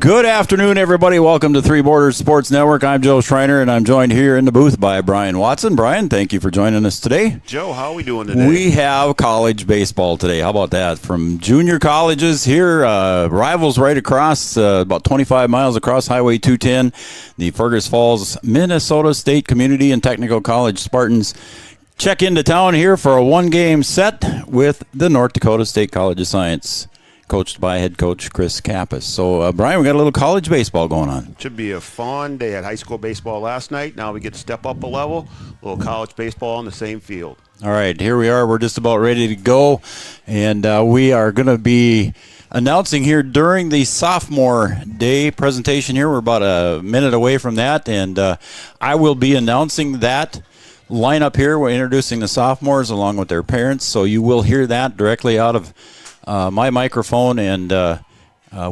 Good afternoon, everybody. Welcome to Three Borders Sports Network. I'm Joe Schreiner, and I'm joined here in the booth by Brian Watson. Brian, thank you for joining us today. Joe, how are we doing today? We have college baseball today. How about that? From junior colleges here, rivals right across, about 25 miles across Highway 210, the Fergus Falls, Minnesota State Community and Technical College Spartans check into town here for a one-game set with the North Dakota State College of Science, coached by head coach Chris Kappas. So, Brian, we got a little college baseball going on. Should be a fun day. Had high school baseball last night. Now we get to step up a level. A little college baseball on the same field. All right, here we are. We're just about ready to go, and we are going to be announcing here during the Sophomore Day presentation here. We're about a minute away from that, and I will be announcing that lineup here. We're introducing the sophomores along with their parents, so you will hear that directly out of my microphone, and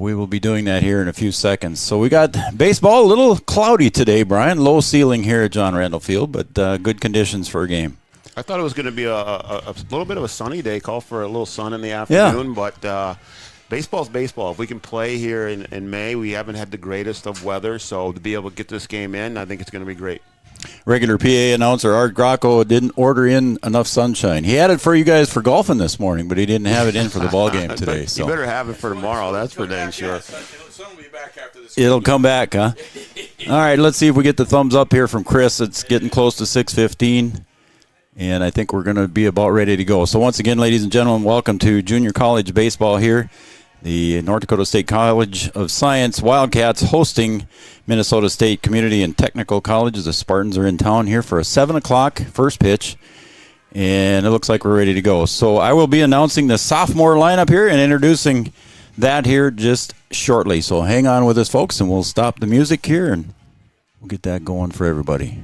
we will be doing that here in a few seconds. So we got baseball, a little cloudy today, Brian. Low ceiling here at John Randall Field, but good conditions for a game. I thought it was going to be a little bit of a sunny day. Call for a little sun in the afternoon, but baseball's baseball. If we can play here in May, we haven't had the greatest of weather, so to be able to get this game in, I think it's going to be great. Regular PA announcer Art Grocco didn't order in enough sunshine. He had it for you guys for golfing this morning, but he didn't have it in for the ball game today. So you better have it for tomorrow. That's for dang sure. It'll come back, huh? All right, let's see if we get the thumbs up here from Chris. It's getting close to 6:15, and I think we're going to be about ready to go. So once again, ladies and gentlemen, welcome to junior college baseball here. The North Dakota State College of Science Wildcats hosting Minnesota State Community and Technical College. The Spartans are in town here for a 7 o'clock first pitch, and it looks like we're ready to go. So I will be announcing the sophomore lineup here and introducing that here just shortly. So hang on with us, folks, and we'll stop the music here, and we'll get that going for everybody.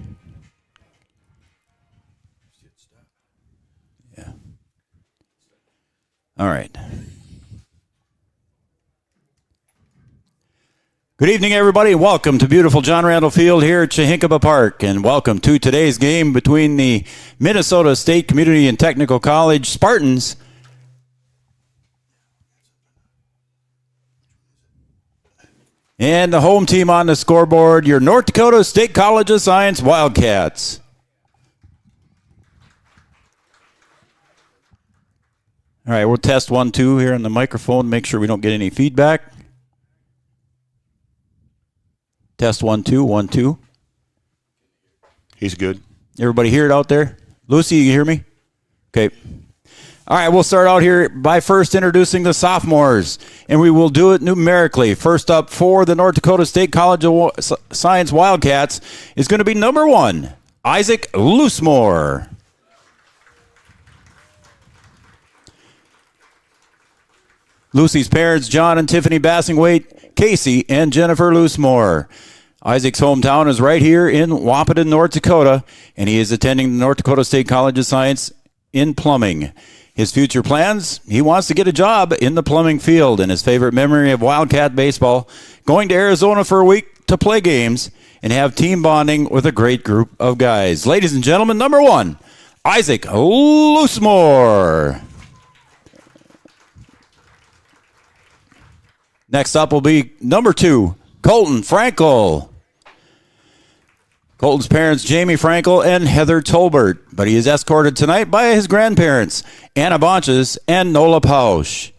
Yeah. All right. Good evening, everybody. Welcome to beautiful John Randall Field here at Chihinkaba Park, and welcome to today's game between the Minnesota State Community and Technical College Spartans and the home team on the scoreboard, your North Dakota State College of Science Wildcats. All right, we'll test 1, 2 here on the microphone, make sure we don't get any feedback. Test 1, 2, 1, 2. He's good. Everybody hear it out there? Lucy, you hear me? Okay. All right, we'll start out here by first introducing the sophomores, and we will do it numerically. First up for the North Dakota State College of Science Wildcats is going to be number 1, Isaac Loosemore. Lucy's parents, John and Tiffany Bassingwaite, Casey and Jennifer Loosemore. Isaac's hometown is right here in Wahpeton, North Dakota, and he is attending the North Dakota State College of Science in plumbing. His future plans, he wants to get a job in the plumbing field, and his favorite memory of Wildcat baseball, going to Arizona for a week to play games and have team bonding with a great group of guys. Ladies and gentlemen, number 1, Isaac Loosemore. Next up will be number 2, Colton Frankel. Colton's parents, Jamie Frankel and Heather Tolbert, but he is escorted tonight by his grandparents, Anna Bonches and Nola Pausch.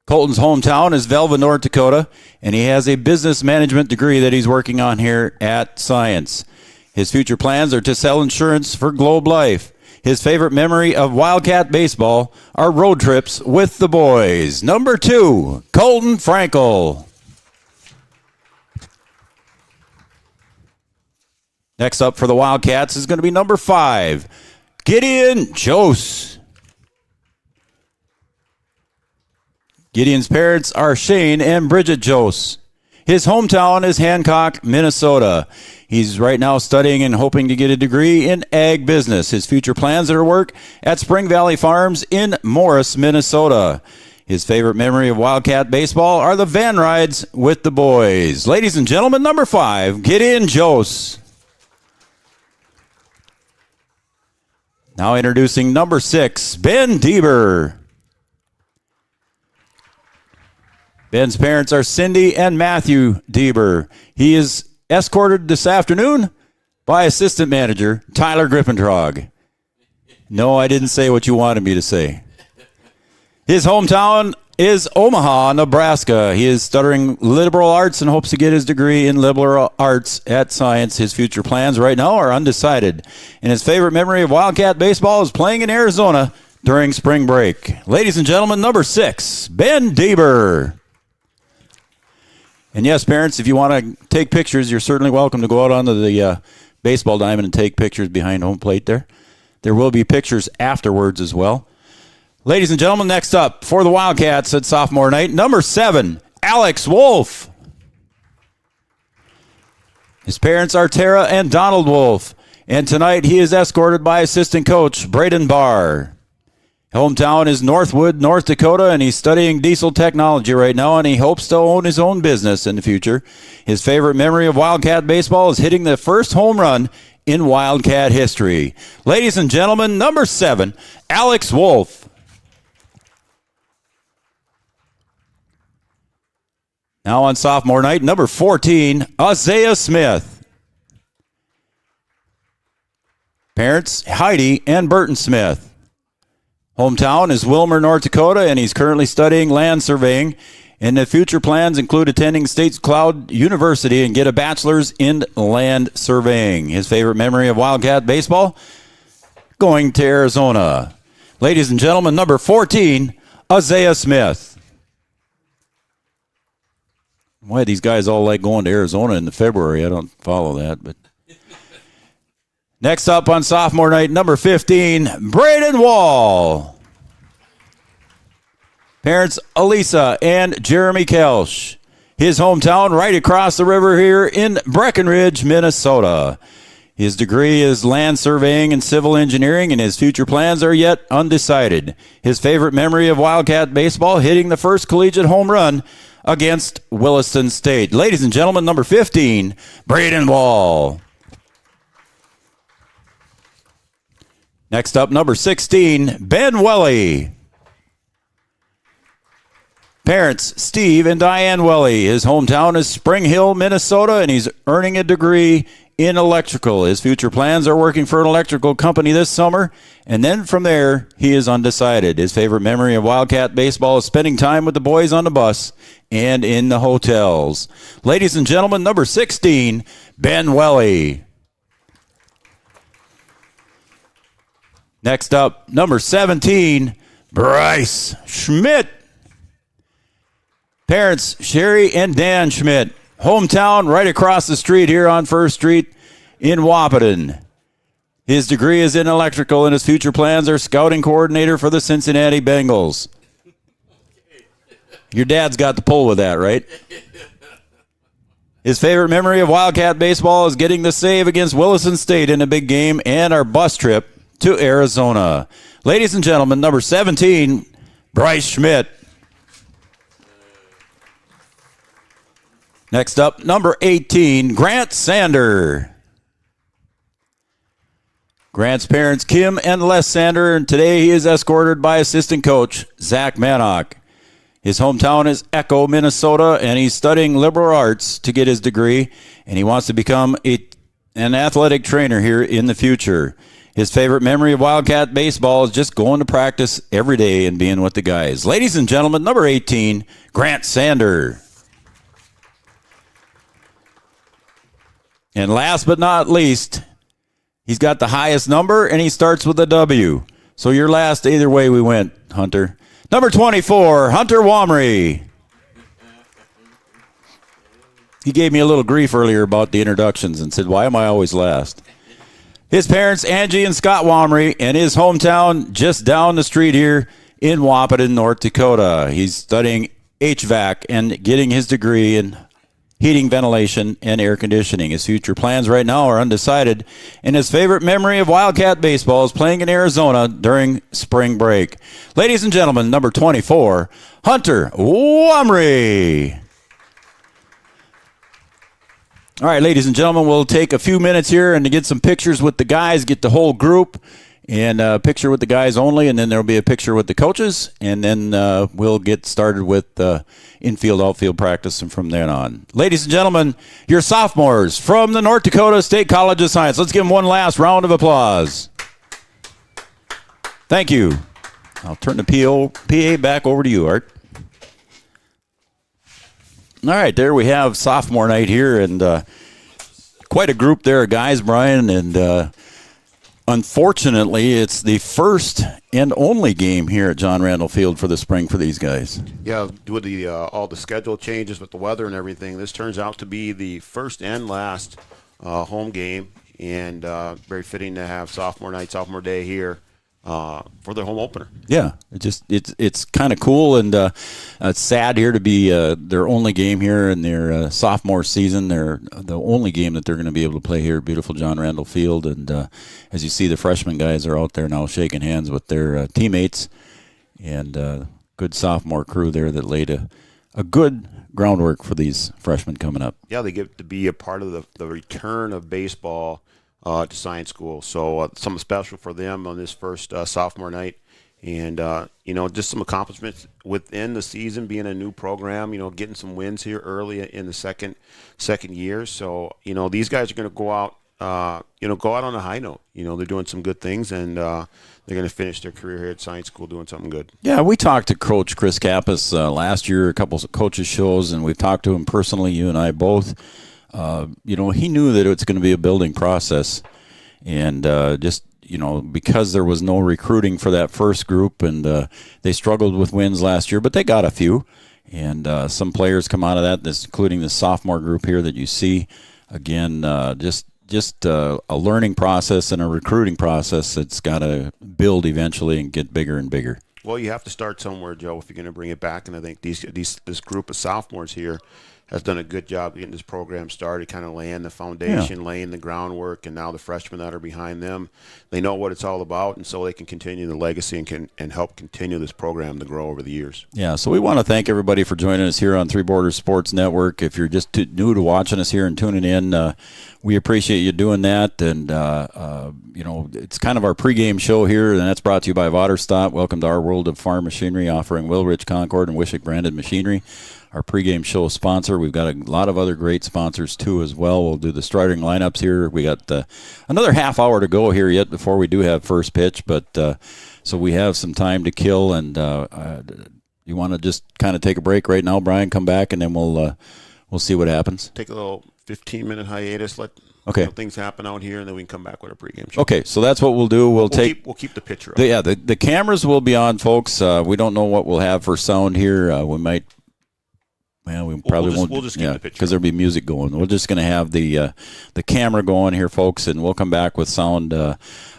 Colton's hometown is Velva, North Dakota, and he has a business management degree that he's working on here at Science. His future plans are to sell insurance for Globe Life. His favorite memory of Wildcat baseball are road trips with the boys. Number 2, Colton Frankel. Next up for the Wildcats is going to be number 5, Gideon Jose. Gideon's parents are Shane and Bridget Jose. His hometown is Hancock, Minnesota. He's right now studying and hoping to get a degree in ag business. His future plans are to work at Spring Valley Farms in Morris, Minnesota. His favorite memory of Wildcat baseball are the van rides with the boys. Ladies and gentlemen, number 5, Gideon Jose. Now introducing number 6, Ben Deaver. Ben's parents are Cindy and Matthew Deber. He is escorted this afternoon by assistant manager Tyler Grippentrog. No, I didn't say what you wanted me to say. His hometown is Omaha, Nebraska. He is studying liberal arts and hopes to get his degree in liberal arts at Science. His future plans right now are undecided. And his favorite memory of Wildcat baseball is playing in Arizona during spring break. Ladies and gentlemen, number 6, Ben Deber. And yes, parents, if you want to take pictures, you're certainly welcome to go out onto the baseball diamond and take pictures behind home plate there. There will be pictures afterwards as well. Ladies and gentlemen, next up for the Wildcats at sophomore night, number 7, Alex Wolf. His parents are Tara and Donald Wolf. And tonight he is escorted by assistant coach Braden Barr. Hometown is Northwood, North Dakota, and he's studying diesel technology right now, and he hopes to own his own business in the future. His favorite memory of Wildcat baseball is hitting the first home run in Wildcat history. Ladies and gentlemen, number 7, Alex Wolf. Now on sophomore night, number 14, Isaiah Smith. Parents, Heidi and Burton Smith. Hometown is Wilmer, North Dakota, and he's currently studying land surveying. And the future plans include attending St. Cloud University and get a bachelor's in land surveying. His favorite memory of Wildcat baseball? Going to Arizona. Ladies and gentlemen, number 14, Isaiah Smith. Why these guys all like going to Arizona in February? I don't follow that, but... Next up on sophomore night, number 15, Braden Wall. Parents, Elisa and Jeremy Kelsch. His hometown right across the river here in Breckenridge, Minnesota. His degree is land surveying and civil engineering, and his future plans are yet undecided. His favorite memory of Wildcat baseball, hitting the first collegiate home run against Williston State. Ladies and gentlemen, number 15, Braden Wall. Next up, number 16, Ben Welly. Parents, Steve and Diane Welly. His hometown is Spring Hill, Minnesota, and he's earning a degree in electrical. His future plans are working for an electrical company this summer, and then from there, he is undecided. His favorite memory of Wildcat baseball is spending time with the boys on the bus and in the hotels. Ladies and gentlemen, number 16, Ben Welly. Next up, number 17, Bryce Schmidt. Parents, Sherry and Dan Schmidt. Hometown right across the street here on First Street in Wahpeton. His degree is in electrical, and his future plans are scouting coordinator for the Cincinnati Bengals. Your dad's got the pull with that, right? His favorite memory of Wildcat baseball is getting the save against Williston State in a big game and our bus trip to Arizona. Ladies and gentlemen, number 17, Bryce Schmidt. Next up, number 18, Grant Sander. Grant's parents, Kim and Les Sander, and today he is escorted by assistant coach Zach Manock. His hometown is Echo, Minnesota, and he's studying liberal arts to get his degree, and he wants to become an athletic trainer here in the future. His favorite memory of Wildcat baseball is just going to practice every day and being with the guys. Ladies and gentlemen, number 18, Grant Sander. And last but not least, he's got the highest number, and he starts with a W. So you're last either way we went, Hunter. Number 24, Hunter Womry. He gave me a little grief earlier about the introductions and said, why am I always last? His parents, Angie and Scott Womry, and his hometown just down the street here in Wahpeton, North Dakota. He's studying HVAC and getting his degree in heating, ventilation, and air conditioning. His future plans right now are undecided, and his favorite memory of Wildcat baseball is playing in Arizona during spring break. Ladies and gentlemen, number 24, Hunter Womry. All right, ladies and gentlemen, we'll take a few minutes here and to get some pictures with the guys, get the whole group, and a picture with the guys only, and then there'll be a picture with the coaches, and then we'll get started with infield, outfield practice, and from then on. Ladies and gentlemen, your sophomores from the North Dakota State College of Science. Let's give them one last round of applause. Thank you. I'll turn the PA back over to you, Art. All right, there we have sophomore night here, and quite a group there of guys, Brian, and unfortunately, it's the first and only game here at John Randall Field for the spring for these guys. Yeah, with the all the schedule changes with the weather and everything, this turns out to be the first and last home game, and very fitting to have sophomore night, sophomore day here for their home opener. Yeah, it's kind of cool, and it's sad here to be their only game here in their sophomore season. They're the only game that they're going to be able to play here at beautiful John Randall Field. And as you see, the freshman guys are out there now shaking hands with their teammates, and good sophomore crew there that laid a good groundwork for these freshmen coming up. Yeah, they get to be a part of the return of baseball to science school, so something special for them on this first sophomore night, and just some accomplishments within the season, being a new program, getting some wins here early in the second year. So these guys are going to go out on a high note. They're doing some good things, and they're going to finish their career here at science school doing something good. Yeah, we talked to Coach Chris Kappas last year, a couple of coaches shows, and we've talked to him personally, you and I both. He knew that it's going to be a building process, and because there was no recruiting for that first group, and they struggled with wins last year, but they got a few, and some players come out of that, including the sophomore group here that you see. Again, just a learning process and a recruiting process that's got to build eventually and get bigger and bigger. Well, you have to start somewhere, Joe, if you're going to bring it back, and I think this group of sophomores here has done a good job getting this program started, kind of laying the foundation, laying the groundwork, and now the freshmen that are behind them, they know what it's all about, and so they can continue the legacy and help continue this program to grow over the years. Yeah, so we want to thank everybody for joining us here on Three Borders Sports Network. If you're just new to watching us here and tuning in, we appreciate you doing that, and it's kind of our pregame show here, and that's brought to you by Vaterstad. Welcome to our world of farm machinery, offering Wilrich, Concord, and Wishick branded machinery. Our pregame show sponsor. We've got a lot of other great sponsors too as well. We'll do the starting lineups here. We got another half hour to go here yet before we do have first pitch, but so we have some time to kill. And you want to just kind of take a break right now, Brian? Come back and then we'll see what happens. Take a little 15-minute hiatus. Let things happen out here, and then we can come back with a pregame show. Okay, so that's what we'll do. We'll keep the picture up. The cameras will be on, folks. We don't know what we'll have for sound here. We might. Well, we probably won't. We'll just keep the picture because there'll be music going. We're just going to have the camera going here, folks, and we'll come back with sound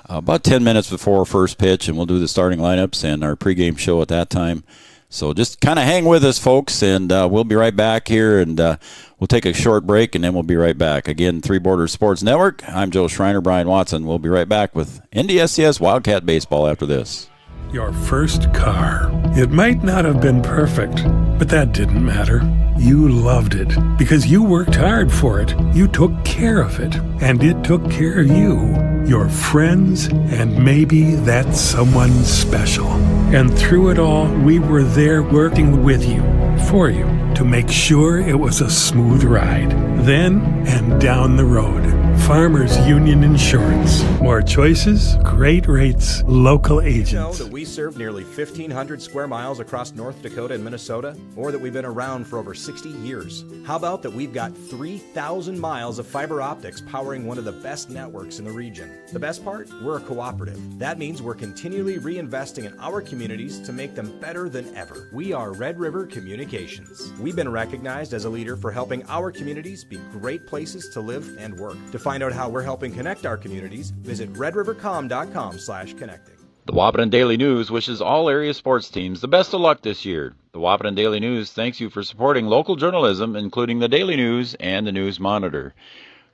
about 10 minutes before first pitch, and we'll do the starting lineups and our pregame show at that time. So just kind of hang with us, folks, and we'll be right back here, and we'll take a short break, and then we'll be right back. Again, Three Borders Sports Network. I'm Joe Schreiner, Brian Watson. We'll be right back with NDSCS Wildcat Baseball after this. Your first car. It might not have been perfect, but that didn't matter. You loved it because you worked hard for it. You took care of it, and it took care of you, your friends, and maybe that someone special. And through it all, we were there working with you, for you, to make sure it was a smooth ride. Then and down the road. Farmers Union Insurance. More choices, great rates, local agents. You know that we serve nearly 1,500 square miles across North Dakota and Minnesota, or that we've been around for over 60 years. How about that we've got 3,000 miles of fiber optics powering one of the best networks in the region? The best part? We're a cooperative. That means we're continually reinvesting in our communities to make them better than ever. We are Red River Communications. We've been recognized as a leader for helping our communities be great places to live and work. To find out how we're helping connect our communities, visit redrivercom.com/connecting. The Wapaton Daily News wishes all area sports teams the best of luck this year. The Wapaton Daily News thanks you for supporting local journalism, including the Daily News and the News Monitor.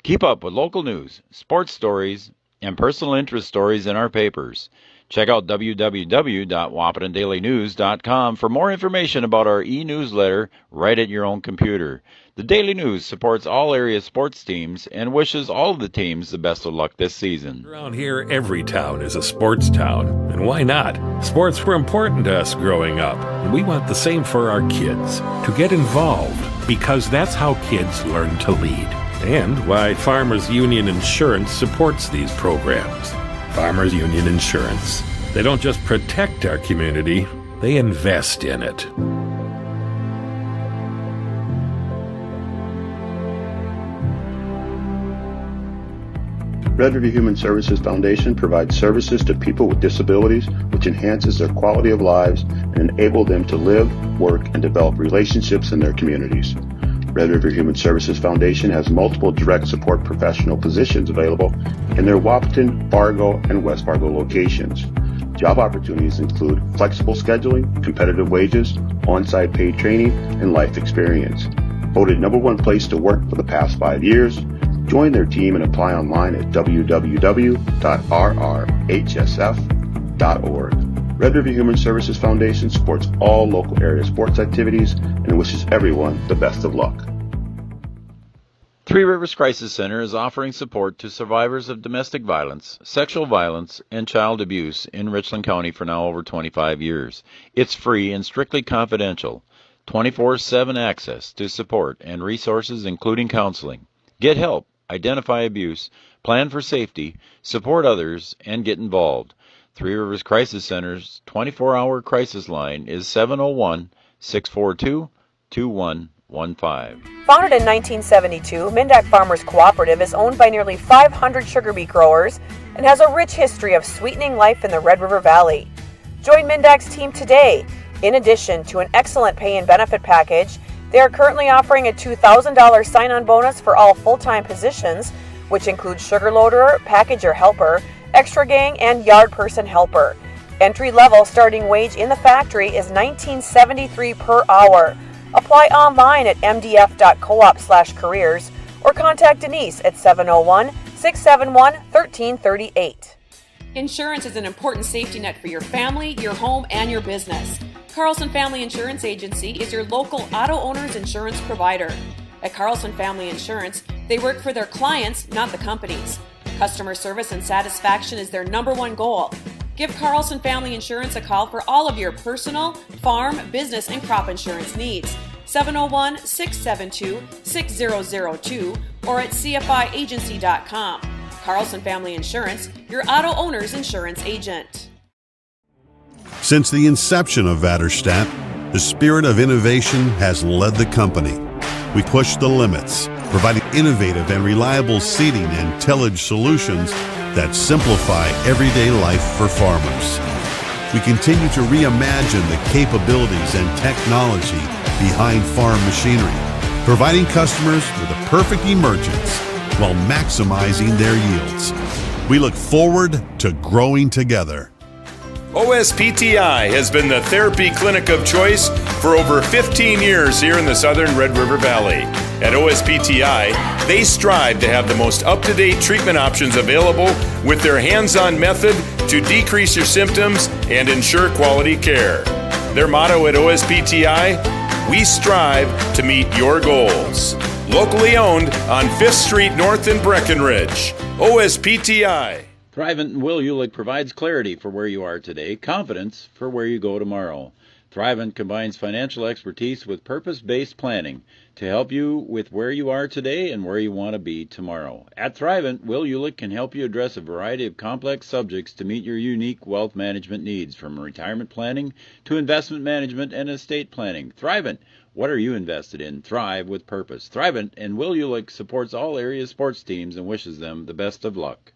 Keep up with local news, sports stories, and personal interest stories in our papers. Check out www.wahpetonDailyNews.com for more information about our e-newsletter right at your own computer. The Daily News supports all area sports teams and wishes all of the teams the best of luck this season. Around here, every town is a sports town. And why not? Sports were important to us growing up. And we want the same for our kids. To get involved, because that's how kids learn to lead. And why Farmers Union Insurance supports these programs. Farmers Union Insurance. They don't just protect our community, they invest in it. Red River Human Services Foundation provides services to people with disabilities, which enhances their quality of lives and enable them to live, work, and develop relationships in their communities. Red River Human Services Foundation has multiple direct support professional positions available in their Wahpeton, Fargo, and West Fargo locations. Job opportunities include flexible scheduling, competitive wages, on-site paid training, and life experience. Voted #1 place to work for the past 5 years, join their team and apply online at www.rrhsf.org. Red River Human Services Foundation supports all local area sports activities and wishes everyone the best of luck. Three Rivers Crisis Center is offering support to survivors of domestic violence, sexual violence, and child abuse in Richland County for now over 25 years. It's free and strictly confidential. 24/7 access to support and resources including counseling. Get help, identify abuse, plan for safety, support others, and get involved. Three Rivers Crisis Center's 24-hour crisis line is 701-642-2115. Founded in 1972, Mon-Dak Farmers Cooperative is owned by nearly 500 sugar beet growers and has a rich history of sweetening life in the Red River Valley. Join Mon-Dak's team today. In addition to an excellent pay and benefit package, they are currently offering a $2,000 sign-on bonus for all full-time positions, which includes sugar loader, packager helper, extra gang, and yard person helper. Entry-level starting wage in the factory is $19.73 per hour. Apply online at mdf.coop/careers or contact Denise at 701-671-1338. Insurance is an important safety net for your family, your home, and your business. Carlson Family Insurance Agency is your local auto owner's insurance provider. At Carlson Family Insurance, they work for their clients, not the companies. Customer service and satisfaction is their #1 goal. Give Carlson Family Insurance a call for all of your personal, farm, business, and crop insurance needs. 701-672-6002 or at cfiagency.com. Carlson Family Insurance, your auto owner's insurance agent. Since the inception of Vaterstadt, the spirit of innovation has led the company. We push the limits, providing innovative and reliable seeding and tillage solutions that simplify everyday life for farmers. We continue to reimagine the capabilities and technology behind farm machinery, providing customers with a perfect emergence while maximizing their yields. We look forward to growing together. OSPTI has been the therapy clinic of choice for over 15 years here in the southern Red River Valley. At OSPTI, they strive to have the most up-to-date treatment options available with their hands-on method to decrease your symptoms and ensure quality care. Their motto at OSPTI, we strive to meet your goals. Locally owned on 5th Street North in Breckenridge. OSPTI. Thrivent and Will Ulick provides clarity for where you are today, confidence for where you go tomorrow. Thrivent combines financial expertise with purpose-based planning to help you with where you are today and where you want to be tomorrow. At Thrivent, Will Ulick can help you address a variety of complex subjects to meet your unique wealth management needs, from retirement planning to investment management and estate planning. Thrivent, what are you invested in? Thrive with purpose. Thrivent and Will Ulick supports all area sports teams and wishes them the best of luck.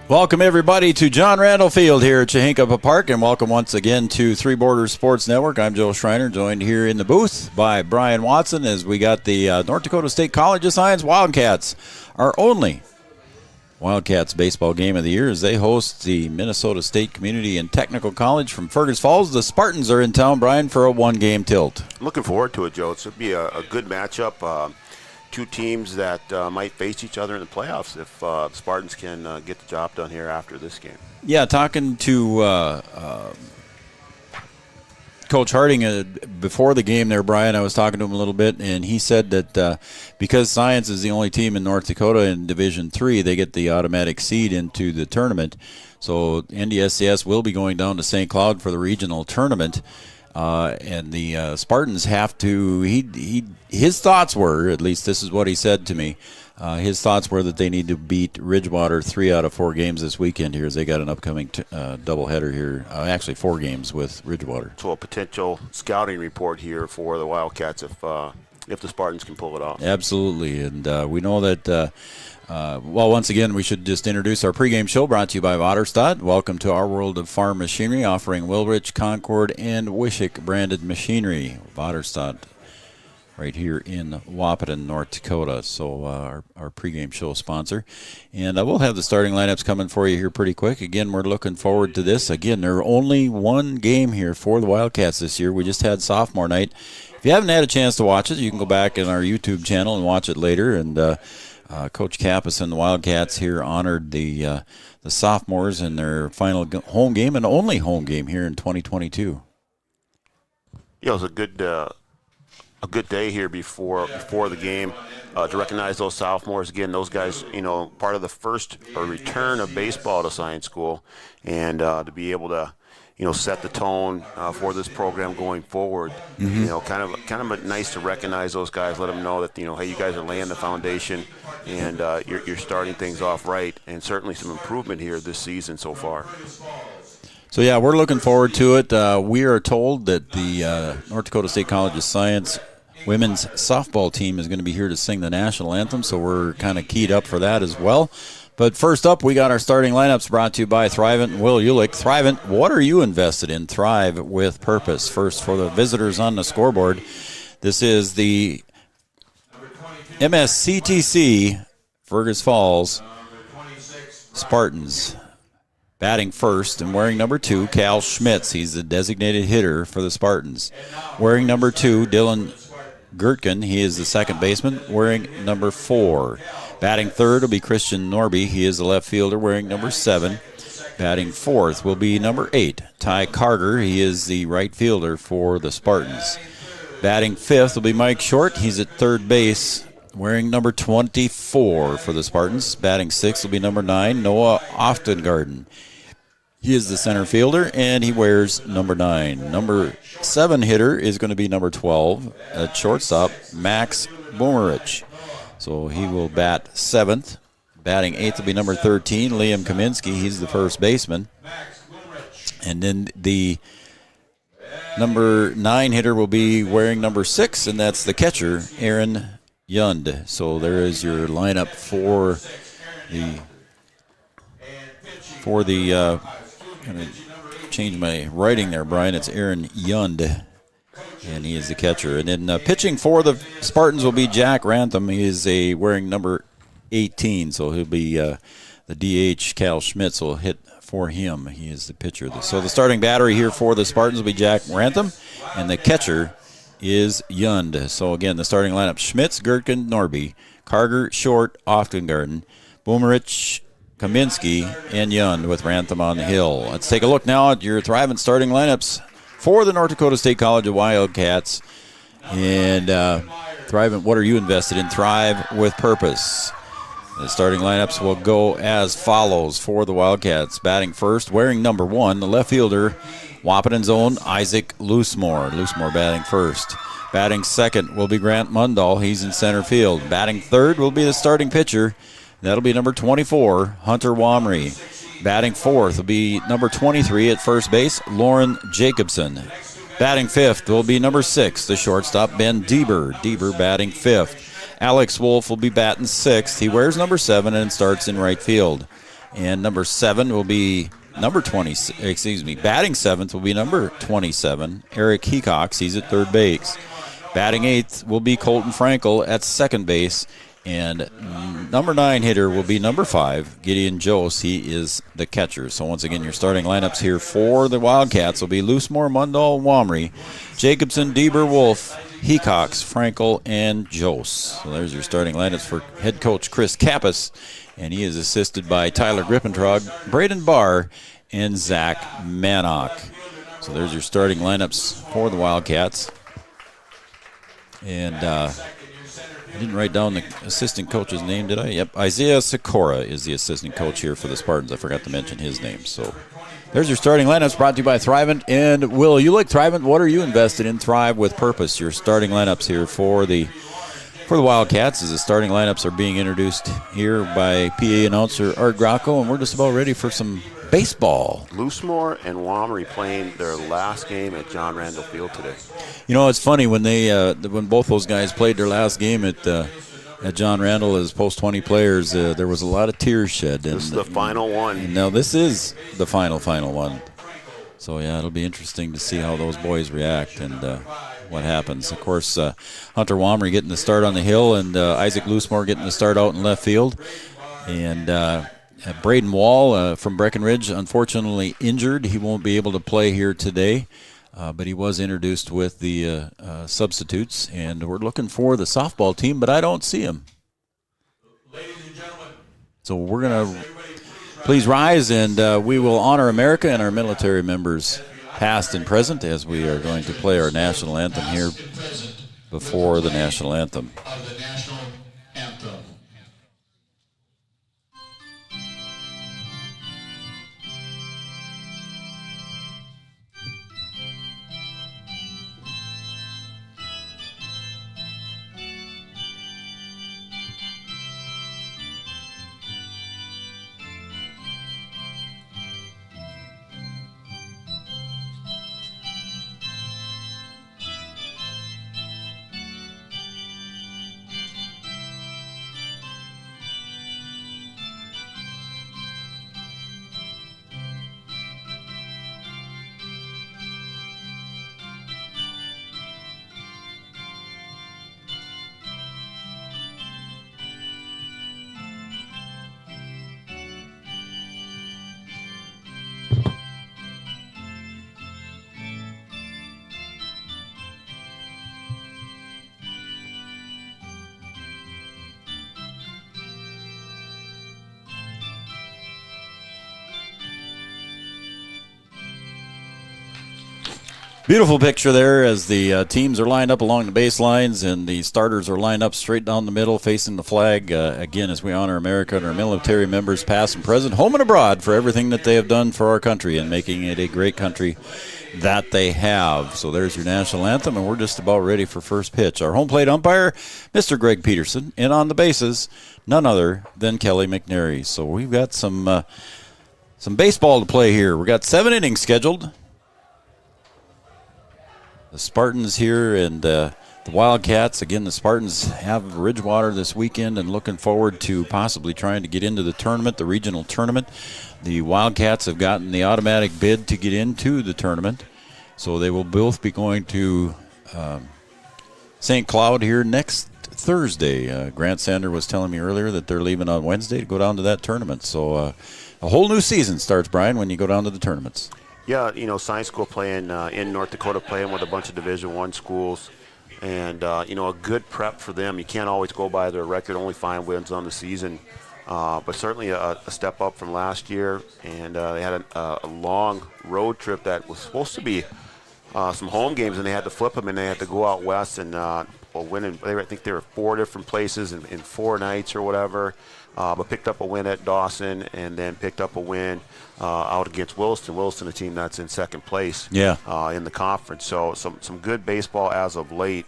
Welcome, everybody, to John Randall Field here at Chahinkapa Park, and welcome once again to Three Borders Sports Network. I'm Joe Schreiner, joined here in the booth by Brian Watson as we got the North Dakota State College of Science Wildcats, our only Wildcats baseball game of the year, as they host the Minnesota State Community and Technical College from Fergus Falls. The Spartans are in town, Brian, for a one-game tilt. Looking forward to it, Joe. It's going to be a good matchup. Two teams that might face each other in the playoffs if the Spartans can get the job done here after this game. Yeah, talking to Coach Harding before the game there, Brian, I was talking to him a little bit, and he said that because Science is the only team in North Dakota in Division III, they get the automatic seed into the tournament. So NDSCS will be going down to St. Cloud for the regional tournament. And the Spartans have to, his thoughts were, at least this is what he said to me, his thoughts were that they need to beat Ridgewater 3 out of 4 games this weekend here, as they got an upcoming doubleheader here, actually 4 games with Ridgewater. So a potential scouting report here for the Wildcats if the Spartans can pull it off. Absolutely, and we know that, once again, we should just introduce our pregame show brought to you by Vaterstad. Welcome to our world of farm machinery, offering Wilrich, Concord, and Wishick branded machinery. Vaterstad, right here in Wahpeton, North Dakota. So our pregame show sponsor. And we'll have the starting lineups coming for you here pretty quick. Again, we're looking forward to this. Again, there's only one game here for the Wildcats this year. We just had sophomore night. If you haven't had a chance to watch it, you can go back in our YouTube channel and watch it later. And Coach Kappas and the Wildcats here honored the sophomores in their final home game and only home game here in 2022. Yeah, it was a good day here before the game to recognize those sophomores. Again, those guys, part of the first return of baseball to Science School, and to be able to, set the tone for this program going forward. Mm-hmm. Kind of nice to recognize those guys, let them know that, hey, you guys are laying the foundation, and you're starting things off right, and certainly some improvement here this season so far. So, yeah, we're looking forward to it. We are told that the North Dakota State College of Science women's softball team is going to be here to sing the national anthem, so we're kind of keyed up for that as well. But first up, we got our starting lineups brought to you by Thrivent and Will Ulick. Thrivent, what are you invested in? Thrive with purpose. First, for the visitors on the scoreboard, this is the MSCTC Fergus Falls Spartans. Batting first and wearing number 2, Cal Schmitz. He's the designated hitter for the Spartans. Wearing number 2, Dylan Gertken. He is the second baseman, wearing number 4. Batting third will be Christian Norby. He is the left fielder, wearing number 7. Batting fourth will be number 8, Ty Carter. He is the right fielder for the Spartans. Batting fifth will be Mike Short. He's at third base, wearing number 24 for the Spartans. Batting sixth will be number 9, Noah Oftengarden. He is the center fielder, and he wears number 9. Number 7 hitter is going to be number 12 at shortstop, Max Boomerich. So he will bat 7th. Batting 8th will be number 13, Liam Kaminsky. He's the first baseman. And then the number 9 hitter will be wearing number 6, and that's the catcher, Aaron Yund. So there is your lineup for the I'm going to change my writing there, Brian. It's Aaron Yund, and he is the catcher. And then pitching for the Spartans will be Jack Rantham. He is wearing number 18, so he'll be the DH. Cal Schmitz will hit for him. He is the pitcher. So the starting battery here for the Spartans will be Jack Rantham, and the catcher is Yund. So again, the starting lineup: Schmitz, Gertken, Norby, Carger, Short, Oftengarden, Boomerich, Kaminsky, and Yund with Rantham on the hill. Let's take a look now at your Thrivent starting lineups for the North Dakota State College of Wildcats. And Thrivent, what are you invested in? Thrive with purpose. The starting lineups will go as follows for the Wildcats. Batting first, wearing number 1, the left fielder, Wahpeton's own Isaac Loosemore. Loosemore batting first. Batting second will be Grant Mundahl. He's in center field. Batting third will be the starting pitcher. That'll be number 24, Hunter Wamry. Batting fourth will be number 23 at first base, Lauren Jacobson. Batting fifth will be number 6, the shortstop, Ben Deber. Deber batting fifth. Alex Wolf will be batting sixth. He wears number 7 and starts in right field. And number 7 will be number 20. Batting 7th will be number 27, Eric Hecox. He's at third base. Batting 8th will be Colton Frankel at second base. And number 9 hitter will be number 5, Gideon Jose. He is the catcher. So once again, your starting lineups here for the Wildcats will be Loosemore, Mundall, Wamry, Jacobson, Deber, Wolf, Hecox, Frankel, and Jose. So there's your starting lineups for head coach Chris Kappas. And he is assisted by Tyler Grippentrog, Braden Barr, and Zach Manock. So there's your starting lineups for the Wildcats. And I didn't write down the assistant coach's name, did I? Yep, Isaiah Sikora is the assistant coach here for the Spartans. I forgot to mention his name. So there's your starting lineups brought to you by Thrivent. And Will, you like Thrivent? What are you invested in? Thrive with purpose. Your starting lineups here for the Wildcats, as the starting lineups are being introduced here by PA announcer Art Gracco, and we're just about ready for some baseball. Loosemore and Wamry playing their last game at John Randall Field today. You know, it's funny when when both those guys played their last game at John Randall as post-20 players, there was a lot of tears shed. This is the final one. Now this is the final one. So yeah, it'll be interesting to see how those boys react and what happens. Of course, Hunter Wamry getting the start on the hill, and Isaac Loosemore getting the start out in left field. And Braden Wall from Breckenridge, unfortunately injured. He won't be able to play here today, but he was introduced with the substitutes. And we're looking for the softball team, but I don't see him. Ladies and gentlemen. So we're going to please rise, and we will honor America and our military members, past and present, as we are going to play our national anthem here before the national anthem. Of the national anthem. Beautiful picture there as the teams are lined up along the baselines and the starters are lined up straight down the middle facing the flag. Again, as we honor America and our military members past and present, home and abroad, for everything that they have done for our country and making it a great country that they have. So there's your national anthem, and we're just about ready for first pitch. Our home plate umpire, Mr. Greg Peterson, and on the bases, none other than Kelly McNary. So we've got some baseball to play here. We've got 7 innings scheduled. The Spartans here and the Wildcats. Again, the Spartans have Ridgewater this weekend and looking forward to possibly trying to get into the tournament, the regional tournament. The Wildcats have gotten the automatic bid to get into the tournament. So they will both be going to St. Cloud here next Thursday. Grant Sander was telling me earlier that they're leaving on Wednesday to go down to that tournament. So a whole new season starts, Brian, when you go down to the tournaments. Yeah, you know, Science School playing in North Dakota, playing with a bunch of Division I schools, and, you know, a good prep for them. You can't always go by their record, only 5 wins on the season, but certainly a step up from last year. And they had a long road trip that was supposed to be some home games, and they had to flip them, and they had to go out west and win. I think there were 4 different places in 4 nights or whatever. But picked up a win at Dawson and then picked up a win out against Williston. Williston, a team that's in second place in the conference. So some good baseball as of late.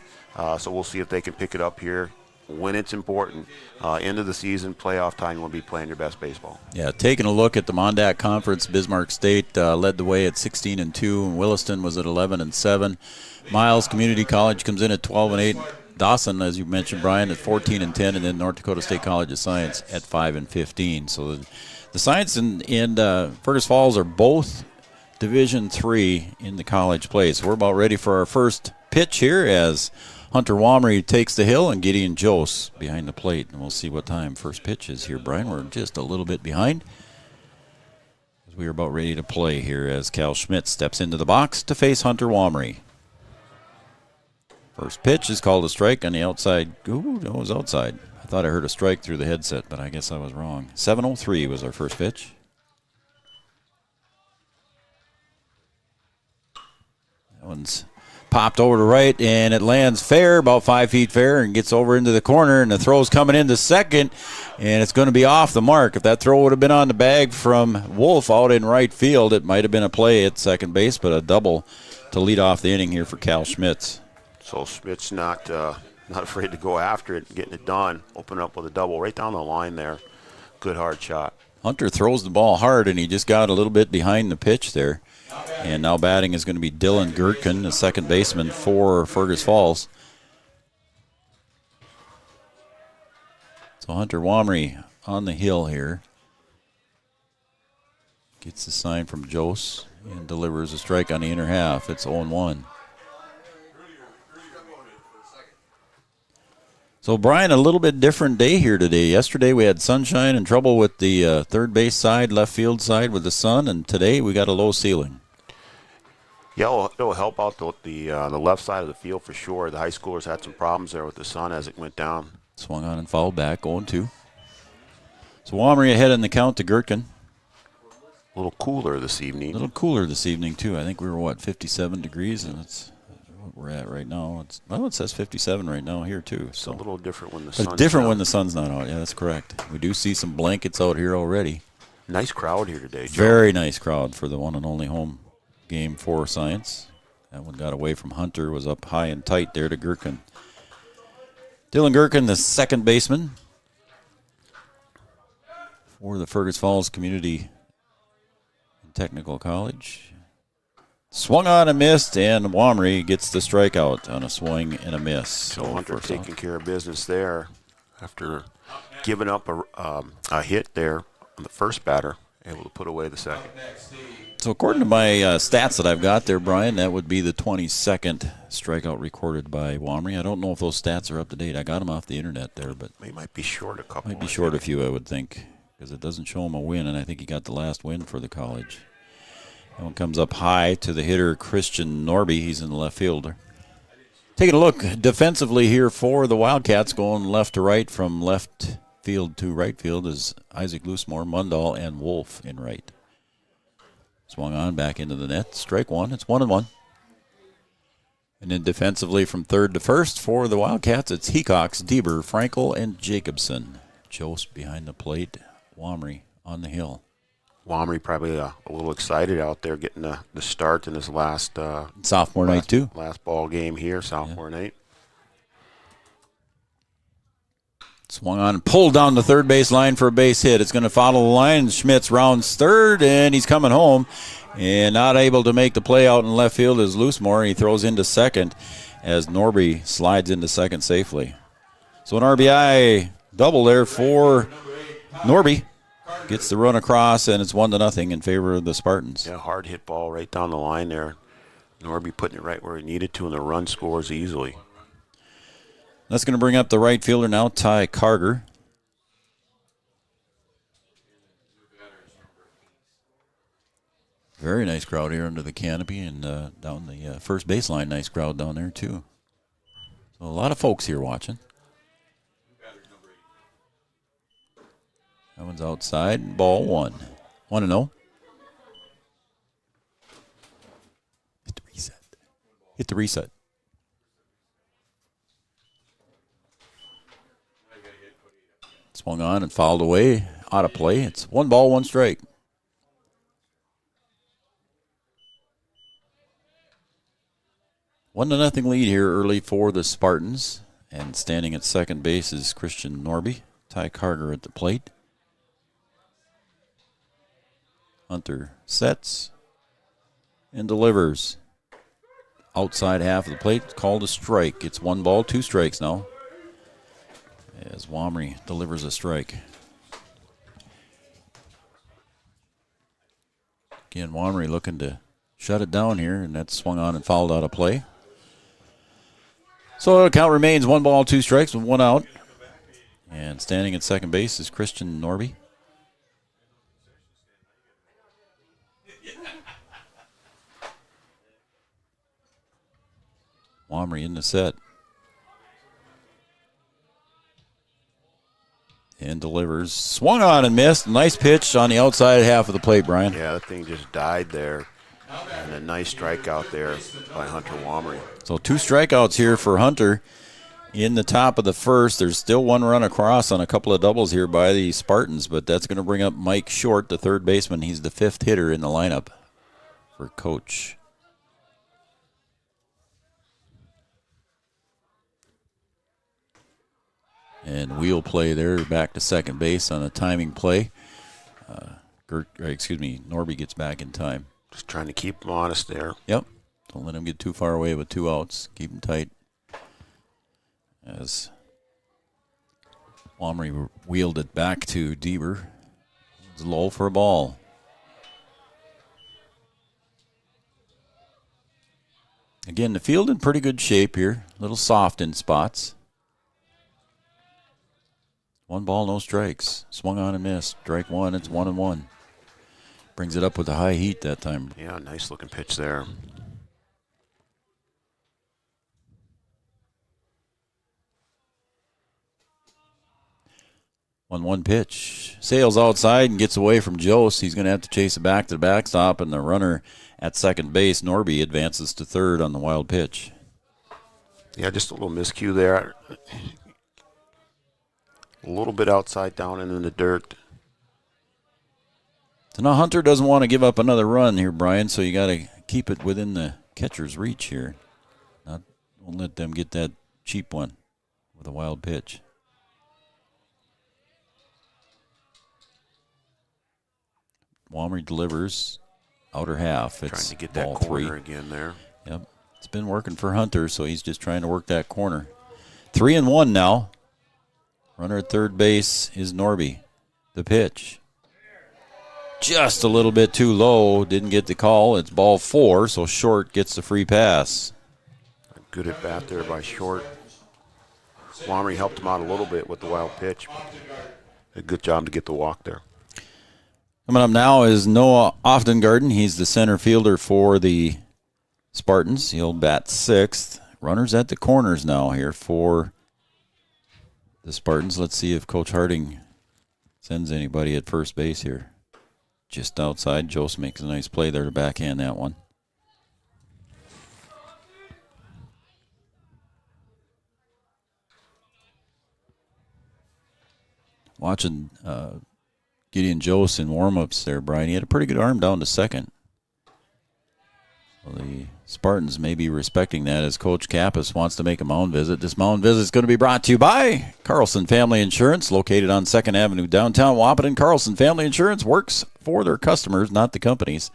So we'll see if they can pick it up here when it's important. End of the season, playoff time, you want to be playing your best baseball. Yeah, taking a look at the Mon-Dak Conference, Bismarck State led the way at 16-2, and Williston was at 11-7. Miles Community College comes in at 12-8. Dawson, as you mentioned, Brian, at 14 and 10, and then North Dakota State College of Science at 5 and 15. So the Science and Fergus Falls are both Division III in the college play. So we're about ready for our first pitch here as Hunter Womry takes the hill and Gideon Jose behind the plate. And we'll see what time first pitch is here, Brian. We're just a little bit behind. We are about ready to play here as Cal Schmidt steps into the box to face Hunter Womry. First pitch is called a strike on the outside. Ooh, no, it was outside. I thought I heard a strike through the headset, but I guess I was wrong. 7:03 was our first pitch. That one's popped over to right, and it lands fair, about 5 feet fair, and gets over into the corner, and the throw's coming into second, and it's going to be off the mark. If that throw would have been on the bag from Wolf out in right field, it might have been a play at second base, but a double to lead off the inning here for Cal Schmitz. So Schmidt's not afraid to go after it and getting it done. Open up with a double right down the line there. Good hard shot. Hunter throws the ball hard, and he just got a little bit behind the pitch there. And now batting is going to be Dylan Gertkin, the second baseman for Fergus Falls. So Hunter Womry on the hill here. Gets the sign from Jose and delivers a strike on the inner half. It's 0-1. So, Brian, a little bit different day here today. Yesterday we had sunshine and trouble with the third base side, left field side with the sun, and today we got a low ceiling. Yeah, it'll help out the left side of the field for sure. The high schoolers had some problems there with the sun as it went down. Swung on and fouled back, 0-2. So Womry ahead in the count to Gertkin. A little cooler this evening. A little cooler this evening, too. I think we were, 57 degrees, and that's what we're at right now. It says 57 right now here, too. It's so a little different when the sun's It's different out. when the sun's not out. Yeah, that's correct. We do see some blankets out here already. Nice crowd here today, Joe. Very nice crowd for the one and only home game for Science. That one got away from Hunter, was up high and tight there to Gertkin. Dylan Gertkin, the second baseman for the Fergus Falls Community Technical College. Swung on and missed, and Womry gets the strikeout on a swing and a miss. So Hunter taking care of business there after giving up a hit there on the first batter, able to put away the second. So according to my stats that I've got there, Brian, that would be the 22nd strikeout recorded by Womry. I don't know if those stats are up to date. I got them off the internet there, but they might be short a couple. Might be short a few, I would think, because it doesn't show him a win, and I think he got the last win for the college. That one comes up high to the hitter, Christian Norby. He's in the left fielder. Taking a look defensively here for the Wildcats, going left to right from left field to right field is Isaac Loosemore, Mundall, and Wolf in right. Swung on back into the net. Strike one. It's 1-1. And then defensively from third to first for the Wildcats, it's Hecox, Deber, Frankel, and Jacobson. Jost behind the plate. Womry on the hill. Womry probably a little excited out there getting the start in his last sophomore night too. Last ball game here, sophomore night. Swung on and pulled down the third base line for a base hit. It's going to follow the line. Schmitz rounds third, and he's coming home. And not able to make the play out in left field is Loosemore. He throws into second as Norby slides into second safely. So an RBI double there for Norby. Gets the run across, and it's 1-0 in favor of the Spartans. Yeah, hard hit ball right down the line there. Norby putting it right where he needed to, and the run scores easily. That's going to bring up the right fielder now, Ty Carger. Very nice crowd here under the canopy, and down the first baseline, nice crowd down there too. So a lot of folks here watching. That one's outside, ball one. 1-0. Hit the reset. Hit the reset. Swung on and fouled away, out of play. It's 1-1 strike. One to nothing lead here early for the Spartans. And standing at second base is Christian Norby. Ty Carger at the plate. Hunter sets and delivers. outside half of the plate. It's called a strike. It's 1 ball, 2 strikes now, as Womry delivers a strike. Again, Womry looking to shut it down here, and that's swung on and fouled out of play. So the count remains 1 ball, 2 strikes with 1 out. And standing at second base is Christian Norby. Womry in the set. And delivers. Swung on and missed. Nice pitch on the outside half of the plate, Brian. Yeah, that thing just died there. And a nice strikeout there by Hunter Womry. So 2 strikeouts here for Hunter in the top of the first. There's still 1 run across on a couple of doubles here by the Spartans, but that's going to bring up Mike Short, the third baseman. He's the 5th hitter in the lineup for Coach. And wheel play there back to second base on a timing play. Norby gets back in time. Just trying to keep him honest there. Yep. Don't let him get too far away with 2 outs. Keep him tight. As Womry wheeled it back to Deaver. It's low for a ball. Again, the field in pretty good shape here. A little soft in spots. 1 ball, no strikes. Swung on and missed. Strike 1, it's 1-1. Brings it up with a high heat that time. Yeah, nice looking pitch there. 1-1 pitch. Sails outside and gets away from Jost. He's going to have to chase it back to the backstop, and the runner at second base, Norby, advances to third on the wild pitch. Yeah, just a little miscue there. A little bit outside down and in the dirt. So now Hunter doesn't want to give up another run here, Brian, so you got to keep it within the catcher's reach here. Don't let them get that cheap one with a wild pitch. Womry delivers outer half. It's trying to get that ball corner 3 again there. Yep. It's been working for Hunter, so he's just trying to work that corner. 3-1 now. Runner at third base is Norby. The pitch. Just a little bit too low. Didn't get the call. It's ball 4, so Short gets the free pass. Good at bat there by Short. Womry helped him out a little bit with the wild pitch. A good job to get the walk there. Coming up now is Noah Oftengarden. He's the center fielder for the Spartans. He'll bat 6th. Runners at the corners now here for the Spartans. Let's see if Coach Harding sends anybody at first base here. Just outside. Jost makes a nice play there to backhand that one. Watching Gideon Jost in warm-ups there, Brian. He had a pretty good arm down to second. Well, the Spartans may be respecting that as Coach Kappas wants to make a mound visit. This mound visit is going to be brought to you by Carlson Family Insurance, located on 2nd Avenue, downtown Wahpeton. Carlson Family Insurance works for their customers, not the companies.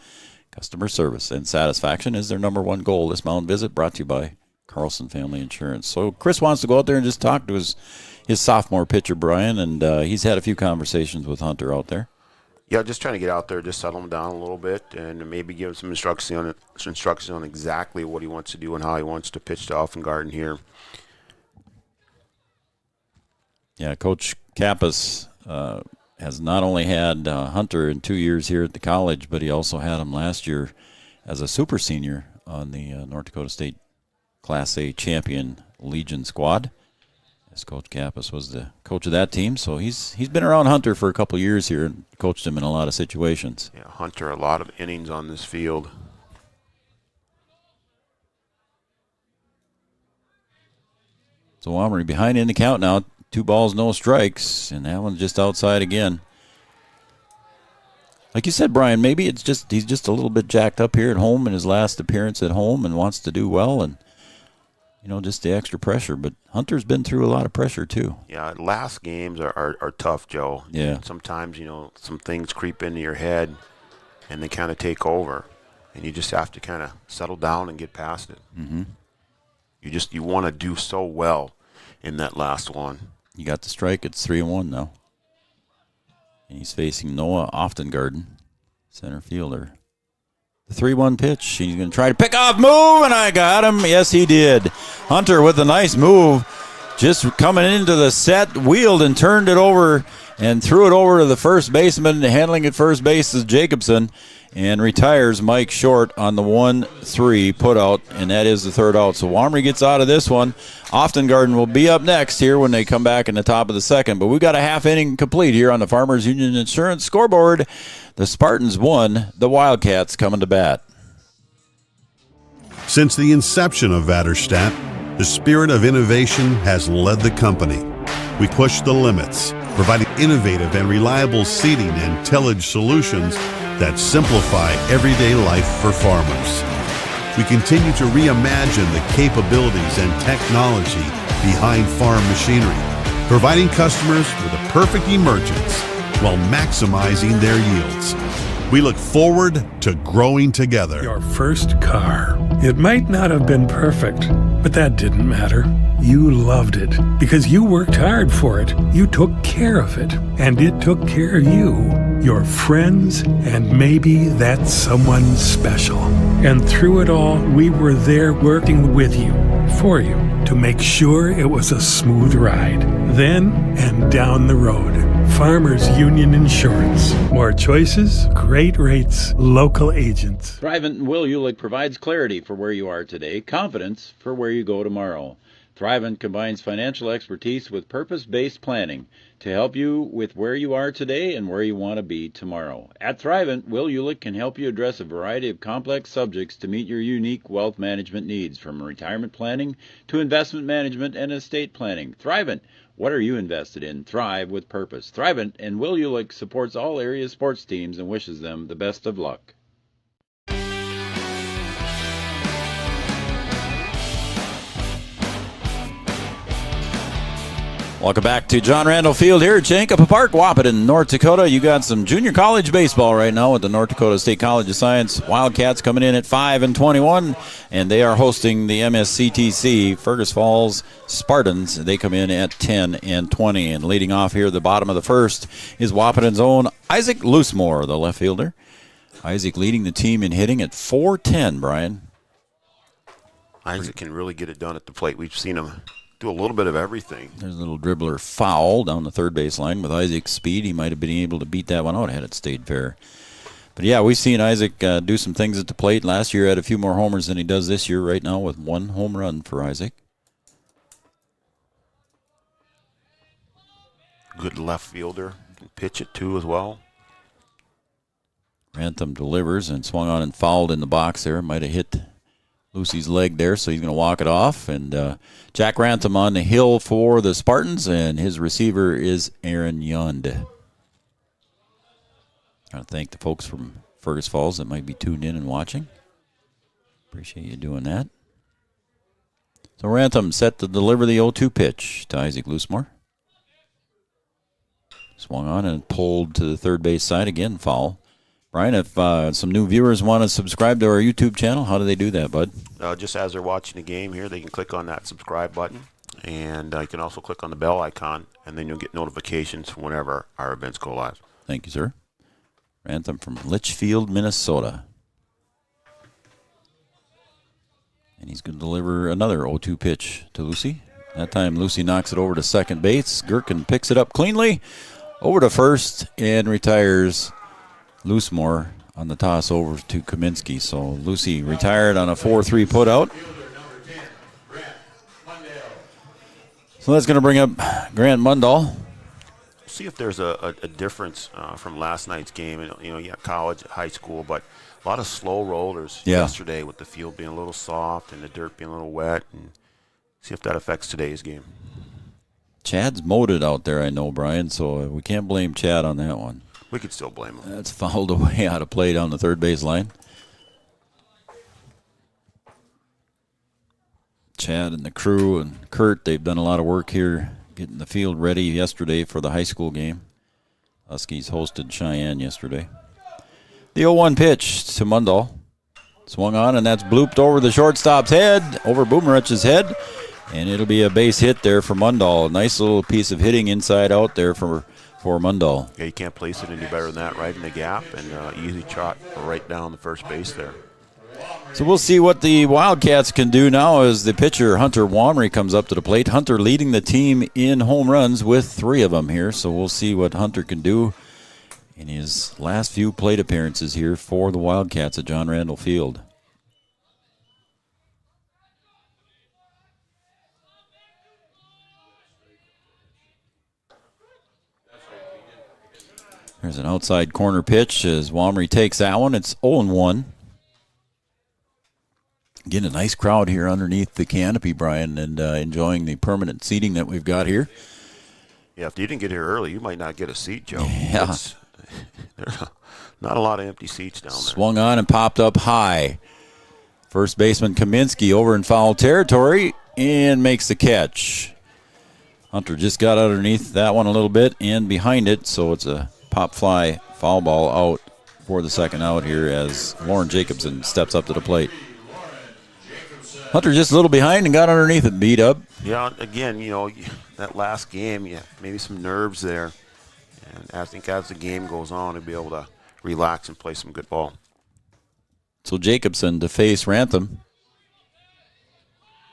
Customer service and satisfaction is their #1 goal. This mound visit brought to you by Carlson Family Insurance. So Chris wants to go out there and just talk to his sophomore pitcher, Brian, and he's had a few conversations with Hunter out there. Yeah, just trying to get out there, just settle him down a little bit, and maybe give him some instructions on exactly what he wants to do and how he wants to pitch to Offengarden here. Yeah, Coach Kappas has not only had Hunter in 2 years here at the college, but he also had him last year as a super senior on the North Dakota State Class A champion Legion squad. As Coach Kappas was the coach of that team, so he's been around Hunter for a couple of years here and coached him in a lot of situations. Yeah, Hunter, a lot of innings on this field. So Womry behind in the count now. 2 balls, no strikes, and that one's just outside again. Like you said, Brian, maybe it's just he's just a little bit jacked up here at home in his last appearance at home and wants to do well, and just the extra pressure. But Hunter's been through a lot of pressure too. Yeah, last games are tough, Joe. Yeah. And sometimes, some things creep into your head and they kind of take over. and you just have to kind of settle down and get past it. Mm-hmm. You want to do so well in that last one. You got the strike. It's 3-1 now. And he's facing Noah Oftengarden, center fielder. The 3-1 pitch. He's going to try to pick off, move, and I got him. Yes, he did. Hunter with a nice move. Just coming into the set, wheeled and turned it over and threw it over to the first baseman. Handling at first base is Jacobson, and retires Mike Short on the 1-3 putout, and that is the third out. So Wamry gets out of this one. Oftengarden will be up next here when they come back in the top of the second. But we've got a half inning complete here on the Farmers Union Insurance scoreboard. The Spartans won. The Wildcats coming to bat. Since the inception of Vaderstadt, the spirit of innovation has led the company. We push the limits, providing innovative and reliable seeding and tillage solutions that simplify everyday life for farmers. We continue to reimagine the capabilities and technology behind farm machinery, providing customers with a perfect emergence while maximizing their yields. We look forward to growing together. Your first car. It might not have been perfect, but that didn't matter. You loved it because you worked hard for it. You took care of it, and it took care of you, your friends, and maybe that someone special. And through it all, we were there working with you, for you, to make sure it was a smooth ride. Then and down the road. Farmers Union Insurance. More choices, great rates, local agents. Thrivent and Will Ulick provides clarity for where you are today, confidence for where you go tomorrow. Thrivent combines financial expertise with purpose-based planning to help you with where you are today and where you want to be tomorrow. At Thrivent, Will Ulick can help you address a variety of complex subjects to meet your unique wealth management needs, from retirement planning to investment management and estate planning. Thrivent, what are you invested in? Thrive with purpose. Thrivent and Will Ulick supports all area sports teams and wishes them the best of luck. Welcome back to John Randall Field here at Chankappa Park, Wahpeton, North Dakota. You got some junior college baseball right now with the North Dakota State College of Science Wildcats coming in at 5-21, and they are hosting the MSCTC Fergus Falls Spartans. They come in at 10-20, and leading off here at the bottom of the first is Wahpeton's own Isaac Loosemore, the left fielder. Isaac leading the team in hitting at .410, Brian. Isaac can really get it done at the plate. We've seen him do a little bit of everything. There's a little dribbler foul down the third base line. With Isaac's speed, he might have been able to beat that one out had it stayed fair. But yeah, we've seen Isaac do some things at the plate. Last year had a few more homers than he does this year right now with 1 home run for Isaac. Good left fielder. Can pitch it too as well. Rantham delivers and swung on and fouled in the box there. Might have hit Lucy's leg there, so he's going to walk it off. And Jack Rantham on the hill for the Spartans, and his receiver is Aaron Yund. I want to thank the folks from Fergus Falls that might be tuned in and watching. Appreciate you doing that. So Rantham set to deliver the 0-2 pitch to Isaac Loosemore. Swung on and pulled to the third base side again, foul. Brian, if some new viewers want to subscribe to our YouTube channel, how do they do that, bud? Just as they're watching the game here, they can click on that subscribe button, and you can also click on the bell icon, and then you'll get notifications whenever our events go live. Thank you, sir. Rantham from Litchfield, Minnesota. And he's going to deliver another 0-2 pitch to Lucy. That time Lucy knocks it over to second base. Gherkin picks it up cleanly over to first and retires Loosemore on the toss over to Kaminsky. So Lucy retired on a 4-3 putout. So that's going to bring up Grant Mundall. See if there's a difference from last night's game. You know, yeah, college, high school, but a lot of slow rollers yesterday with the field being a little soft and the dirt being a little wet. And see if that affects today's game. Chad's moated out there, I know, Brian, so we can't blame Chad on that one. We could still blame him. That's fouled away out of play down the third base line. Chad and the crew and Kurt, they've done a lot of work here getting the field ready yesterday for the high school game. Huskies hosted Cheyenne yesterday. The 0-1 pitch to Mundall. Swung on, and that's blooped over the shortstop's head, over Boomerich's head, and it'll be a base hit there for Mundal. Nice little piece of hitting inside out there for Mundal. Yeah, you can't place it any better than that, right in the gap, and easy shot right down the first base there. So we'll see what the Wildcats can do now as the pitcher, Hunter Wamry, comes up to the plate. Hunter leading the team in home runs with 3 of them here, so we'll see what Hunter can do in his last few plate appearances here for the Wildcats at John Randall Field. There's an outside corner pitch as Wamry takes that one. It's 0-1. Again, a nice crowd here underneath the canopy, Brian, and enjoying the permanent seating that we've got here. Yeah, if you didn't get here early, you might not get a seat, Joe. Yeah. There's not a lot of empty seats down there. Swung on and popped up high. First baseman Kaminsky over in foul territory and makes the catch. Hunter just got underneath that one a little bit and behind it, so it's a pop fly foul ball out for the second out here as Lauren Jacobson steps up to the plate. Hunter just a little behind and got underneath it, beat up. Yeah, again, that last game, maybe some nerves there. And I think as the game goes on, he'll be able to relax and play some good ball. So Jacobson to face Rantham.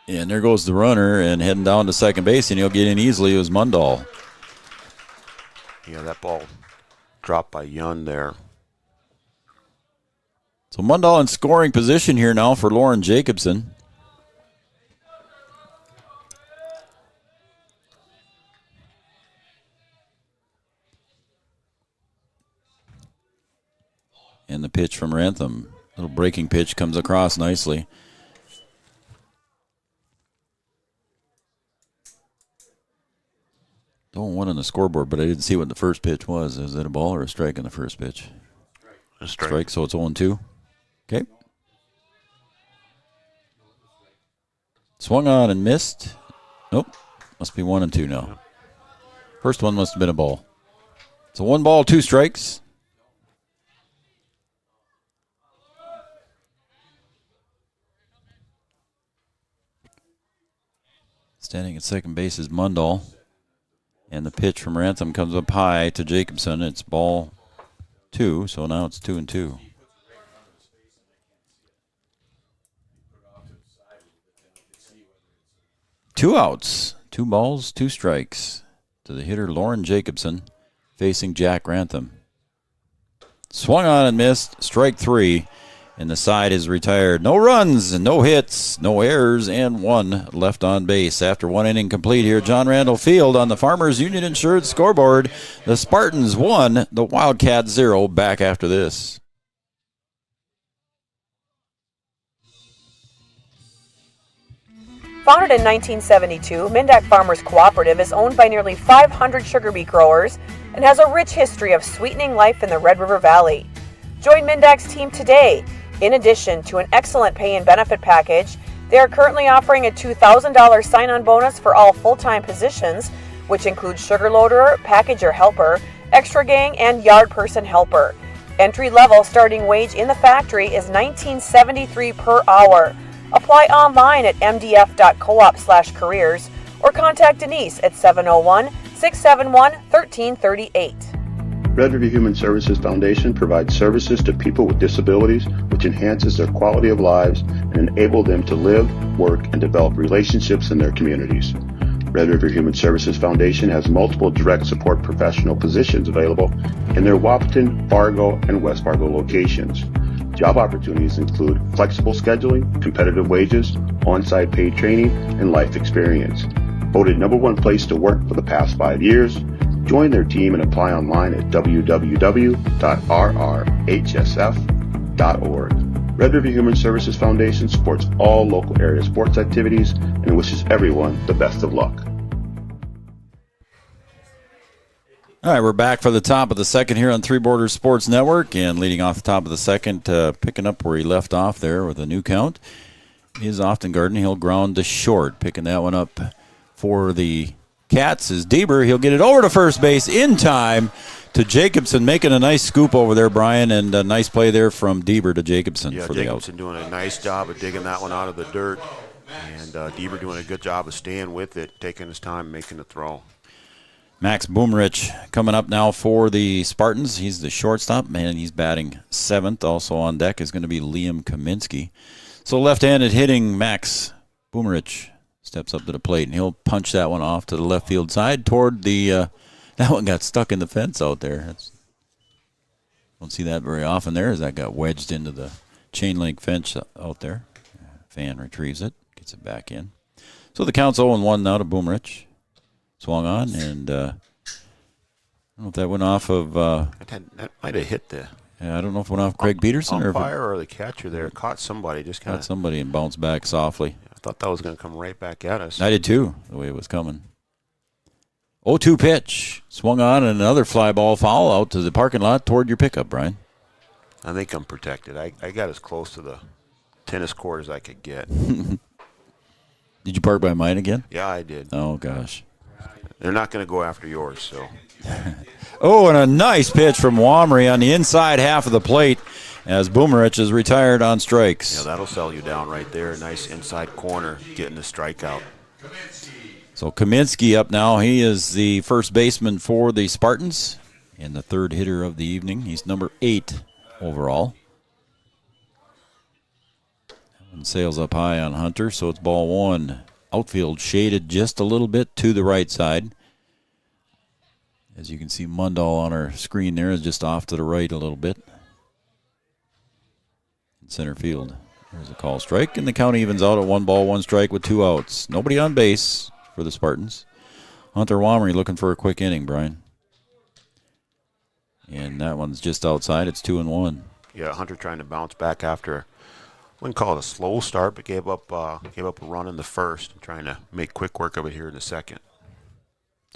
And there goes the runner and heading down to second base, and he'll get in easily. It was Mundal. Yeah, that ball dropped by Yun there. So Mundal in scoring position here now for Lauren Jacobson. And the pitch from Rantham. Little breaking pitch comes across nicely. Don't want on the scoreboard, but I didn't see what the first pitch was. Is it a ball or a strike in the first pitch? A strike. Strike, so it's 0-2. Okay. Swung on and missed. Nope. Must be 1-2 now. First one must have been a ball. So 1 ball, 2 strikes. Standing at second base is Mundal. And the pitch from Rantham comes up high to Jacobson. It's ball 2, so now it's 2-2. Two outs, 2 balls, 2 strikes to the hitter Lauren Jacobson facing Jack Rantham. Swung on and missed, strike 3. And the side is retired. No runs, no hits, no errors, and 1 left on base. After 1 inning complete here, John Randall Field on the Farmers Union Insured scoreboard. The Spartans 1, the Wildcats 0. Back after this. Founded in 1972, Mon-Dak Farmers Cooperative is owned by nearly 500 sugar beet growers and has a rich history of sweetening life in the Red River Valley. Join Mon-Dak's team today. In addition to an excellent pay and benefit package, they are currently offering a $2,000 sign-on bonus for all full-time positions, which includes sugar loader, packager helper, extra gang, and yard person helper. Entry-level starting wage in the factory is $19.73 per hour. Apply online at mdf.coop/careers or contact Denise at 701-671-1338. Red River Human Services Foundation provides services to people with disabilities, which enhances their quality of lives and enable them to live, work, and develop relationships in their communities. Red River Human Services Foundation has multiple direct support professional positions available in their Wahpeton, Fargo, and West Fargo locations. Job opportunities include flexible scheduling, competitive wages, on-site paid training, and life experience. Voted #1 place to work for the past 5 years, join their team and apply online at www.rrhsf.org. Red River Human Services Foundation supports all local area sports activities and wishes everyone the best of luck. All right, we're back for the top of the second here on Three Borders Sports Network, and leading off the top of the second, picking up where he left off there with a new count, is Often Garden. He'll ground to short, picking that one up for the Cats is Deeber. He'll get it over to first base in time to Jacobson, making a nice scoop over there, Brian, and a nice play there from Deaver to Jacobson for the out. Jacobson doing a nice job of digging that one out of the dirt, and Deaver doing a good job of staying with it, taking his time, making the throw. Max Boomerich coming up now for the Spartans. He's the shortstop, man. He's batting 7th. Also on deck is going to be Liam Kaminsky. So left-handed hitting Max Boomerich steps up to the plate, and he'll punch that one off to the left field side toward the that one got stuck in the fence out there. Don't see that very often there as that got wedged into the chain link fence out there. Fan retrieves it, gets it back in. So the count's 0-1 now to Boomerich. Swung on, and I don't know if that went off of... that might have hit the... Yeah, I don't know if it went off Craig Peterson or the catcher there. Caught somebody, just kind of... Caught somebody and bounced back softly. I thought that was going to come right back at us. I did too, the way it was coming. 0-2 pitch. Swung on, and another fly ball foul out to the parking lot toward your pickup, Brian. I think I'm protected. I got as close to the tennis court as I could get. Did you park by mine again? Yeah, I did. Oh, gosh. They're not going to go after yours, so. Oh, and a nice pitch from Wamry on the inside half of the plate as Boomerich is retired on strikes. Yeah, that'll sell you down right there. Nice inside corner, getting the strikeout. So Kaminsky up now. He is the first baseman for the Spartans and the third hitter of the evening. He's number 8 overall. And sails up high on Hunter, so it's ball 1. Outfield shaded just a little bit to the right side. As you can see, Mundall on our screen there is just off to the right a little bit. In center field, there's a call strike, and the count evens out at 1 ball, 1 strike with 2 outs. Nobody on base for the Spartans. Hunter Wamry looking for a quick inning, Brian. And that one's just outside. It's 2-1. Yeah, Hunter trying to bounce back after... Wouldn't call it a slow start, but gave up a run in the first, and trying to make quick work of it here in the second.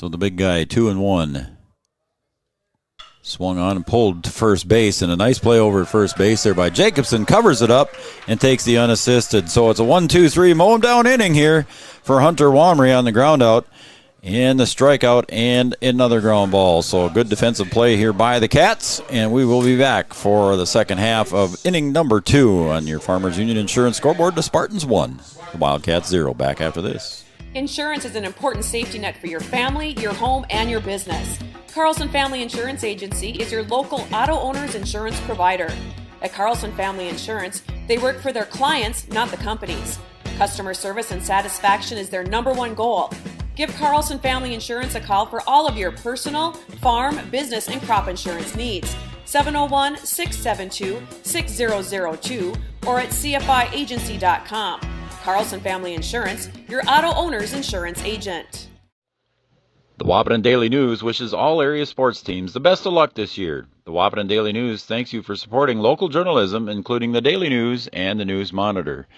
So the big guy, 2-1. Swung on and pulled to first base, and a nice play over at first base there by Jacobson. Covers it up and takes the unassisted. So it's a 1-2-3 mow him down inning here for Hunter Wamry on the ground out. And the strikeout and another ground ball. So a good defensive play here by the Cats. And we will be back for the second half of inning number 2 on your Farmers Union Insurance scoreboard. The Spartans 1, the Wildcats 0. Back after this. Insurance is an important safety net for your family, your home, and your business. Carlson Family Insurance Agency is your local auto owner's insurance provider. At Carlson Family Insurance, they work for their clients, not the companies. Customer service and satisfaction is their number 1 goal. Give Carlson Family Insurance a call for all of your personal, farm, business, and crop insurance needs. 701-672-6002 or at cfiagency.com. Carlson Family Insurance, your auto owner's insurance agent. The Wahpeton Daily News wishes all area sports teams the best of luck this year. The Wahpeton Daily News thanks you for supporting local journalism, including the Daily News and the News Monitor.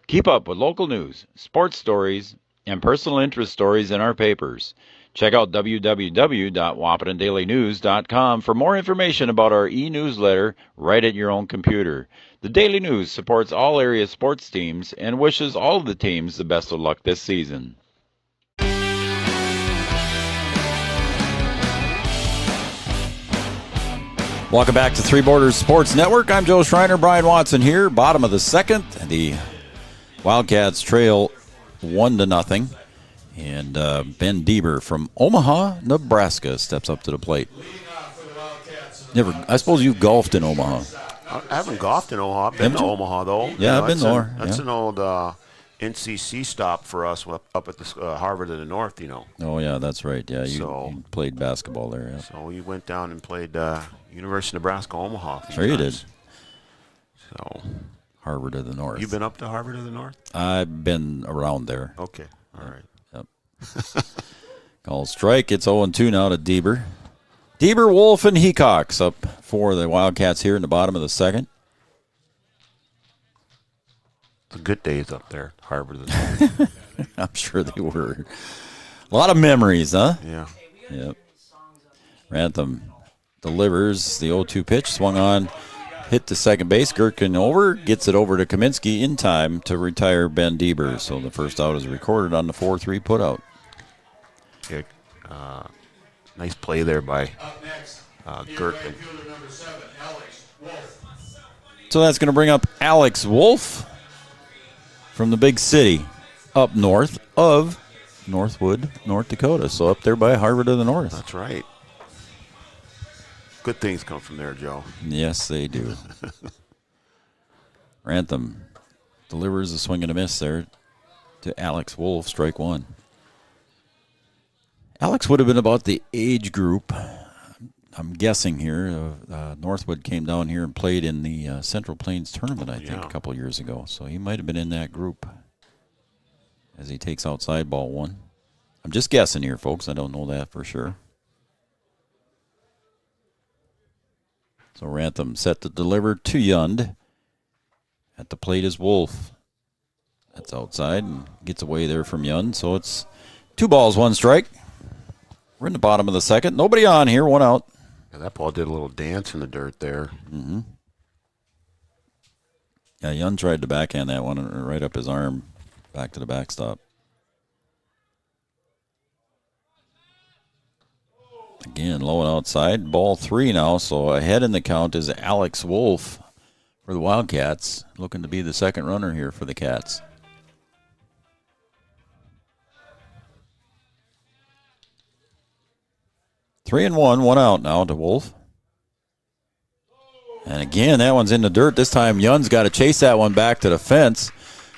Keep up with local news, sports stories, and personal interest stories in our papers. Check out www.wahpetondailynews.com for more information about our e-newsletter right at your own computer. The Daily News supports all area sports teams and wishes all of the teams the best of luck this season. Welcome back to Three Borders Sports Network. I'm Joe Schreiner, Brian Watson here. Bottom of the second. The Wildcats trail 1-0. And Ben Deaver from Omaha, Nebraska steps up to the plate. I suppose you've golfed in Omaha. I haven't golfed in Omaha. I've been to Omaha, though. Yeah, I've been there. That's an old NCC stop for us up at the Harvard of the North, you know. Oh, yeah, that's right. Yeah, you played basketball there. Yeah. So we went down and played University of Nebraska, Omaha. Sure you did. So Harvard of the North. You've been up to Harvard of the North? I've been around there. Okay, all right. Yep. Call strike. It's 0-2 now to Deaver. Deaver, Wolf, and Hecox up for the Wildcats here in the bottom of the second. The good days up there, Harvard of the North. I'm sure they were. A lot of memories, huh? Yeah. Yep. Rantham delivers the 0-2 pitch, swung on, hit to second base. Gherkin over, gets it over to Kaminsky in time to retire Ben Deaver. So the first out is recorded on the 4-3 putout. Yeah, nice play there by Gertman. So that's going to bring up Alex Wolf from the big city up north of Northwood, North Dakota. So up there by Harvard of the North. That's right. Good things come from there, Joe. Yes, they do. Rantham delivers a swing and a miss there to Alex Wolf, strike one. Alex would have been about the age group, I'm guessing here. Northwood came down here and played in the Central Plains tournament, I think, a couple of years ago. So he might have been in that group as he takes outside ball one. I'm just guessing here, folks. I don't know that for sure. So Rantham set to deliver to Yund. At the plate is Wolf. That's outside and gets away there from Yund. So it's 2 balls, 1 strike. We're in the bottom of the second. Nobody on here, 1 out. Yeah, that ball did a little dance in the dirt there. Mm-hmm. Yeah, Yund tried to backhand that one right up his arm back to the backstop. Again, low and outside. Ball 3 now, so ahead in the count is Alex Wolf for the Wildcats, looking to be the second runner here for the Cats. Three and one out now to Wolf. And again, that one's in the dirt. This time, Yund's got to chase that one back to the fence.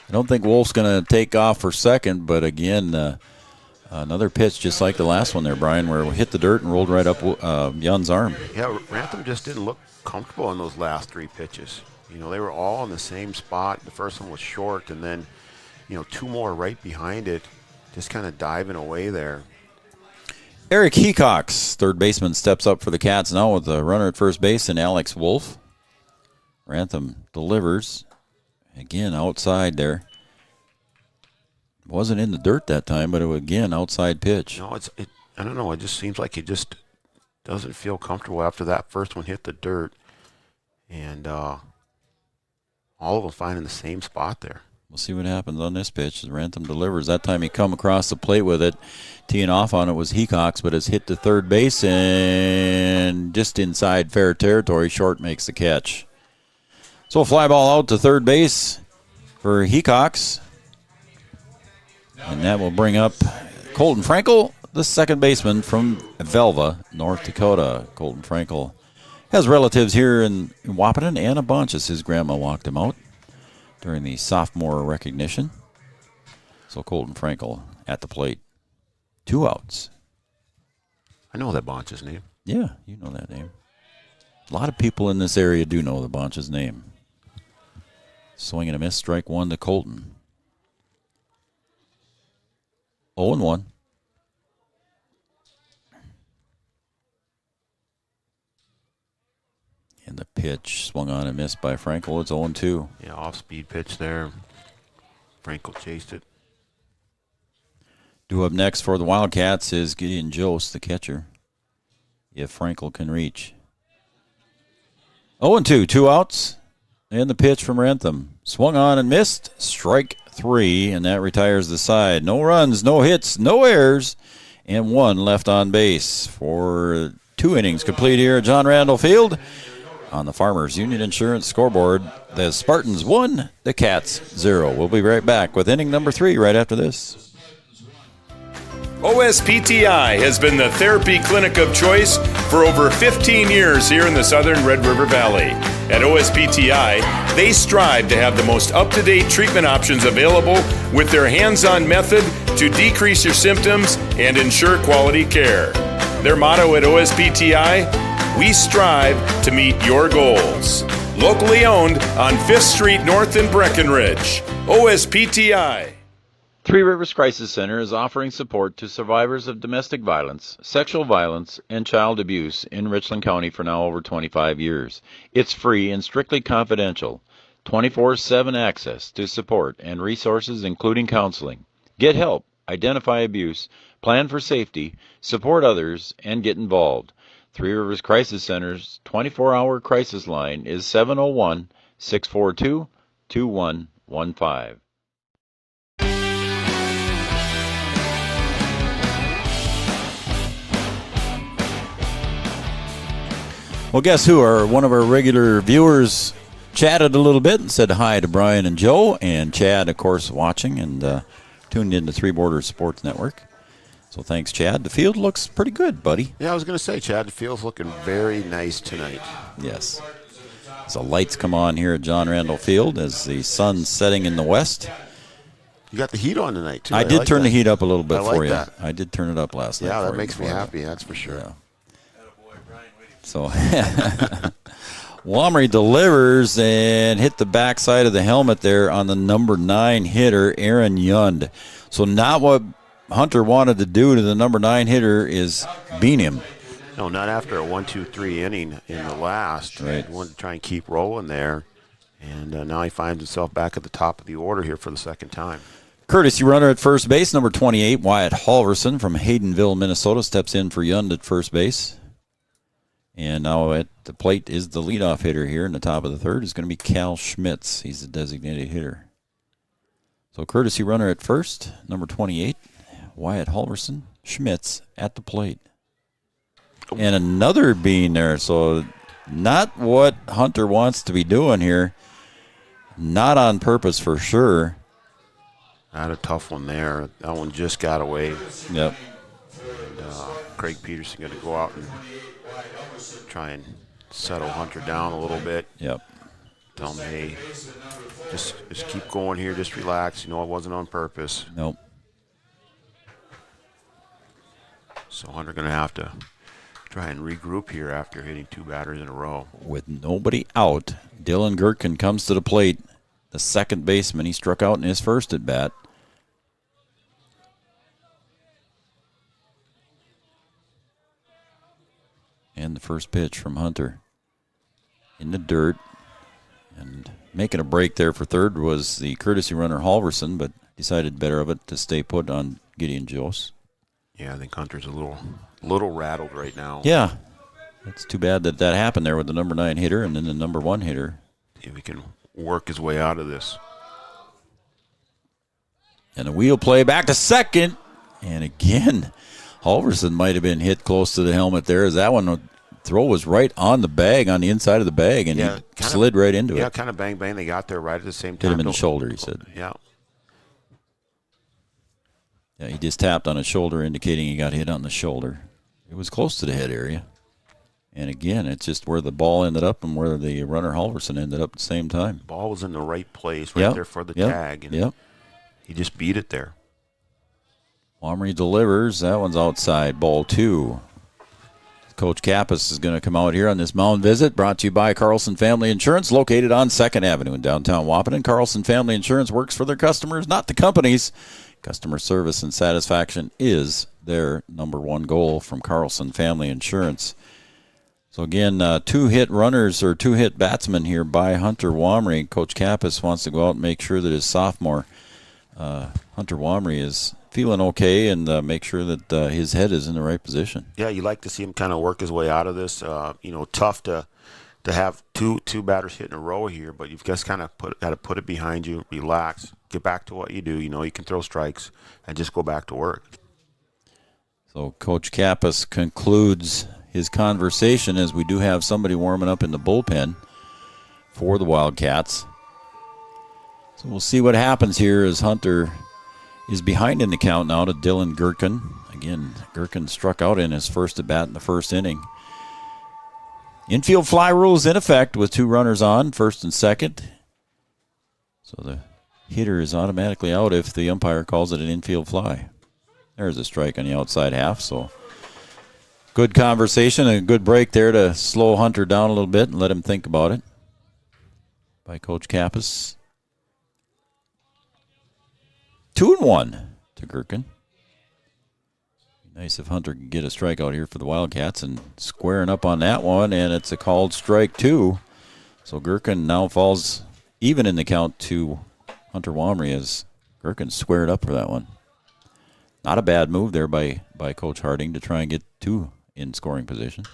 I don't think Wolf's going to take off for second, but again, another pitch just like the last one there, Brian, where it hit the dirt and rolled right up Yund's arm. Yeah, Rantham just didn't look comfortable in those last 3 pitches. You know, they were all in the same spot. The first one was short, and then, 2 more right behind it, just kind of diving away there. Eric Hecox, third baseman, steps up for the Cats now with the runner at first base and Alex Wolf. Rantham delivers. Again, outside there. Wasn't in the dirt that time, but it was, again, outside pitch. No, I don't know. It just seems like he just doesn't feel comfortable after that first one hit the dirt. And all of them finding the same spot there. We'll see what happens on this pitch as Rantham delivers. That time he come across the plate with it. Teeing off on it was Hecox, but it's hit to third base and just inside fair territory. Short makes the catch. So a fly ball out to third base for Hecox. And that will bring up Colton Frankel, the second baseman from Velva, North Dakota. Colton Frankel has relatives here in Wahpeton and a bunch as his grandma walked him out during the sophomore recognition. So Colton Frankel at the plate. 2 outs. I know that Bonch's name. Yeah, you know that name. A lot of people in this area do know the Bonch's name. Swing and a miss, strike 1 to Colton. 0-1. And the pitch swung on and missed by Frankel. It's 0-2. Yeah, off-speed pitch there. Frankel chased it. Due up next for the Wildcats is Gideon Jost, the catcher, if Frankel can reach. 0-2, 2 outs. And the pitch from Rantham. Swung on and missed. Strike 3, and that retires the side. No runs, no hits, no errors, and 1 left on base for 2 innings complete here at John Randall Field. On the Farmers Union Insurance scoreboard, the Spartans 1, the Cats 0. We'll be right back with inning number 3 right after this. OSPTI has been the therapy clinic of choice for over 15 years here in the southern Red River Valley. At OSPTI, they strive to have the most up-to-date treatment options available with their hands-on method to decrease your symptoms and ensure quality care. Their motto at OSPTI, we strive to meet your goals. Locally owned on 5th Street North in Breckenridge. OSPTI. Three Rivers Crisis Center is offering support to survivors of domestic violence, sexual violence, and child abuse in Richland County for now over 25 years. It's free and strictly confidential. 24/7 access to support and resources including counseling. Get help, identify abuse, plan for safety, support others, and get involved. Three Rivers Crisis Center's 24-hour crisis line is 701-642-2115. Well, guess who? One of our regular viewers chatted a little bit and said hi to Brian and Joe. And Chad, of course, watching and tuned into Three Borders Sports Network. So thanks, Chad. The field looks pretty good, buddy. Yeah, I was going to say, Chad, the field's looking very nice tonight. Yes. So lights come on here at John Randall Field as the sun's setting in the west. You got the heat on tonight, too. I did turn the heat up a little bit for you. That. I did turn it up last night. Yeah, that makes me happy, that's for sure. Yeah. So Womry delivers and hit the backside of the helmet there on the number 9 hitter, Aaron Yund. So not what Hunter wanted to do to the number 9 hitter is beat him. No, not after a 1-2-3 inning in the last. Right. He wanted to try and keep rolling there. And now he finds himself back at the top of the order here for the second time. Courtesy runner at first base, number 28, Wyatt Halverson from Haydenville, Minnesota, steps in for Yund at first base. And now at the plate is the leadoff hitter here in the top of the third is going to be Cal Schmitz. He's the designated hitter. So courtesy runner at first, number 28, Wyatt Halverson, Schmitz at the plate. And another being there, so not what Hunter wants to be doing here. Not on purpose for sure. Not a tough one there. That one just got away. Yep. And Craig Peterson going to go out and try and settle Hunter down a little bit. Yep. Tell him, hey, just keep going here. Just relax. You know, it wasn't on purpose. Nope. So Hunter going to have to try and regroup here after hitting 2 batters in a row. With nobody out, Dylan Gherkin comes to the plate. The second baseman, he struck out in his first at bat. And the first pitch from Hunter in the dirt. And making a break there for third was the courtesy runner Halverson, but decided better of it to stay put on Gideon Jose. Yeah, I think Hunter's a little rattled right now. Yeah. It's too bad that happened there with the number 9 hitter and then the number 1 hitter. See if he can work his way out of this. And a wheel play back to second. And again, Halverson might have been hit close to the helmet there, as that one throw was right on the bag, on the inside of the bag, and he slid right into it. Yeah, kind of bang, bang. They got there right at the same time. Hit him in the shoulder, he said. Yeah. Yeah, he just tapped on his shoulder, indicating he got hit on the shoulder. It was close to the head area. And again, it's just where the ball ended up and where the runner Halverson ended up at the same time. Ball was in the right place, right there for the tag. And he just beat it there. Womry delivers. That one's outside. Ball 2. Coach Kappas is going to come out here on this mound visit, brought to you by Carlson Family Insurance, located on 2nd Avenue in downtown Wahpeton. Carlson Family Insurance works for their customers, not the companies. Customer service and satisfaction is their number one goal from Carlson Family Insurance. So again, 2-hit runners or 2-hit batsmen here by Hunter Womry. Coach Kappas wants to go out and make sure that his sophomore, Hunter Womry, is feeling okay and make sure that his head is in the right position. Yeah, you like to see him kind of work his way out of this. Tough to have two batters hit in a row here, but you've just kind of got to put it behind you, relax, get back to what you do. You know, you can throw strikes and just go back to work. So Coach Kappas concludes his conversation, as we do have somebody warming up in the bullpen for the Wildcats. So we'll see what happens here as Hunter is behind in the count now to Dylan Gherkin. Again, Gherkin struck out in his first at bat in the first inning. Infield fly rules in effect with 2 runners on, first and second. So the hitter is automatically out if the umpire calls it an infield fly. There's a strike on the outside half, so good conversation and a good break there to slow Hunter down a little bit and let him think about it by Coach Kappas. 2-1 to Gherkin. Nice if Hunter can get a strikeout here for the Wildcats, and squaring up on that one, and it's a called strike 2. So Gherkin now falls even in the count to Hunter Womry as Gherkin squared up for that one. Not a bad move there by Coach Harding to try and get 2 in scoring position.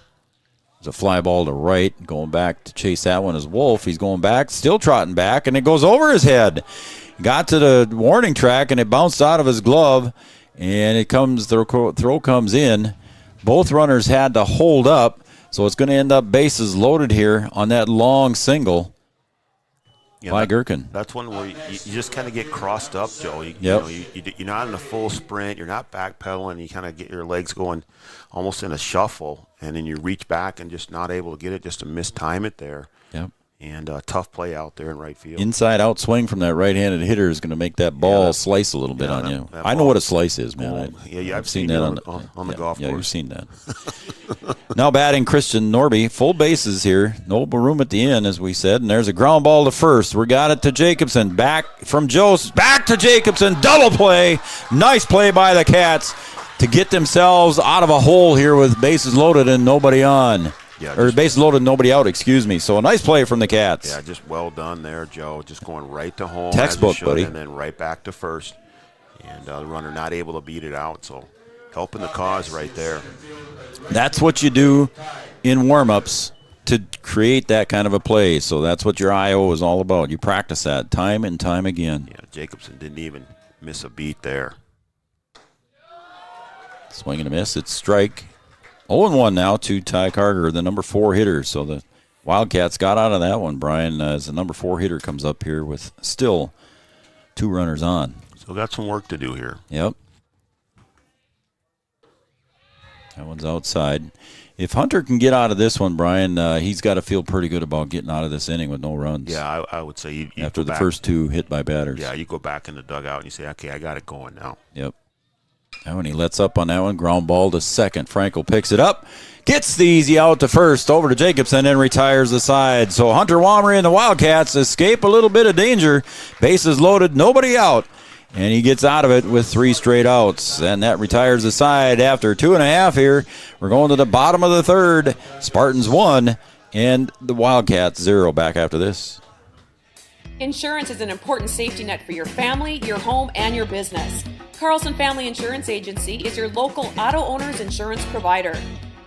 There's a fly ball to right, going back to chase that one is Wolf. He's going back, still trotting back, and it goes over his head. Got to the warning track, and it bounced out of his glove, and the throw comes in. Both runners had to hold up So it's going to end up bases loaded here on that long single by Gherkin. That's one where you just kind of get crossed up, Joe. Yep. You're not in a full sprint. You're not backpedaling. You kind of get your legs going almost in a shuffle, and then you reach back and just not able to get it, just to mistime it there. Yep. And a tough play out there in right field. Inside out swing from that right-handed hitter is going to make that ball slice a little bit on you. I know what a slice is, man. I've seen that on the golf course. Yeah, you've seen that. Now batting Christian Norby. Full bases here. No room at the end, as we said. And there's a ground ball to first. We got it to Jacobson. Back from Jones. Back to Jacobson. Double play. Nice play by the Cats to get themselves out of a hole here with bases loaded and nobody on. Yeah, or bases loaded, nobody out, excuse me. So a nice play from the Cats. Yeah, just well done there, Joe. Just going right to home. Textbook, buddy. And then right back to first. And the runner not able to beat it out. So helping the cause right there. That's what you do in warm-ups to create that kind of a play. So that's what your I.O. is all about. You practice that time and time again. Yeah, Jacobson didn't even miss a beat there. Swing and a miss. It's strike. 0-1 now to Ty Carter, the number 4 hitter. So the Wildcats got out of that one, Brian, as the number 4 hitter comes up here with still 2 runners on. Still got some work to do here. Yep. That one's outside. If Hunter can get out of this one, Brian, he's got to feel pretty good about getting out of this inning with no runs. Yeah, I would say you after the first 2 hit by batters. Yeah, you go back in the dugout and you say, okay, I got it going now. Yep. Now when he lets up on that one, ground ball to second. Frankel picks it up, gets the easy out to first, over to Jacobson, and retires the side. So Hunter Wamry and the Wildcats escape a little bit of danger. Bases loaded, nobody out. And he gets out of it with 3 straight outs. And that retires the side after 2.5 here. We're going to the bottom of the third. Spartans 1 and the Wildcats 0 back after this. Insurance is an important safety net for your family, your home, and your business. Carlson Family Insurance Agency is your local auto owner's insurance provider.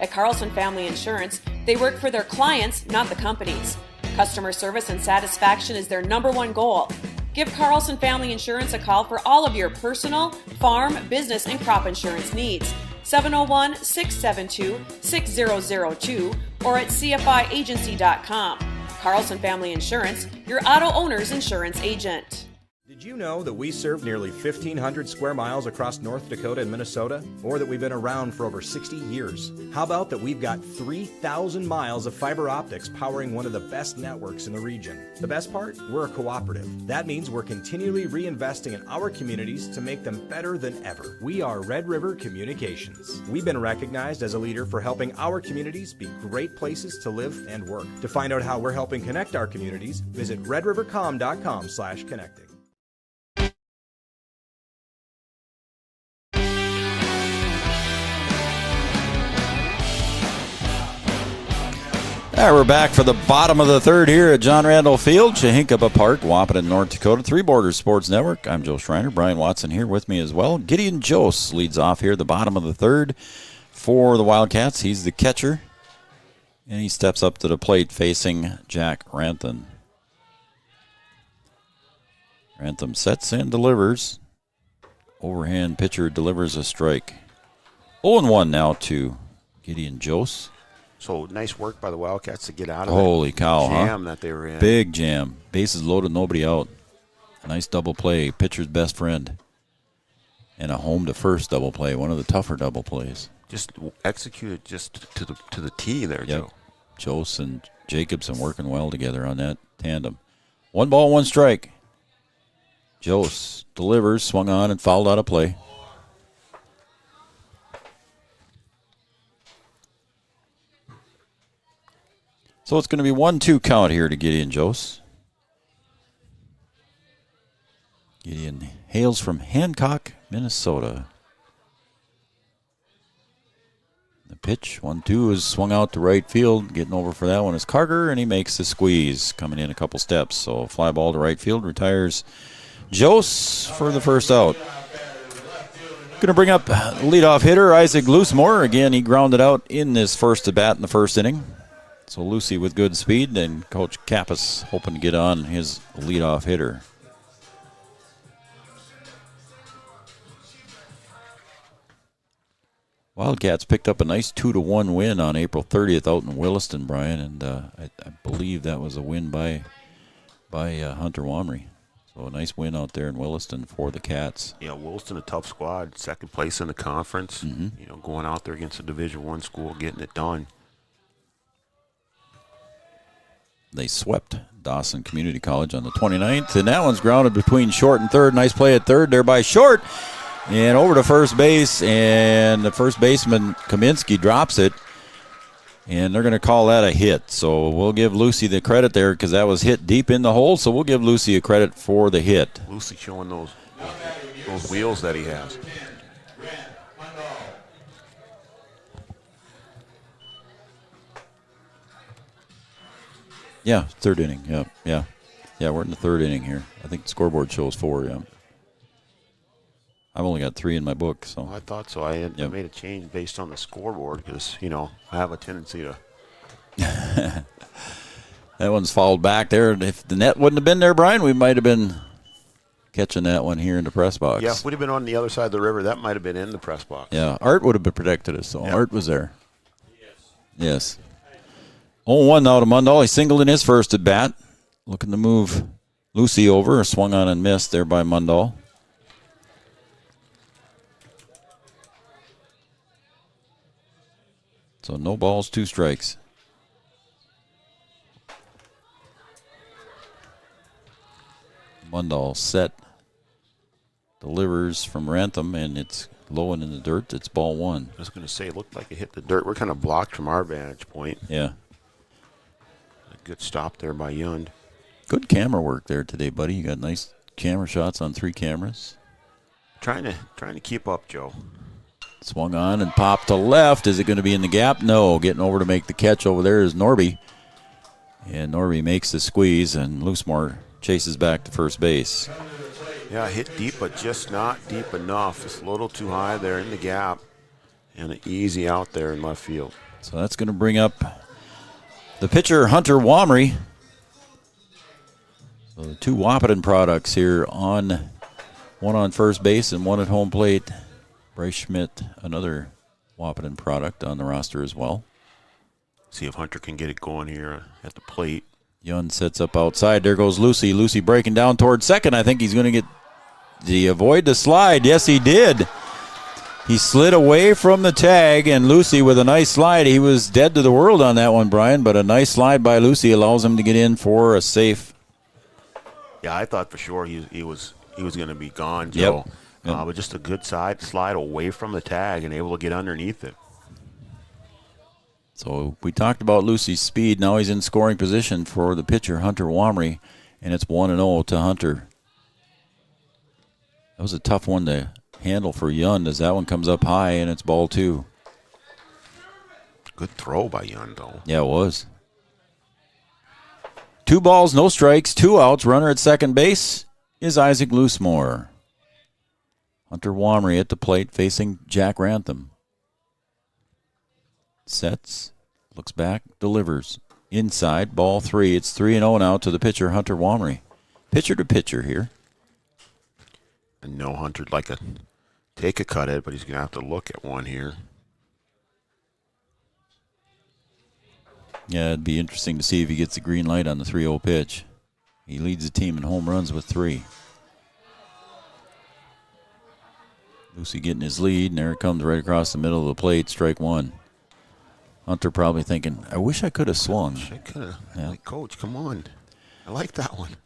At Carlson Family Insurance, they work for their clients, not the companies. Customer service and satisfaction is their number 1 goal. Give Carlson Family Insurance a call for all of your personal, farm, business, and crop insurance needs. 701-672-6002 or at cfiagency.com. Carlson Family Insurance, your auto owner's insurance agent. Did you know that we serve nearly 1,500 square miles across North Dakota and Minnesota? Or that we've been around for over 60 years? How about that we've got 3,000 miles of fiber optics powering one of the best networks in the region? The best part? We're a cooperative. That means we're continually reinvesting in our communities to make them better than ever. We are Red River Communications. We've been recognized as a leader for helping our communities be great places to live and work. To find out how we're helping connect our communities, visit redrivercom.com/connecting. All right, we're back for the bottom of the third here at John Randall Field, Chahinkapa Park, Wapaton, North Dakota. 3 Borders Sports Network. I'm Joe Schreiner. Brian Watson here with me as well. Gideon Jose leads off here, the bottom of the third for the Wildcats. He's the catcher, and he steps up to the plate facing Jack Rantham. Rantham sets and delivers. Overhand pitcher delivers a strike. 0-1 now to Gideon Jose. So nice work by the Wildcats to get out of Holy cow, jam that they were in. Big jam. Bases loaded, nobody out. A nice double play. Pitcher's best friend. And a home to first double play. One of the tougher double plays. Just executed just to the tee there, Yep. Joe. Jose and Jacobson working well together on that tandem. 1 ball, 1 strike. Jose delivers, swung on, and fouled out of play. So it's going to be 1-2 count here to Gideon Jose. Gideon hails from Hancock, Minnesota. The pitch, 1-2, is swung out to right field. Getting over for that one is Carter, and he makes the squeeze, coming in a couple steps. So fly ball to right field, retires Jose for the first out. Going to bring up leadoff hitter Isaac Loosemore. Again, he grounded out in this first at bat in the first inning. So Lucy with good speed, and Coach Kappas hoping to get on his leadoff hitter. Wildcats picked up a nice 2-1 win on April 30th out in Williston, Brian, and I believe that was a win by Hunter Womry. So a nice win out there in Williston for the Cats. Yeah, Williston, a tough squad, second place in the conference. Mm-hmm. You know, going out there against a Division I school, getting it done. They swept Dawson Community College on the 29th, and that one's grounded between short and third. Nice play at third there by Short, and over to first base, and the first baseman, Kaminsky, drops it, and they're going to call that a hit. So we'll give Lucy the credit there because that was hit deep in the hole, so we'll give Lucy a credit for the hit. Lucy showing those wheels that he has. Yeah, third inning. Yeah, we're in the third inning here. I think the scoreboard shows 4, yeah. I've only got 3 in my book, so. I thought so. I made a change based on the scoreboard because, you know, I have a tendency to. That one's fouled back there. If the net wouldn't have been there, Brian, we might have been catching that one here in the press box. Yeah, if we'd have been on the other side of the river, that might have been in the press box. Yeah, Art would have been protected us, so Art was there. Yes. 0-1 now to Mundall. He singled in his first at bat. Looking to move Lucy over. Swung on and missed there by Mundall. So no balls, 2 strikes. Mundall set. Delivers from Rantham, and it's low and in the dirt. It's ball 1. I was going to say, it looked like it hit the dirt. We're kind of blocked from our vantage point. Yeah. Good stop there by Yund. Good camera work there today, buddy. You got nice camera shots on 3 cameras. Trying to keep up, Joe. Swung on and popped to left. Is it going to be in the gap? No. Getting over to make the catch over there is Norby. And Norby makes the squeeze, and Loosemore chases back to first base. Yeah, hit deep, but just not deep enough. It's a little too high there in the gap. And an easy out there in left field. So that's going to bring up the pitcher, Hunter Womry. So the 2 Wahpeton products here, one on first base and 1 at home plate. Bryce Schmidt, another Wahpeton product on the roster as well. See if Hunter can get it going here at the plate. Yun sets up outside. There goes Lucy. Lucy breaking down towards second. I think he's going to get. Did he avoid the slide? Yes, he did. He slid away from the tag, and Lucy with a nice slide. He was dead to the world on that one, Brian, but a nice slide by Lucy allows him to get in for a safe. Yeah, I thought for sure he was going to be gone, Joe. Yep. But just a good slide away from the tag and able to get underneath it. So we talked about Lucy's speed. Now he's in scoring position for the pitcher, Hunter Womry, and it's 1-0 to Hunter. That was a tough one to handle for Yund as that one comes up high, and it's ball 2. Good throw by Yund, though. Yeah, it was. 2 balls, no strikes, 2 outs. Runner at second base is Isaac Loosemore. Hunter Womry at the plate facing Jack Rantham. Sets, looks back, delivers. Inside, ball 3. It's 3-0 now to the pitcher, Hunter Womry. Pitcher to pitcher here. And no, Hunter'd like to take a cut at it, but he's going to have to look at one here. Yeah, it'd be interesting to see if he gets the green light on the 3-0 pitch. He leads the team in home runs with 3. Lucy getting his lead, and there it comes right across the middle of the plate, strike 1. Hunter probably thinking, I wish I could have swung. I could have. Yeah. Like, Coach, come on. I like that one.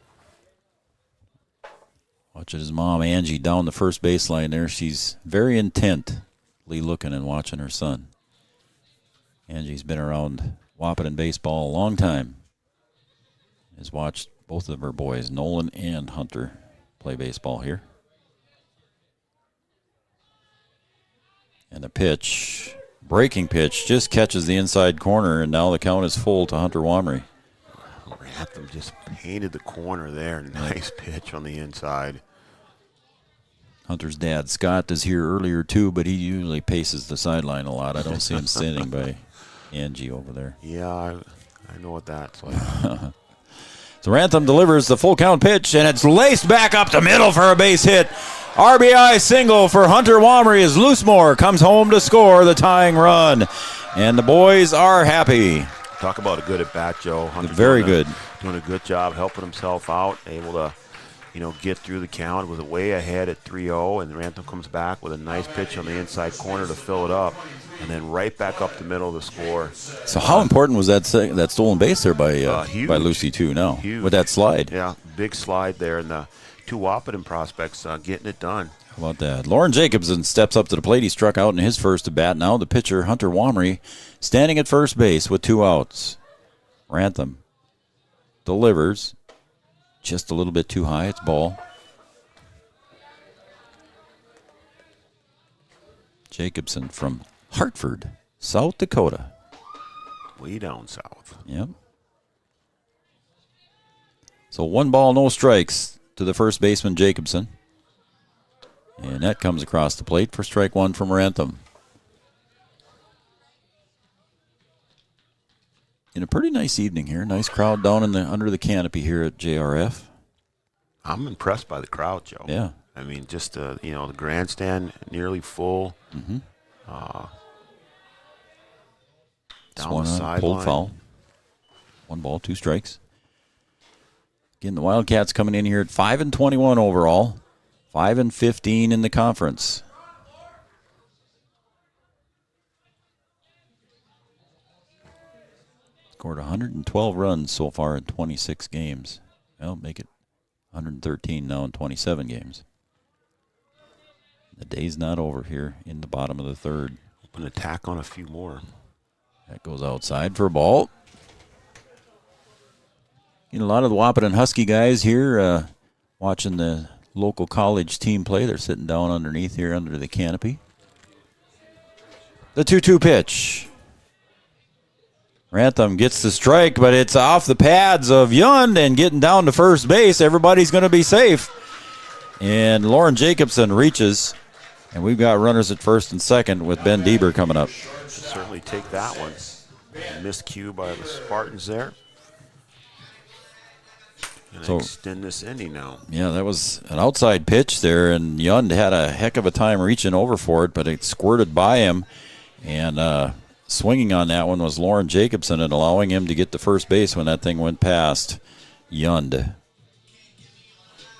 Watching his mom, Angie, down the first baseline there. She's very intently looking and watching her son. Angie's been around Wahpeton baseball a long time. Has watched both of her boys, Nolan and Hunter, play baseball here. And a pitch, breaking pitch, just catches the inside corner, and now the count is full to Hunter Womry. Rantham just painted the corner there. Nice pitch on the inside. Hunter's dad, Scott, is here earlier too, but he usually paces the sideline a lot. I don't see him standing by Angie over there. Yeah, I know what that's like. So Rantham delivers the full count pitch, and it's laced back up the middle for a base hit. RBI single for Hunter Womry as Loosemore comes home to score the tying run. And the boys are happy. Talk about a good at-bat, Joe. Hunter Very good. Doing a good job helping himself out, able to, get through the count. Was way ahead at 3-0, and Rantham comes back with a nice pitch on the inside corner to fill it up, and then right back up the middle to score. So how important was that stolen base there by Lucy, too, now, Huge. with that slide? Yeah, big slide there, and the two Wahpeton prospects getting it done. How about that? Lauren Jacobson steps up to the plate. He struck out in his first at-bat. Now the pitcher, Hunter Womry, standing at first base with 2 outs. Rantham delivers just a little bit too high. It's ball. Jacobson from Hartford, South Dakota. Way down south. Yep. So 1 ball, no strikes to the first baseman, Jacobson. And that comes across the plate for strike 1 from Rantham. In a pretty nice evening here. Nice crowd down under the canopy here at JRF. I'm impressed by the crowd, Joe. Yeah. I mean, just, the grandstand nearly full. Mm-hmm. Down the sideline. Pulled foul. 1 ball, 2 strikes. Again, the Wildcats coming in here at 5-21 overall. 5-15 in the conference. Scored 112 runs so far in 26 games. Well, make it 113 now in 27 games. The day's not over here in the bottom of the third. An attack on a few more. That goes outside for a ball. A lot of the Wahpeton Husky guys here watching the local college team play. They're sitting down underneath here under the canopy. The 2-2 pitch. Rantham gets the strike, but it's off the pads of Yund and getting down to first base. Everybody's going to be safe. And Lauren Jacobson reaches, and we've got runners at first and second with Ben Deeber coming up. Certainly take that one. Miscue by the Spartans there. And extend this inning now. Yeah, that was an outside pitch there, and Yund had a heck of a time reaching over for it, but it squirted by him. And swinging on that one was Lauren Jacobson and allowing him to get to first base when that thing went past Yund.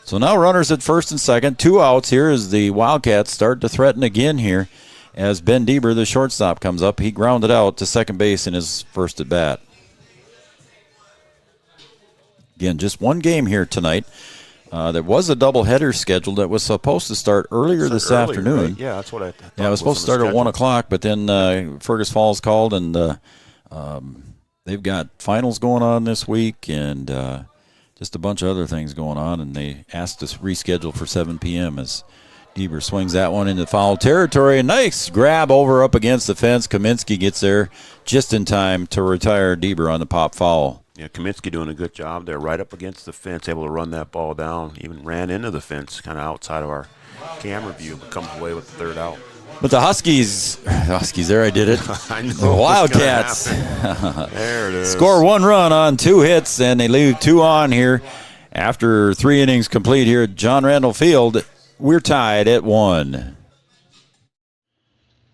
So now runners at first and second. 2 outs here as the Wildcats start to threaten again here as Ben Deeber, the shortstop, comes up. He grounded out to second base in his first at bat. Again, just 1 game here tonight. There was a doubleheader scheduled that was supposed to start earlier this afternoon. Right? Yeah, that's what I thought. Yeah, it was supposed to start at 1 o'clock, but then Fergus Falls called, and they've got finals going on this week and just a bunch of other things going on, and they asked us to reschedule for 7 p.m. as Deeber swings that one into foul territory. A nice grab over up against the fence. Kaminsky gets there just in time to retire Deeber on the pop foul. Yeah, Kaminsky doing a good job there, right up against the fence, able to run that ball down, even ran into the fence, kind of outside of our camera view, but comes away with the third out. But the Huskies, there I did it. I know. The Wildcats there it is. Score 1 run on 2 hits, and they leave 2 on here after 3 innings complete here at John Randall Field. We're tied at 1.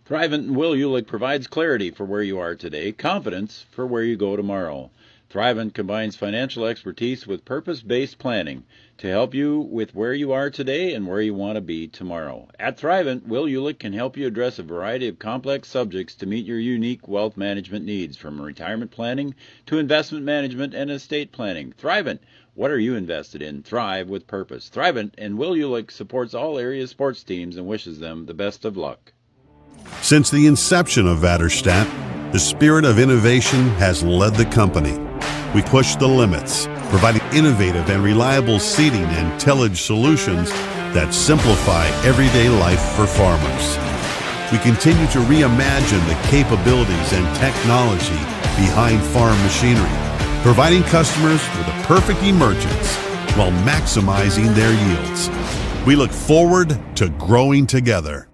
Thrivent and Will Ulick provides clarity for where you are today, confidence for where you go tomorrow. Thrivent combines financial expertise with purpose-based planning to help you with where you are today and where you want to be tomorrow. At Thrivent, Will Ulick can help you address a variety of complex subjects to meet your unique wealth management needs, from retirement planning to investment management and estate planning. Thrivent, what are you invested in? Thrive with purpose. Thrivent and Will Ulick supports all area sports teams and wishes them the best of luck. Since the inception of Vaderstadt, the spirit of innovation has led the company. We push the limits, providing innovative and reliable seeding and tillage solutions that simplify everyday life for farmers. We continue to reimagine the capabilities and technology behind farm machinery, providing customers with a perfect emergence while maximizing their yields. We look forward to growing together.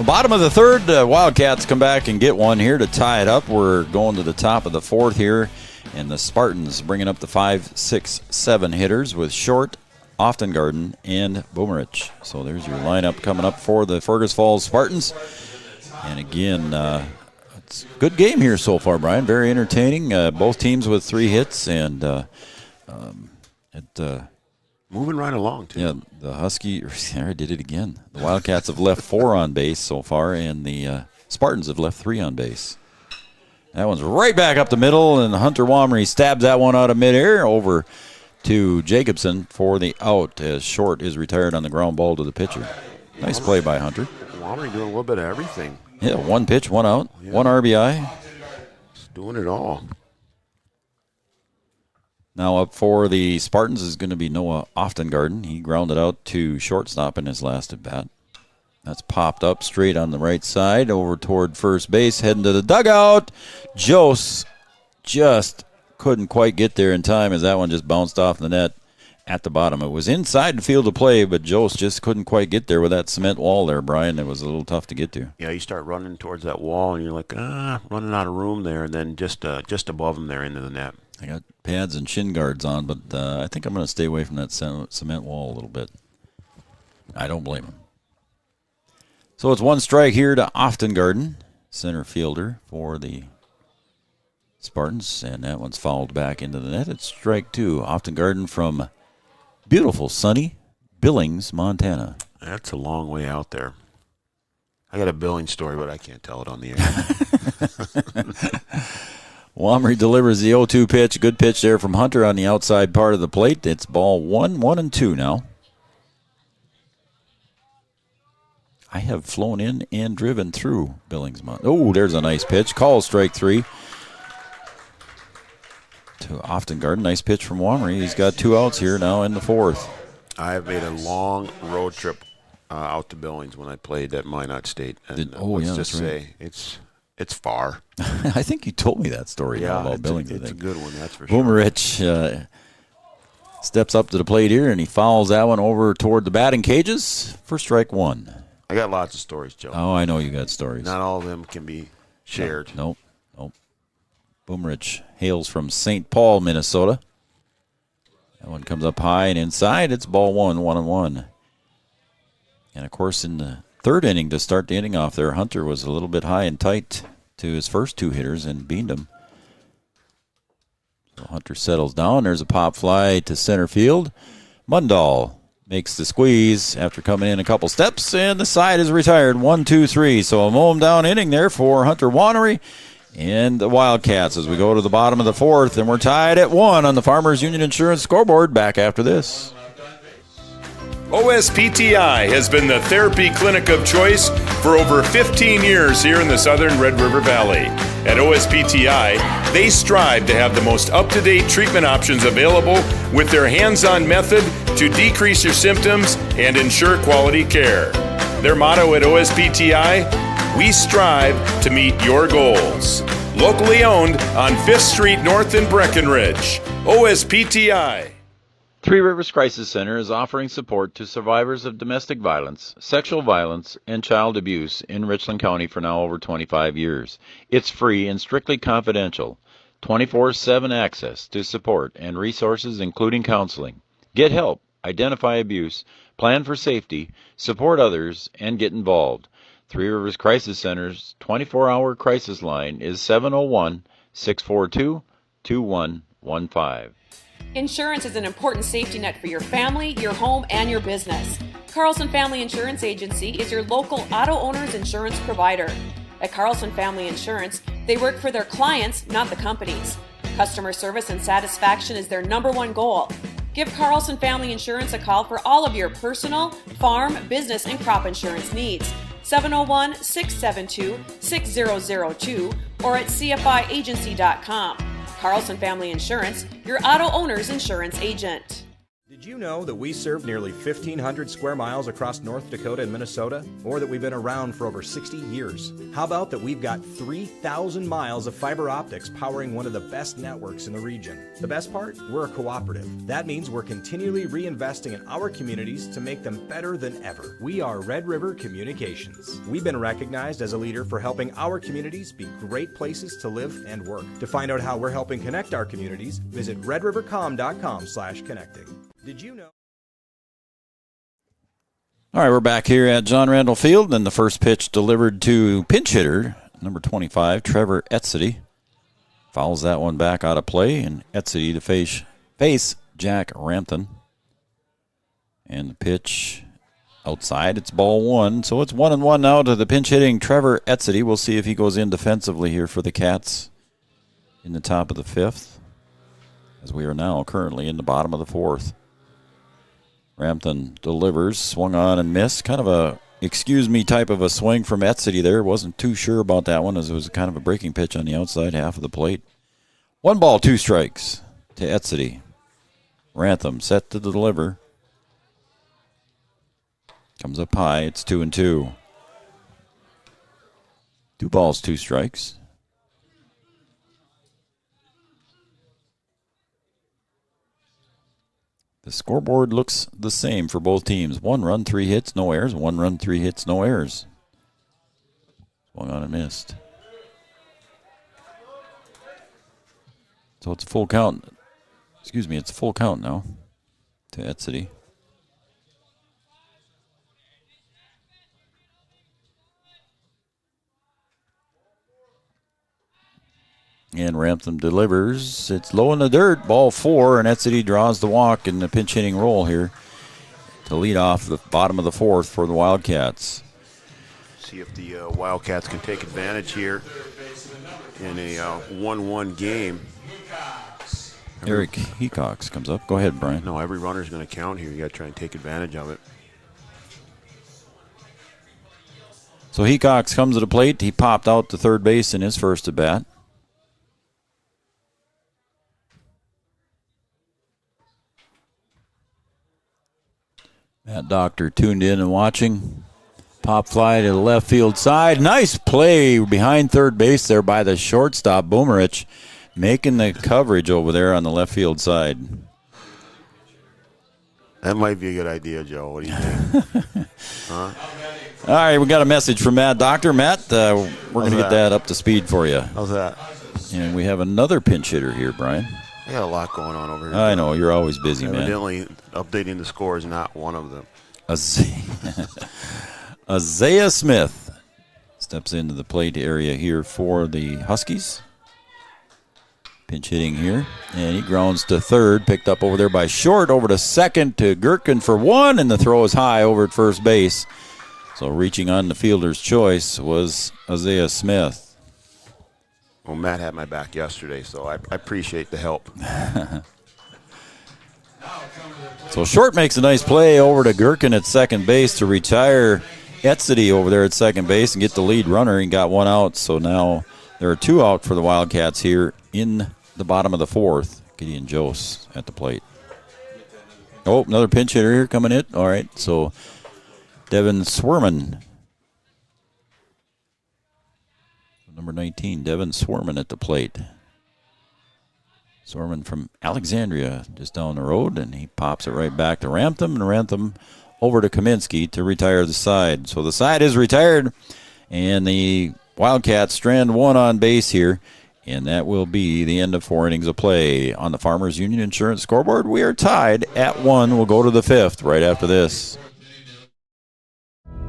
Bottom of the third, Wildcats come back and get one here to tie it up. We're going to the top of the fourth here And the Spartans bringing up the 5, 6, 7 hitters with Short, Oftengarden, and Boomerich. So there's your lineup coming up for the Fergus Falls Spartans. And again, it's a good game here so far, Brian. Very entertaining. Both teams with 3 hits, and moving right along, too. Yeah, the Huskies, I did it again. The Wildcats have left 4 on base so far, and the Spartans have left 3 on base. That one's right back up the middle, and Hunter Wamry stabs that one out of midair over to Jacobson for the out, as Short is retired on the ground ball to the pitcher. Nice play by Hunter. Wamry doing a little bit of everything. Yeah, 1 pitch, 1 out, 1 RBI. He's doing it all. Now up for the Spartans is going to be Noah Oftengarden. He grounded out to shortstop in his last at-bat. That's popped up straight on the right side over toward first base, heading to the dugout. Jose just couldn't quite get there in time as that one just bounced off the net at the bottom. It was inside the field of play, but Jose just couldn't quite get there with that cement wall there, Brian. It was a little tough to get to. Yeah, you start running towards that wall, and you're like, running out of room there, and then just above him there into the net. I got pads and shin guards on, but I think I'm going to stay away from that cement wall a little bit. I don't blame him. So it's 1 strike here to Oftengarden, center fielder for the Spartans, and that one's fouled back into the net. It's strike 2. Oftengarden from beautiful sunny Billings, Montana. That's a long way out there. I got a Billings story, but I can't tell it on the air. Wamry delivers the 0-2 pitch. Good pitch there from Hunter on the outside part of the plate. It's ball 1-1-2 now. I have flown in and driven through Billings. Oh, there's a nice pitch. Call strike 3 to Oftengarden. Nice pitch from Wamry. He's got 2 outs here now in the 4th. I have made a long road trip out to Billings when I played at Minot State. And let's just say it's far. I think you told me that story about Billings. It's a good one, that's for sure. Boomerich steps up to the plate here, and he fouls that one over toward the batting cages for strike 1. I got lots of stories, Joe. Oh, I know you got stories. Not all of them can be shared. Nope. Boomerich hails from St. Paul, Minnesota. That one comes up high and inside. It's ball 1-1-1. And, of course, in the 3rd inning to start the inning off there, Hunter was a little bit high and tight to his first 2 hitters and beamed him. So Hunter settles down. There's a pop fly to center field. Mundahl makes the squeeze after coming in a couple steps, and the side is retired. 1-2-3. So a mow him down inning there for Hunter Wamry and the Wildcats as we go to the bottom of the 4th, and we're tied at 1 on the Farmers Union Insurance scoreboard. Back after this. OSPTI has been the therapy clinic of choice for over 15 years here in the southern Red River Valley. At OSPTI, they strive to have the most up-to-date treatment options available with their hands-on method to decrease your symptoms and ensure quality care. Their motto at OSPTI, we strive to meet your goals. Locally owned on 5th Street North in Breckenridge. OSPTI. Three Rivers Crisis Center is offering support to survivors of domestic violence, sexual violence, and child abuse in Richland County for now over 25 years. It's free and strictly confidential. 24/7 access to support and resources including counseling. Get help, identify abuse, plan for safety, support others, and get involved. Three Rivers Crisis Center's 24-hour crisis line is 701-642-2115. Insurance is an important safety net for your family, your home, and your business. Carlson Family Insurance Agency is your local auto owner's insurance provider. At Carlson Family Insurance, they work for their clients, not the companies. Customer service and satisfaction is their #1 goal. Give Carlson Family Insurance a call for all of your personal, farm, business, and crop insurance needs. 701-672-6002 or at cfiagency.com. Carlson Family Insurance, your auto owner's insurance agent. Did you know that we serve nearly 1,500 square miles across North Dakota and Minnesota? Or that we've been around for over 60 years? How about that we've got 3,000 miles of fiber optics powering one of the best networks in the region? The best part? We're a cooperative. That means we're continually reinvesting in our communities to make them better than ever. We are Red River Communications. We've been recognized as a leader for helping our communities be great places to live and work. To find out how we're helping connect our communities, visit redrivercom.com/connecting. Did you know? All right, we're back here at John Randall Field, and the first pitch delivered to pinch hitter, number 25, Trevor Etzedy. Fouls that one back out of play, and Etzedy to face Jack Rampton. And the pitch outside, it's ball one. So it's 1-1 now to the pinch hitting Trevor Etzedy. We'll see if he goes in defensively here for the Cats in the top of the fifth, as we are now currently in the bottom of the fourth. Rampton delivers, swung on and missed. Kind of a excuse me type of a swing from Etzedy there. Wasn't too sure about that one, as it was kind of a breaking pitch on the outside half of the plate. 1 ball, 2 strikes to Etzedy. Rampton set to deliver. Comes up high. It's 2-2. 2 balls, 2 strikes. The scoreboard looks the same for both teams. 1 run, 3 hits, no errors. 1 run, 3 hits, no errors. Swung on and missed. So it's a full count. Excuse me, it's a full count now to Etzedy. And Rampton delivers. It's low in the dirt. Ball 4, and Etzedy draws the walk in the pinch hitting role here to lead off the bottom of the fourth for the Wildcats. See if the Wildcats can take advantage here in a 1-1 game. Eric Hecox comes up. Go ahead, Brian. No, every runner's going to count here. You got to try and take advantage of it. So Hecox comes to the plate. He popped out to third base in his first at bat. That doctor tuned in and watching. Pop fly to the left field side. Nice play behind third base there by the shortstop, Boomerich, making the coverage over there on the left field side. That might be a good idea, Joe. What do you think? Huh? All right, we got a message from Matt. Doctor Matt, we're going to get that up to speed for you. How's that? And we have another pinch hitter here, Brian. I got a lot going on over here. I know, you're always busy, man. Evidently, updating the score is not one of them. Isaiah Smith steps into the plate area here for the Huskies. Pinch hitting here, and he grounds to third, picked up over there by Short, over to second to Gherkin for 1, and the throw is high over at first base. So reaching on the fielder's choice was Isaiah Smith. Well, Matt had my back yesterday, so I appreciate the help. So Short makes a nice play over to Gherkin at second base to retire Etzedy over there at second base and get the lead runner, and got 1 out. So now there are 2 out for the Wildcats here in the bottom of the fourth. Gideon Jose at the plate. Oh, another pinch hitter here coming in. All right, so Devin Swerman. Number 19, Devin Swerman at the plate. Swerman from Alexandria, just down the road, and he pops it right back to Rampton, and Rampton over to Kaminsky to retire the side. So the side is retired, and the Wildcats strand 1 on base here, and that will be the end of 4 innings of play. On the Farmers Union Insurance scoreboard, we are tied at 1. We'll go to the 5th right after this.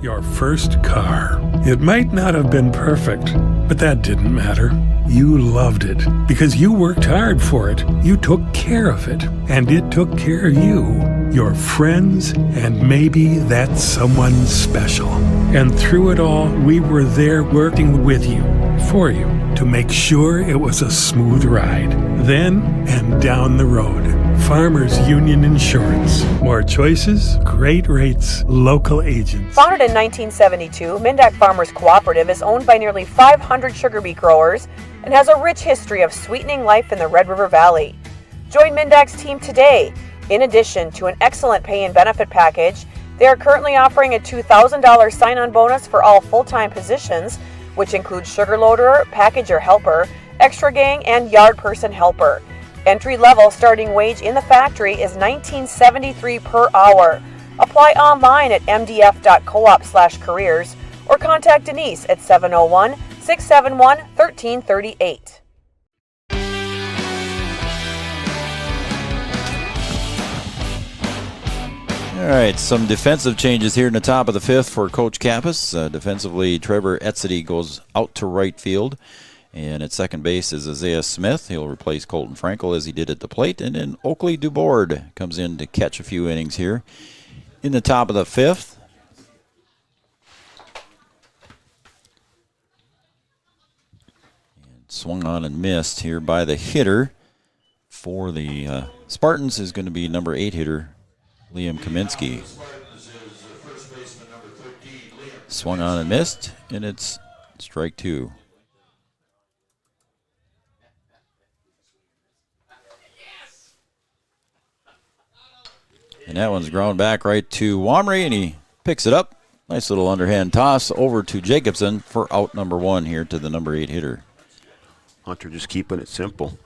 Your first car. It might not have been perfect, but that didn't matter. You loved it because you worked hard for it. You took care of it, and it took care of you, your friends, and maybe that someone special. And through it all, we were there working with you, for you, to make sure it was a smooth ride. Then and down the road. Farmers Union Insurance. More choices, great rates, local agents. Founded in 1972, Mon-Dak Farmers Cooperative is owned by nearly 500 sugar beet growers and has a rich history of sweetening life in the Red River Valley. Join Mon-Dak's team today. In addition to an excellent pay and benefit package, they are currently offering a $2,000 sign-on bonus for all full-time positions, which includes sugar loader, packager helper, extra gang, and yard person helper. Entry-level starting wage in the factory is $19.73 per hour. Apply online at mdf.coop/careers or contact Denise at 701-671-1338. All right, some defensive changes here in the top of the fifth for Coach Kappas. Defensively, Trevor Etzedy goes out to right field. And at second base is Isaiah Smith. He'll replace Colton Frankel as he did at the plate. And then Oakley Dubord comes in to catch a few innings here in the top of the fifth. And swung on and missed here by the hitter for the Spartans is going to be number 8 hitter Liam Kaminsky. Swung on and missed, and it's strike 2. And that one's ground back right to Wamry, and he picks it up. Nice little underhand toss over to Jacobson for out number 1 here to the number 8 hitter. Hunter just keeping it simple.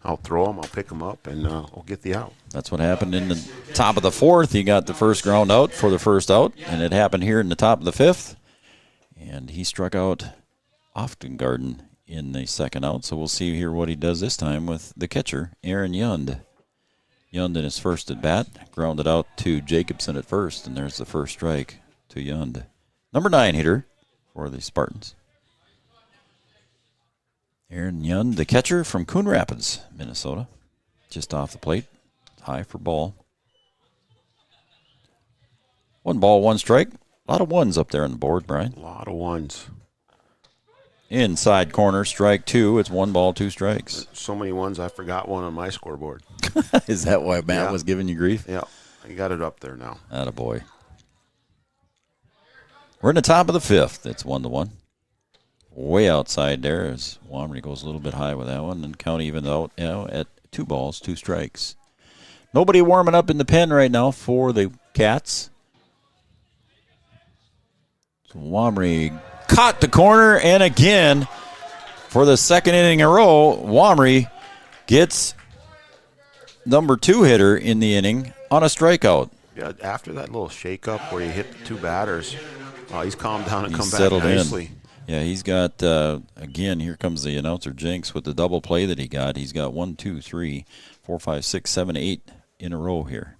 I'll throw him, I'll pick him up, and I'll get the out. That's what happened in the top of the fourth. He got the first ground out for the first out, and it happened here in the top of the fifth. And he struck out Oftengarden in the second out, so we'll see here what he does this time with the catcher, Aaron Yund. Yund in his first at bat, grounded out to Jacobson at first, and there's the first strike to Yund. Number 9 hitter for the Spartans. Aaron Yund, the catcher from Coon Rapids, Minnesota. Just off the plate. High for ball. 1 ball, 1 strike. A lot of ones up there on the board, Brian. A lot of ones. Inside corner, strike 2. It's 1 ball, 2 strikes. So many ones, I forgot one on my scoreboard. Is that why Matt was giving you grief? Yeah, I got it up there now. Attaboy. We're in the top of the fifth. It's 1-1. Way outside there as Wamry goes a little bit high with that one, and count even out at 2 balls, 2 strikes. Nobody warming up in the pen right now for the Cats. So Wamry caught the corner, and again, for the second inning in a row, Wamry gets number 2 hitter in the inning on a strikeout. Yeah, after that little shake-up where he hit the 2 batters, he's calmed down and He's come back settled nicely. in. Yeah, he's got, again, here comes the announcer Jinx with the double play that he got. He's got 1, 2, 3, 4, 5, 6, 7, 8 in a row here.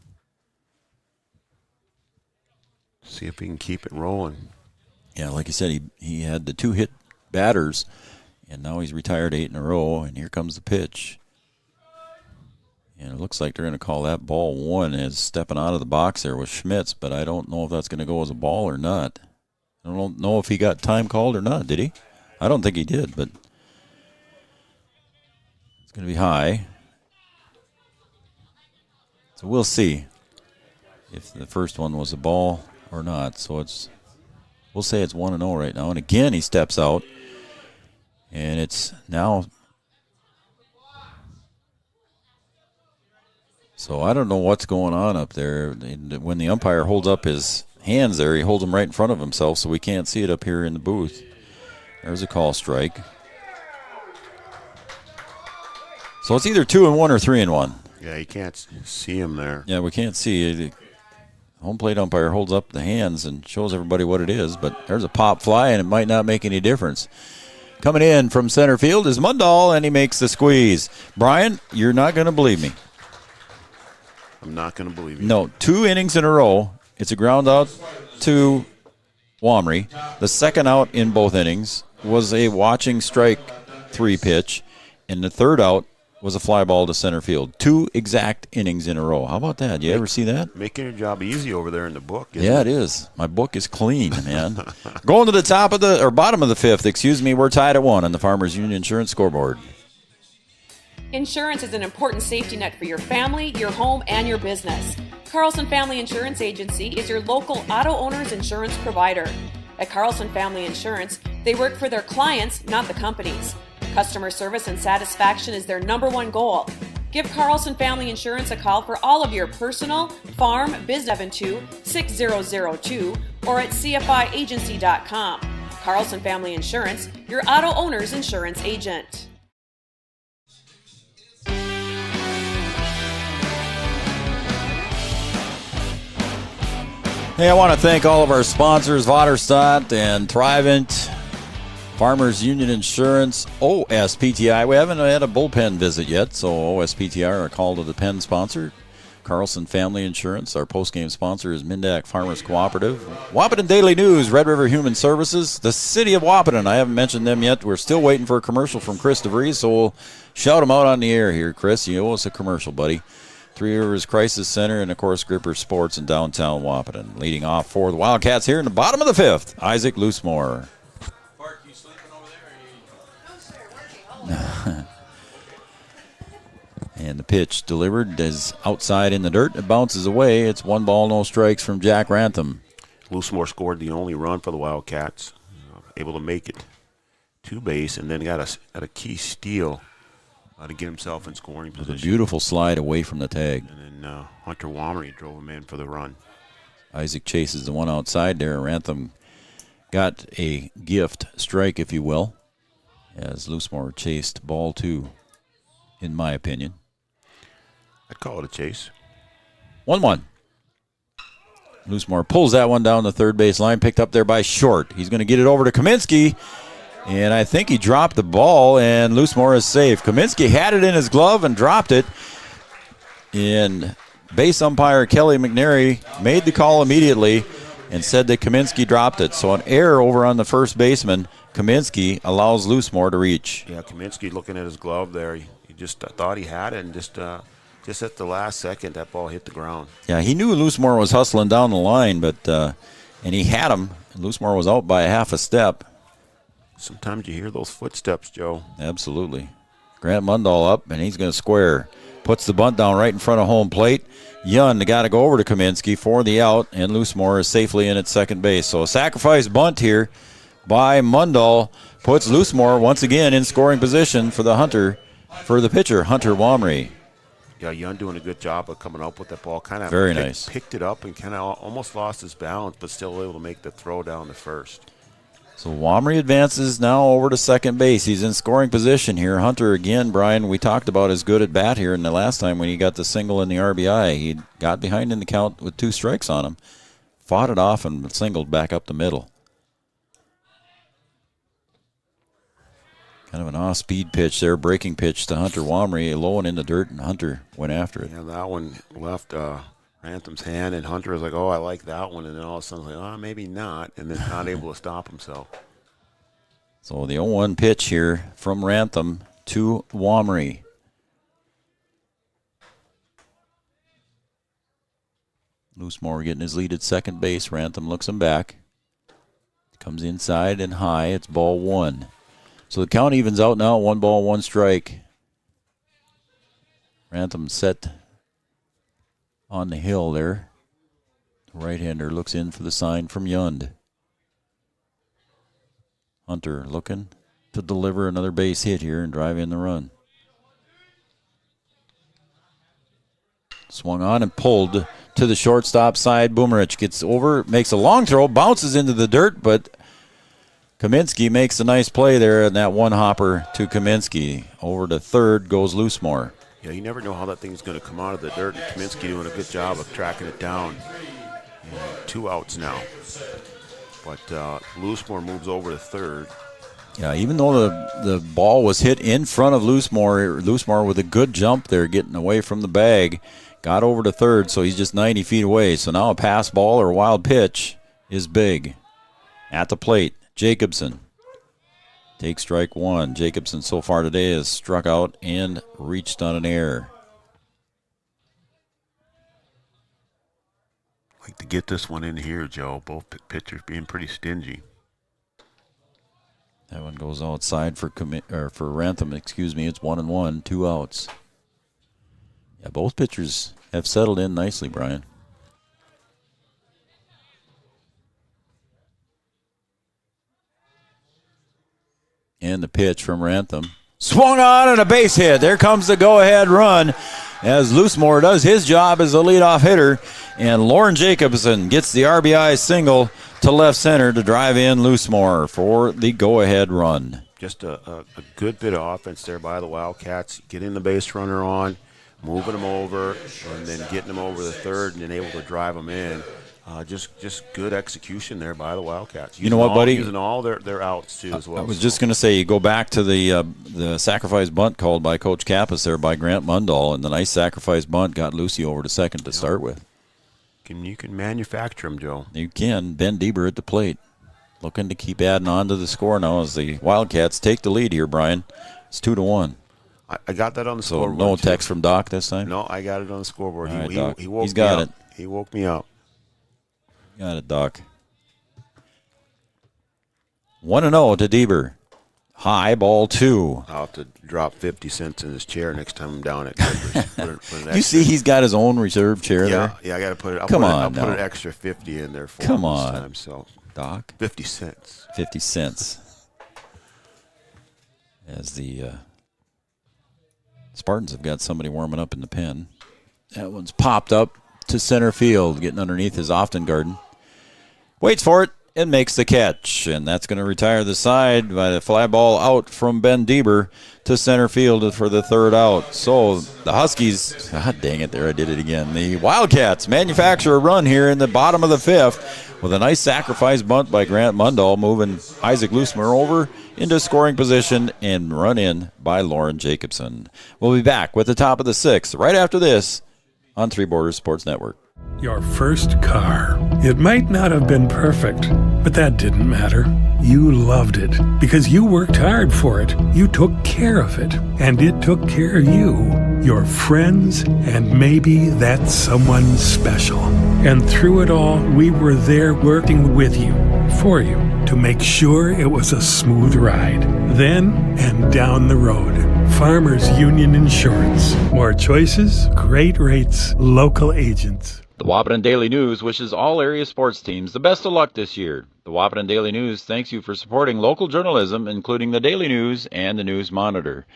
See if he can keep it rolling. Yeah, like I said, he had the 2 hit batters, and now he's retired 8 in a row, and here comes the pitch. And it looks like they're going to call that ball 1 as stepping out of the box there with Schmitz, but I don't know if that's going to go as a ball or not. I don't know if he got time called or not, did he? I don't think he did, but it's going to be high. So we'll see if the first one was a ball or not. So we'll say it's 1-0 right now. And again, he steps out, and it's now. So I don't know what's going on up there. When the umpire holds up his hands there, he holds them right in front of himself, so we can't see it up here in the booth. There's a call strike. So it's either 2-1 or 3-1. Yeah, you can't see him there. Yeah, we can't see. The home plate umpire holds up the hands and shows everybody what it is, but there's a pop fly, and it might not make any difference. Coming in from center field is Mundahl, and he makes the squeeze. Brian, you're not going to believe me. I'm not going to believe you. No, 2 innings in a row. It's a ground out to Wamry. The second out in both innings was a watching strike 3 pitch, and the third out was a fly ball to center field. 2 exact innings in a row. How about that? You ever see that? Making your job easy over there in the book. Yeah, it is. My book is clean, man. Going to the top of the, or bottom of the fifth, we're tied at 1 on the Farmers Union Insurance scoreboard. Insurance is an important safety net for your family, your home, and your business. Carlson Family Insurance Agency is your local auto owner's insurance provider. At Carlson Family Insurance, they work for their clients, not the companies. Customer service and satisfaction is their #1 goal. Give Carlson Family Insurance a call for all of your personal, farm, business 772-6002 or at cfiagency.com. Carlson Family Insurance, your auto owner's insurance agent. Hey, I want to thank all of our sponsors, Vaterstadt and Thrivent, Farmers Union Insurance, OSPTI. We haven't had a bullpen visit yet, so OSPTI are a call to the pen sponsor. Carlson Family Insurance. Our postgame sponsor is Mon-Dak Farmers Cooperative. Wahpeton Daily News, Red River Human Services, the City of Wahpeton. I haven't mentioned them yet. We're still waiting for a commercial from Chris DeVries, so we'll shout them out on the air here. Chris, you owe us a commercial, buddy. Three Rivers Crisis Center, and, of course, Gripper Sports in downtown Wahpeton. Leading off for the Wildcats here in the bottom of the fifth, Isaac Loosemore. Bart, you sleeping over there? And the pitch delivered is outside in the dirt. It bounces away. It's 1 ball, no strikes from Jack Rantham. Loosemore scored the only run for the Wildcats, able to make it to base, and then got a key steal to get himself in scoring position. A beautiful slide away from the tag. And then Hunter Womery drove him in for the run. Isaac chases the one outside there. Rantham got a gift strike, if you will, as Loosemore chased ball 2, in my opinion. I'd call it a chase. 1-1. Loosemore pulls that one down the third base line, picked up there by Short. He's going to get it over to Kaminsky, and I think he dropped the ball, and Loosemore is safe. Kaminsky had it in his glove and dropped it, and base umpire Kelly McNary made the call immediately and said that Kaminsky dropped it. So an error over on the first baseman. Kaminsky allows Loosemore to reach. Yeah, Kaminsky looking at his glove there. He just thought he had it, and just at the last second, that ball hit the ground. Yeah, he knew Loosemore was hustling down the line, but and he had him. Loosemore was out by a half a step. Sometimes you hear those footsteps, Joe. Absolutely. Grant Mundall up, and he's going to square. Puts the bunt down right in front of home plate. Yun got to go over to Kaminsky for the out, and Loosemore is safely in at second base. So a sacrifice bunt here by Mundall puts Loosemore once again in scoring position for the pitcher, Hunter Womery. Yeah, Yun doing a good job of coming up with that ball. Kind of very nice. Picked it up and kind of almost lost his balance, but still able to make the throw down to first. So Womery advances now over to second base. He's in scoring position here. Hunter again, Brian, we talked about his good at bat here in the last time when he got the single in the RBI. He got behind in the count with 2 strikes on him, fought it off, and singled back up the middle. Kind of an off-speed pitch there, breaking pitch to Hunter Womery, low and in the dirt, and Hunter went after it. Yeah, that one left Rantham's hand, and Hunter was like, oh, I like that one. And then all of a sudden, like, oh, maybe not, and then not able to stop himself. So the 0-1 pitch here from Rantham to Womery. Loosemore getting his lead at second base. Rantham looks him back. Comes inside and high. It's ball 1. So the count evens out now, 1 ball, 1 strike. Rantham set on the hill there. The right-hander looks in for the sign from Yund. Hunter looking to deliver another base hit here and drive in the run. Swung on and pulled to the shortstop side. Boomerich gets over, makes a long throw, bounces into the dirt, but Kaminsky makes a nice play there, and that one hopper to Kaminsky. Over to third goes Loosemore. Yeah, you never know how that thing's going to come out of the dirt. And Kaminsky doing a good job of tracking it down. 2 outs now. But Loosemore moves over to third. Yeah, even though the ball was hit in front of Loosemore with a good jump there, getting away from the bag, got over to third, so he's just 90 feet away. So now a pass ball or a wild pitch is big. At the plate, Jacobson. Take strike 1. Jacobson so far today has struck out and reached on an error. Like to get this one in here, Joe. Both pitchers being pretty stingy. That one goes outside for Rantham. It's 1-1, 2 outs. Yeah, both pitchers have settled in nicely, Brian. And the pitch from Rantham Swung on and a base hit. There comes the go-ahead run as Loosemore does his job as a leadoff hitter. And Lauren Jacobson gets the RBI single to left center to drive in Loosemore for the go-ahead run. Just a good bit of offense there by the Wildcats, getting the base runner on, moving him over, and then getting him over the third and then able to drive him in. Just good execution there by the Wildcats. You know what, buddy? Using all their outs, too, as well. I was just going to say, you go back to the sacrifice bunt called by Coach Kappas there by Grant Mundahl, and the nice sacrifice bunt got Lucy over to second to start with. You can manufacture them, Joe. You can. Ben Deeber at the plate. Looking to keep adding on to the score now as the Wildcats take the lead here, Brian. It's 2-1. I got that on the scoreboard. So no text from Doc this time? No, I got it on the scoreboard. All right, he Doc. woke He's got me it. up. He woke me up. Got it, Doc. 1-0 to Deeber. High ball 2. I'll have to drop 50 cents in his chair next time I'm down at Clippers. You see he's got his own reserve chair there? Yeah, I got to put it. I'll put an extra 50 in there for him this time. So, Doc. 50 cents. 50 cents. As the Spartans have got somebody warming up in the pen. That one's popped up to center field, getting underneath his Often-Garden. Waits for it and makes the catch. And that's going to retire the side by the fly ball out from Ben Deeber to center field for the third out. So the Huskies, God dang it, there I did it again. The Wildcats manufacture a run here in the bottom of the fifth with a nice sacrifice bunt by Grant Mundahl, moving Isaac Loosemore over into scoring position and run in by Lauren Jacobson. We'll be back with the top of the sixth right after this on Three Borders Sports Network. Your first car. It might not have been perfect, but that didn't matter. You loved it because you worked hard for it. You took care of it, and it took care of you, your friends, and maybe that someone special. And through it all, we were there working with you, for you, to make sure it was a smooth ride. Then and down the road. Farmers Union Insurance. More choices, great rates, local agents. The Wahpeton Daily News wishes all area sports teams the best of luck this year. The Wahpeton Daily News thanks you for supporting local journalism, including the Daily News and the News Monitor.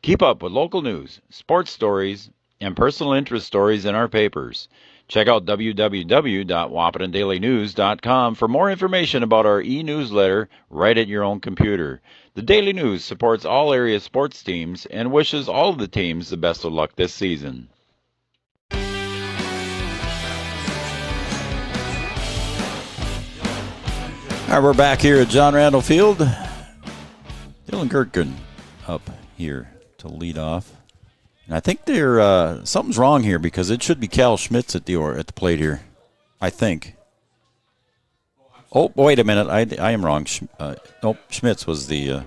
Keep up with local news, sports stories, and personal interest stories in our papers. Check out www.wahpetondailynews.com for more information about our e-newsletter right at your own computer. The Daily News supports all area sports teams and wishes all of the teams the best of luck this season. All right, we're back here at John Randall Field. Dylan Gertgen up here to lead off. And I think something's wrong here because it should be Cal Schmitz at the plate here. I think. Oh, wait a minute. I am wrong. Schmitz was the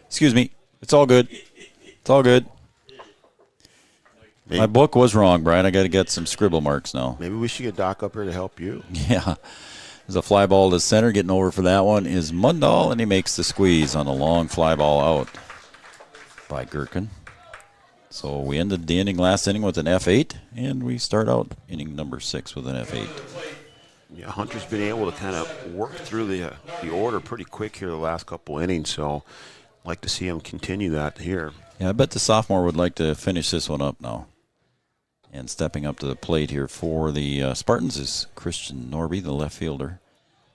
excuse me. It's all good. It's all good. My book was wrong, Brian. I got to get some scribble marks now. Maybe we should get Doc up here to help you. Yeah. There's a fly ball to center. Getting over for that one is Mundahl, and he makes the squeeze on a long fly ball out by Gertgen. So we ended the last inning with an F8, and we start out inning number 6 with an F8. Yeah, Hunter's been able to kind of work through the order pretty quick here the last couple innings, so I'd like to see him continue that here. Yeah, I bet the sophomore would like to finish this one up now. And stepping up to the plate here for the Spartans is Christian Norby, the left fielder.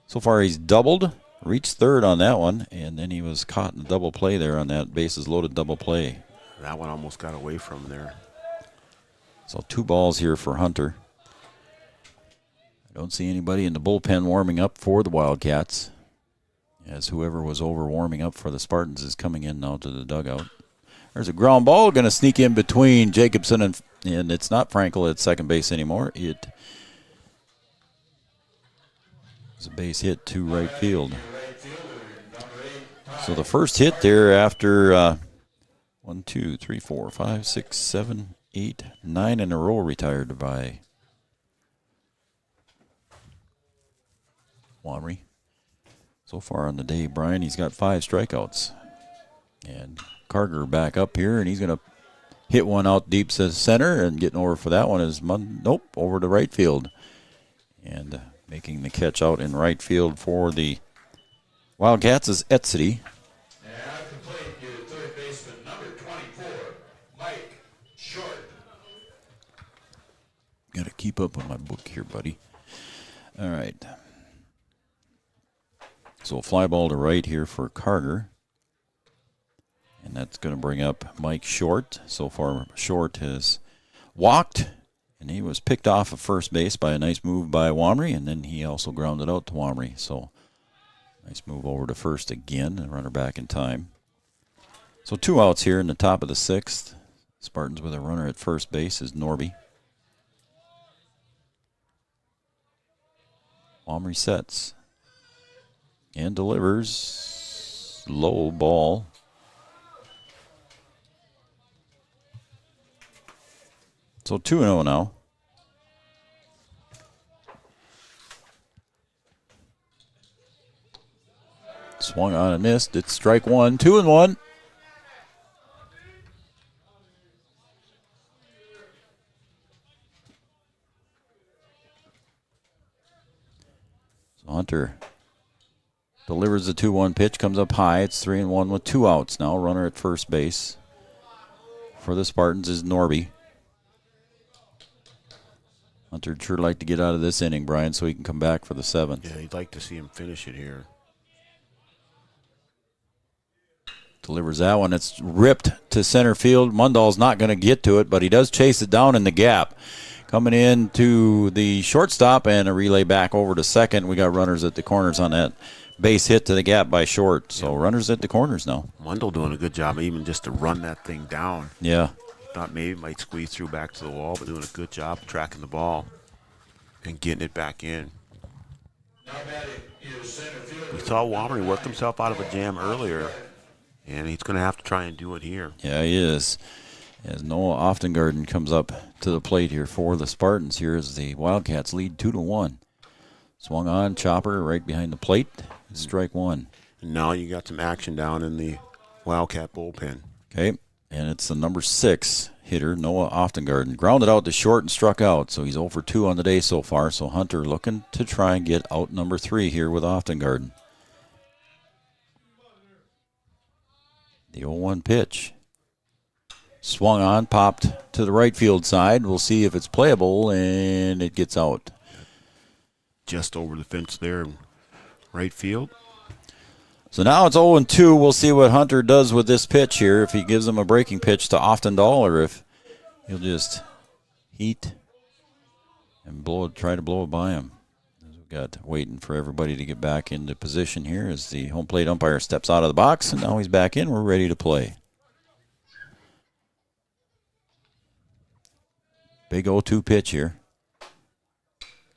So far he's doubled, reached third on that one, and then he was caught in a double play there on that bases loaded double play. That one almost got away from there. So 2 balls here for Hunter. I don't see anybody in the bullpen warming up for the Wildcats, as whoever was over warming up for the Spartans is coming in now to the dugout. There's a ground ball going to sneak in between Jacobson and it's not Frankel at second base anymore. It is a base hit to right field. So the first hit there after 1, 2, 3, 4, 5, 6, 7, 8, 9 in a row retired by Wanry. So far on the day, Brian, he's got 5 strikeouts. And Carger back up here, and he's going to hit one out deep to center, and getting over for that one is over to right field. And making the catch out in right field for the Wildcats is Etzedy. keep up with my book here, buddy. All right. So fly ball to right here for Carter. And that's going to bring up Mike Short. So far, Short has walked, and he was picked off of first base by a nice move by Womry, and then he also grounded out to Womry. So nice move over to first again, and runner back in time. So 2 outs here in the top of the 6th. Spartans with a runner at first base is Norby. Womry sets and delivers. Low ball. So 2-0 now. Swung on and missed. It's strike one. 2-1. So Hunter delivers the 2-1 pitch. Comes up high. It's 3-1 with 2 outs now. Runner at first base. For the Spartans is Norby. Hunter'd sure like to get out of this inning, Brian, so he can come back for the 7th. Yeah, he'd like to see him finish it here. Delivers that one. It's ripped to center field. Mundall's not going to get to it, but he does chase it down in the gap. Coming in to the shortstop and a relay back over to second. We got runners at the corners on that base hit to the gap by Short. So runners at the corners now. Mundell doing a good job, even just to run that thing down. Yeah. Thought maybe it might squeeze through back to the wall, but doing a good job tracking the ball and getting it back in. We saw Womry work himself out of a jam earlier, and he's going to have to try and do it here. Yeah, he is. As Noah Oftengarden comes up to the plate here for the Spartans here as the Wildcats lead 2-1. Swung on, chopper right behind the plate. Strike one. And now you got some action down in the Wildcat bullpen. Okay. And it's the number 6 hitter, Noah Oftengarden. Grounded out to short and struck out, so he's 0 for 2 on the day so far. So Hunter looking to try and get out number 3 here with Oftengarden. The 0-1 pitch. Swung on, popped to the right field side. We'll see if it's playable, and it gets out. Just over the fence there in right field. So now it's 0-2. We'll see what Hunter does with this pitch here, if he gives him a breaking pitch to Oftendal or if he'll just heat and try to blow it by him. We've got waiting for everybody to get back into position here as the home plate umpire steps out of the box, and now he's back in. We're ready to play. Big 0-2 pitch here.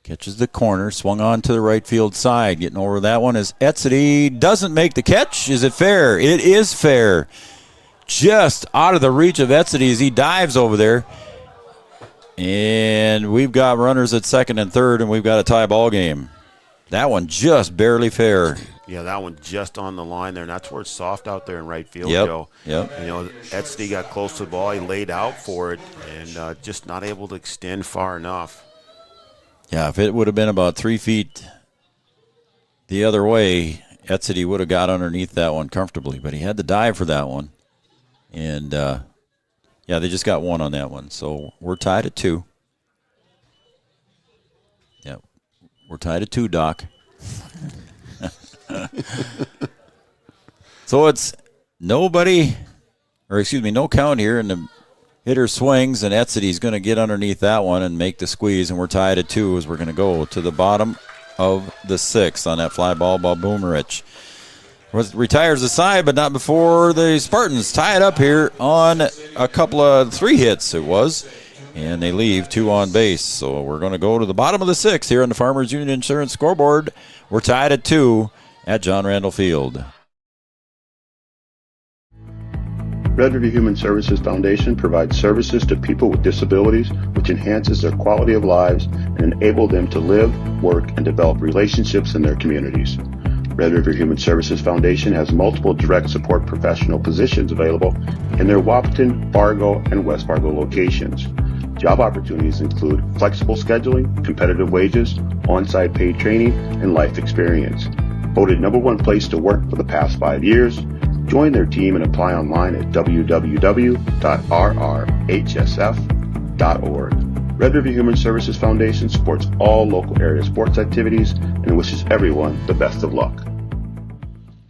Catches the corner, swung on to the right field side. Getting over that one is Etzedy. Doesn't make the catch. Is it fair? It is fair. Just out of the reach of Etzedy as he dives over there. And we've got runners at second and third, and we've got a tie ball game. That one just barely fair. Yeah, that one just on the line there, and that's where it's soft out there in right field, yep. Joe. Yep. You know, Etzedy got close to the ball. He laid out for it and just not able to extend far enough. Yeah, if it would have been about 3 feet the other way, Etzedy would have got underneath that one comfortably, but he had to dive for that one. And, yeah, they just got one on that one. So we're tied at 2. Yeah, we're tied at 2, Doc. So it's no count here, and the hitter swings, and Etzedy's going to get underneath that one and make the squeeze, and we're tied at 2 as we're going to go to the bottom of the 6th on that fly ball by Boomerich. Retires the side, but not before the Spartans tie it up here on a couple of 3 hits it was, and they leave 2 on base. So we're going to go to the bottom of the 6th here on the Farmers Union Insurance scoreboard. We're tied at 2 at John Randall Field. Red River Human Services Foundation provides services to people with disabilities which enhances their quality of lives and enable them to live, work, and develop relationships in their communities. Red River Human Services Foundation has multiple direct support professional positions available in their Wahpeton, Fargo, and West Fargo locations. Job opportunities include flexible scheduling, competitive wages, on-site paid training, and life experience. Voted #1 place to work for the past 5 years. Join their team and apply online at www.rrhsf.org. Red River Human Services Foundation supports all local area sports activities and wishes everyone the best of luck.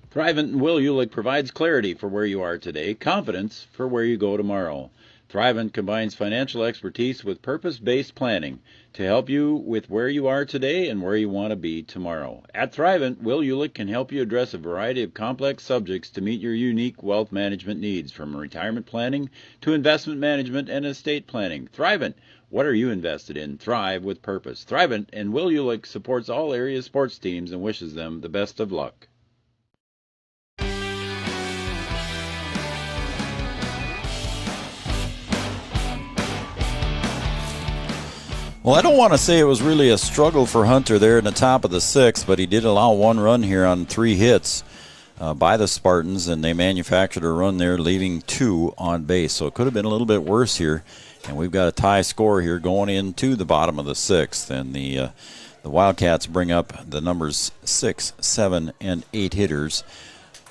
Thrivent and Will Ulick provides clarity for where you are today, confidence for where you go tomorrow. Thrivent combines financial expertise with purpose-based planning to help you with where you are today and where you want to be tomorrow. At Thrivent, Will Ulick can help you address a variety of complex subjects to meet your unique wealth management needs, from retirement planning to investment management and estate planning. Thrivent, what are you invested in? Thrive with purpose. Thrivent and Will Ulick supports all area sports teams and wishes them the best of luck. Well, I don't want to say it was really a struggle for Hunter there in the top of the sixth, but he did allow one run here on 3 hits by the Spartans, and they manufactured a run there, leaving 2 on base. So it could have been a little bit worse here, and we've got a tie score here going into the bottom of the sixth, and the Wildcats bring up the numbers 6, 7, and 8 hitters.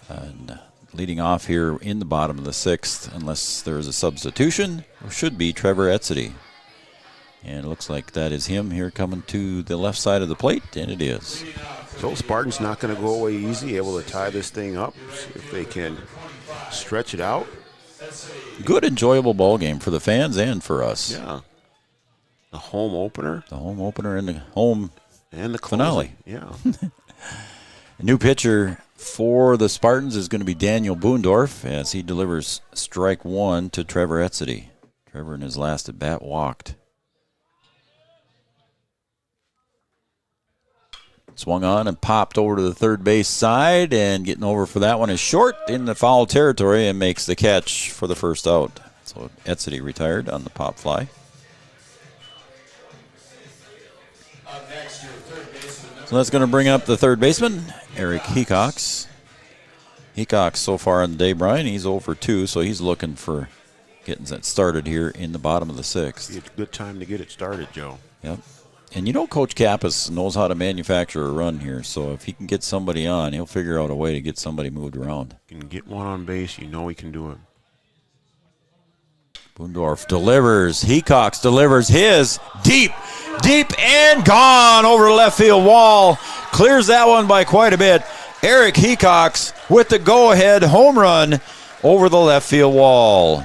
And leading off here in the bottom of the sixth, unless there is a substitution, should be Trevor Etzedy. And it looks like that is him here coming to the left side of the plate, and it is. So Spartans not going to go away easy, able to tie this thing up if they can stretch it out. Good, enjoyable ball game for the fans and for us. Yeah. The home opener. The home opener and the home and the finale. Yeah. A new pitcher for the Spartans is going to be Daniel Boondorf as he delivers strike 1 to Trevor Etzedy. Trevor in his last at bat walked. Swung on and popped over to the third base side, and getting over for that one is Short in the foul territory and makes the catch for the first out. So Etzedy retired on the pop fly. So that's going to bring up the third baseman, Eric Hecox. Hecox so far on the day, Brian, he's 0 for 2, so he's looking for getting that started here in the bottom of the sixth. It's a good time to get it started, Joe. Yep. And you know Coach Kappas knows how to manufacture a run here, so if he can get somebody on, he'll figure out a way to get somebody moved around. Can get one on base, you know he can do it. Boondorf delivers. Hecox delivers his deep, and gone over the left field wall. Clears that one by quite a bit. Eric Hecox with the go-ahead home run over the left field wall.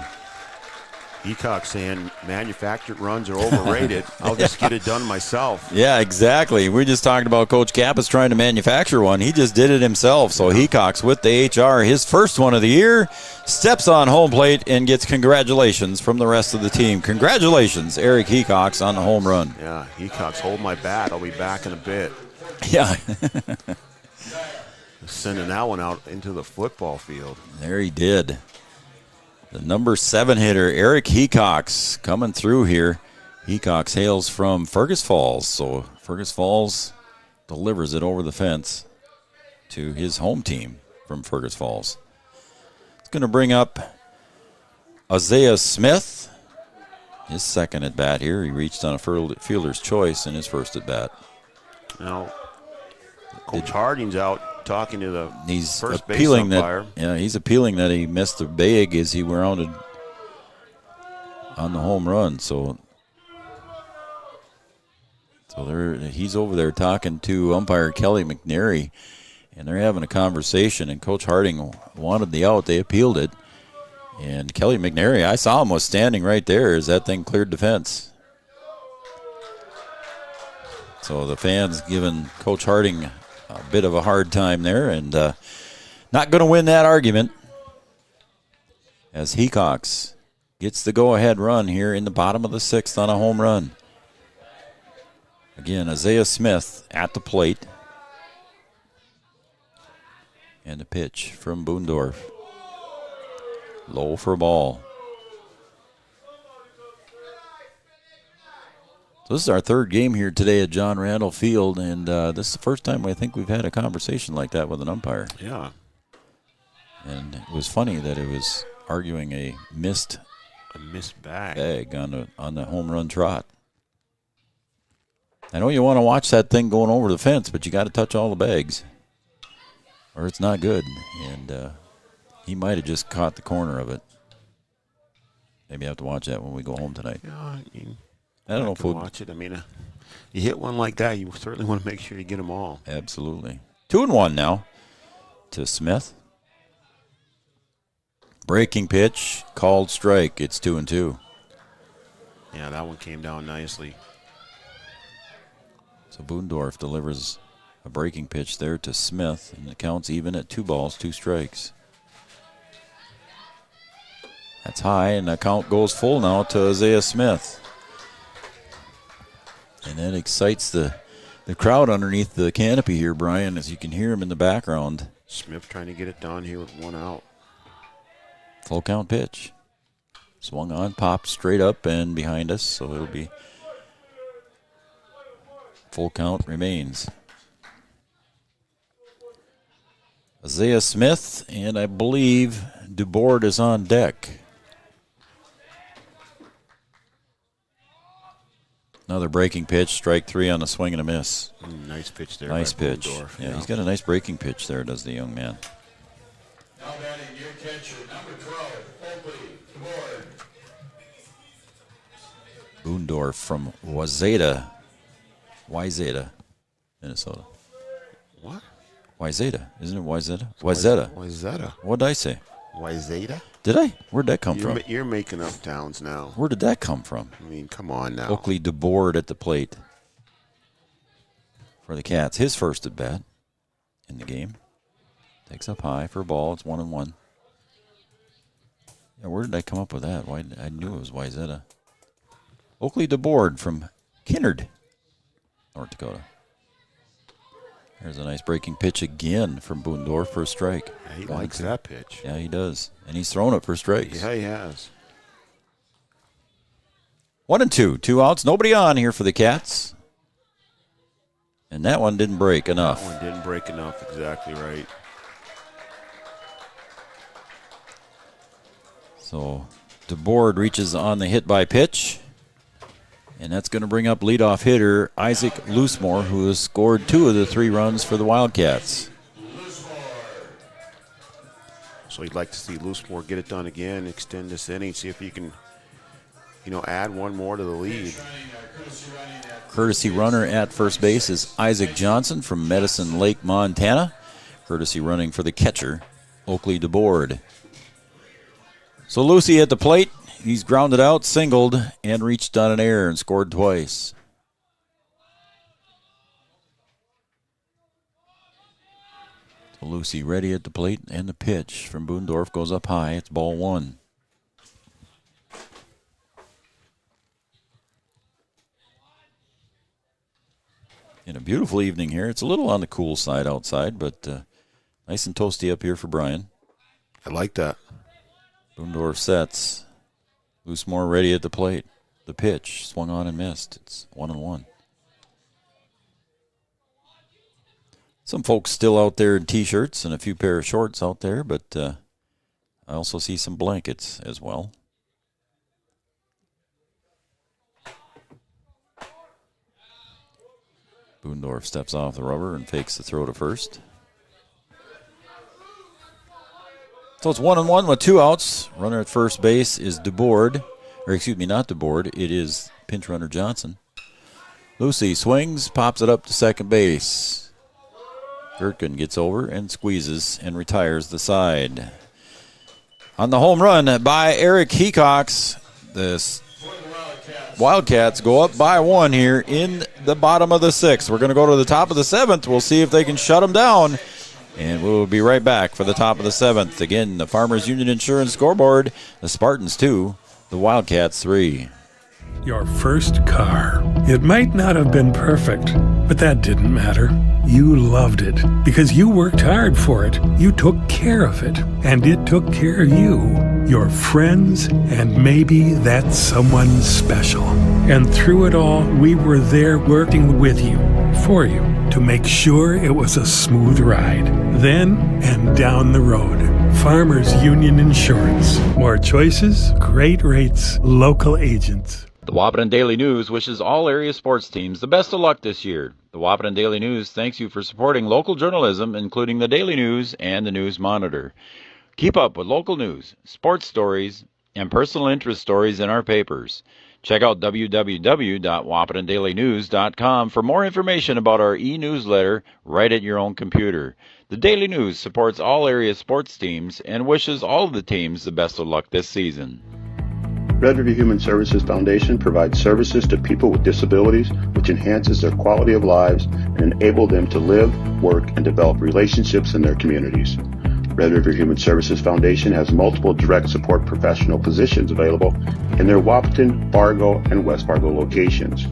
Hecox saying manufactured runs are overrated. I'll just get it done myself. Yeah, exactly. We just talked about Coach Kappas trying to manufacture one. He just did it himself. So Hecox with the HR, his first one of the year, steps on home plate and gets congratulations from the rest of the team. Congratulations, Eric Hecox, on the home run. Yeah, Hecox, hold my bat. I'll be back in a bit. Yeah. Sending that one out into the football field. There he did. The number 7 hitter, Eric Hecox, coming through here. Hecox hails from Fergus Falls, so Fergus Falls delivers it over the fence to his home team from Fergus Falls. It's going to bring up Isaiah Smith, his second at bat here. He reached on a fielder's choice in his first at bat. Now, Coach Harding's out talking to the first base umpire. He's appealing that he missed the bag as he rounded on the home run. So he's over there talking to umpire Kelly McNary, and they're having a conversation, and Coach Harding wanted the out. They appealed it. And Kelly McNary, I saw him, was standing right there as that thing cleared the fence. So the fans giving Coach Harding a bit of a hard time there, and not going to win that argument as Hecox gets the go-ahead run here in the bottom of the sixth on a home run. Again, Isaiah Smith at the plate. And a pitch from Boondorf. Low for ball. So this is our third game here today at John Randall Field, and this is the first time I think we've had a conversation like that with an umpire. Yeah. And it was funny that it was arguing a missed bag on the home run trot. I know you want to watch that thing going over the fence, but you got to touch all the bags, or it's not good. And he might have just caught the corner of it. Maybe I have to watch that when we go home tonight. Yeah, I don't know if we'll watch it. I mean, you hit one like that, you certainly want to make sure you get them all. Absolutely. 2-1 now to Smith. Breaking pitch, called strike. It's 2-2. Yeah, that one came down nicely. So Boondorf delivers a breaking pitch there to Smith, and the count's even at 2 balls, 2 strikes. That's high, and the count goes full now to Isaiah Smith. And that excites the crowd underneath the canopy here, Brian, as you can hear him in the background. Smith trying to get it done here with 1 out. Full count pitch. Swung on, popped straight up and behind us, so it'll be full count remains. Isaiah Smith, and I believe DuBoard is on deck. Another breaking pitch, strike 3 on a swing and a miss. Nice pitch there. Nice pitch. Boondorf, Yeah, he's got a nice breaking pitch there, does the young man. Now batting your catcher, number 12, Oakley, DuBoard. Boondorf from Wayzata, Minnesota. What? Wayzata, isn't it Wayzata? Wayzata. Wayzata. What did I say? Wayzata? Did I? Where'd that come from? You're making up towns now. Where did that come from? I mean, come on now. Oakley DuBoard at the plate for the Cats. His first at bat in the game. Takes up high for a ball. It's 1-1. Yeah, where did I come up with that? Why? I knew it was Wayzata. Oakley DuBoard from Kinnard, North Dakota. There's a nice breaking pitch again from Boondorf for a strike. Yeah, he likes that pitch. Yeah, he does. And he's thrown it for strikes. Yeah, he has. 1-2. 2 outs. Nobody on here for the Cats. And that one didn't break enough. That one didn't break enough. Exactly right. So DuBoard reaches on the hit by pitch. And that's going to bring up leadoff hitter Isaac Loosemore, who has scored 2 of the 3 runs for the Wildcats. So you'd like to see Loosemore get it done again, extend this inning, see if he can, add 1 more to the lead. Courtesy runner at first base is Isaac Johnson from Medicine Lake, Montana. Courtesy running for the catcher, Oakley DuBoard. So Lucy at the plate. He's grounded out, singled, and reached on an error and scored twice. So Lucy ready at the plate, and the pitch from Boondorf goes up high. It's ball 1. In a beautiful evening here. It's a little on the cool side outside, but nice and toasty up here for Brian. I like that. Boondorf sets. Loosemore ready at the plate. The pitch swung on and missed. It's 1-1. Some folks still out there in T-shirts and a few pair of shorts out there, but I also see some blankets as well. Boondorf steps off the rubber and fakes the throw to first. So it's 1-1 with 2 outs. Runner at first base is DuBoard. Or excuse me, not DuBoard. It is pinch runner Johnson. Lucy swings, pops it up to second base. Gertkin gets over and squeezes and retires the side. On the home run by Eric Hecox, the Wildcats go up by 1 here in the bottom of the 6th. We're going to go to the top of the 7th. We'll see if they can shut them down. And we'll be right back for the top of the 7th. Again, the Farmers Union Insurance scoreboard, the Spartans 2, the Wildcats 3. Your first car. It might not have been perfect, but that didn't matter. You loved it because you worked hard for it. You took care of it, and it took care of you, your friends, and maybe that someone special. And through it all, we were there working with you, for you, to make sure it was a smooth ride. Then and down the road. Farmers Union Insurance. More choices, great rates, local agents. The Wapaton Daily News wishes all area sports teams the best of luck this year. The Wapaton Daily News thanks you for supporting local journalism, including the Daily News and the News Monitor. Keep up with local news, sports stories, and personal interest stories in our papers. Check out www.wahpetonDailyNews.com for more information about our e-newsletter right at your own computer. The Daily News supports all area sports teams and wishes all of the teams the best of luck this season. Red River Human Services Foundation provides services to people with disabilities, which enhances their quality of lives and enable them to live, work, and develop relationships in their communities. Red River Human Services Foundation has multiple direct support professional positions available in their Wahpeton, Fargo, and West Fargo locations.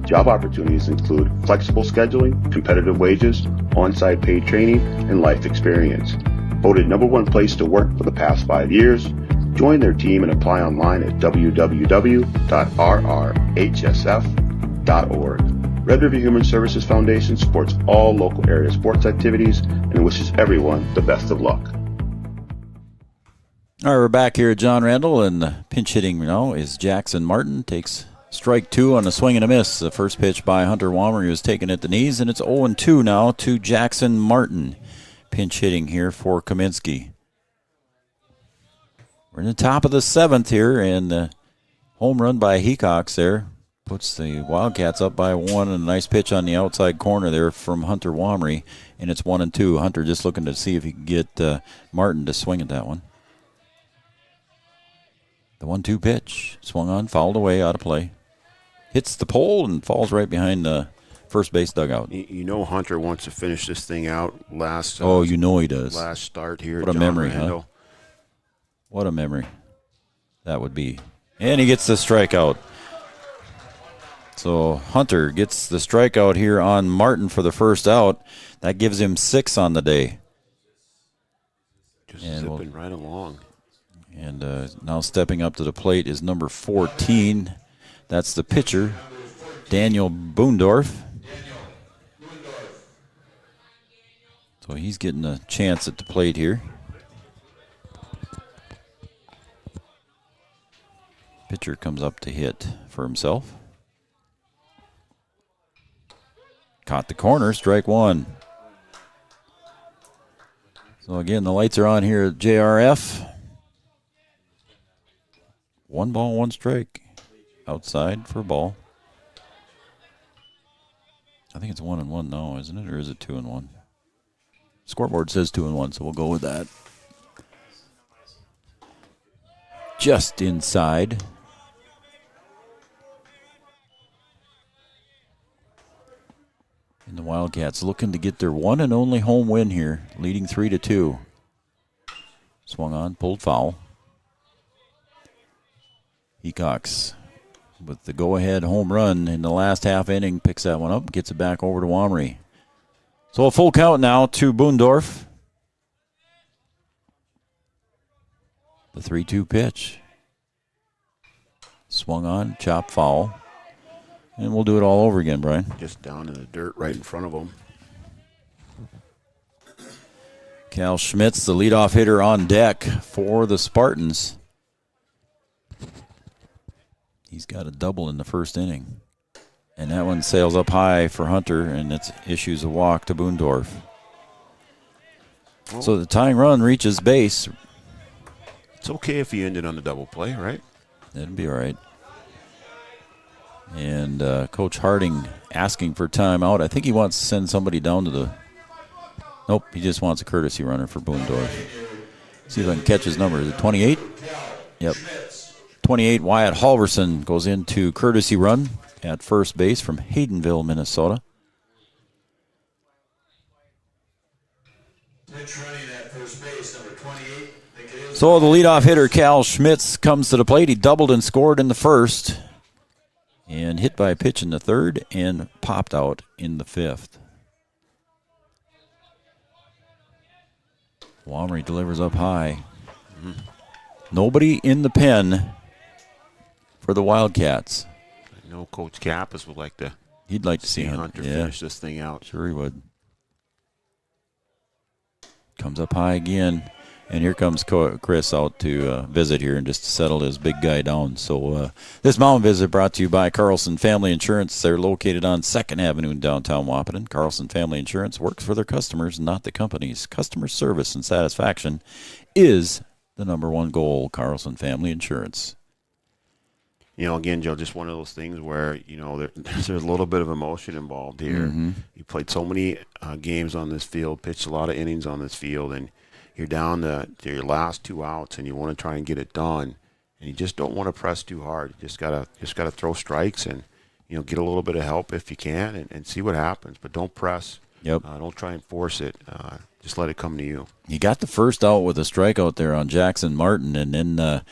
Job opportunities include flexible scheduling, competitive wages, on-site paid training, and life experience. Voted #1 place to work for the past 5 years, join their team and apply online at www.rrhsf.org. Red River Human Services Foundation supports all local area sports activities and wishes everyone the best of luck. All right, we're back here at John Randall, and pinch hitting now is Jackson Martin. Takes strike 2 on a swing and a miss. The first pitch by Hunter Wammer, he was taken at the knees, and it's 0-2 now to Jackson Martin. Pinch hitting here for Kaminsky. We're in the top of the 7th here, and home run by Hecox there puts the Wildcats up by 1, and a nice pitch on the outside corner there from Hunter Wamry, and it's 1-2. Hunter just looking to see if he can get Martin to swing at that one. The 1-2 pitch, swung on, fouled away, out of play. Hits the pole and falls right behind the first base dugout. You know Hunter wants to finish this thing out last. You know he does. Last start here. What a John memory, Randall. huh? What a memory that would be. And he gets the strikeout. So Hunter gets the strikeout here on Martin for the first out. That gives him 6 on the day. Just zipping right along. And now stepping up to the plate is number 14. That's the pitcher, Daniel Boondorf. So he's getting a chance at the plate here. Pitcher comes up to hit for himself. Caught the corner, strike 1. So again, the lights are on here at JRF. 1 ball, 1 strike. Outside for a ball. I think it's 1-1 now, isn't it? Or is it 2-1? Scoreboard says 2-1, so we'll go with that. Just inside. And the Wildcats looking to get their one and only home win here, leading 3-2. Swung on, pulled foul. Hecox with the go-ahead home run in the last half inning, picks that one up, gets it back over to Wamry. So a full count now to Boondorf. The 3-2 pitch. Swung on, chop foul. And we'll do it all over again, Brian. Just down in the dirt right in front of him. Cal Schmitz, the leadoff hitter on deck for the Spartans. He's got a double in the first inning. And that one sails up high for Hunter, and it issues a walk to Boondorf. Well, so the tying run reaches base. It's okay if he ended on the double play, right? That'd be all right. And Coach Harding asking for timeout. I think he wants to send somebody down to the... Nope, he just wants a courtesy runner for Boondorf. See if I can catch his number. Is it 28? Yep. 28, Wyatt Halverson goes into courtesy run at first base from Haydenville, Minnesota. So the leadoff hitter, Cal Schmitz, comes to the plate. He doubled and scored in the first. And hit by a pitch in the third and popped out in the fifth. Wamry delivers up high. Nobody in the pen for the Wildcats. I know Coach Kappas would like to. He'd like to see Hunter finish this thing out. Sure he would. Comes up high again. And here comes Chris out to visit here and just to settle his big guy down. So this mound visit brought to you by Carlson Family Insurance. They're located on 2nd Avenue in downtown Wahpeton. Carlson Family Insurance works for their customers, not the companies. Customer service and satisfaction is the number one goal, Carlson Family Insurance. Again, Joe, just one of those things where, there's a little bit of emotion involved here. Mm-hmm. You played so many games on this field, pitched a lot of innings on this field, and you're down to your last 2 outs, and you want to try and get it done, and you just don't want to press too hard. You just gotta throw strikes and, get a little bit of help if you can and see what happens. But don't press. Yep. Don't try and force it. Just let it come to you. He got the first out with a strikeout there on Jackson Martin, and then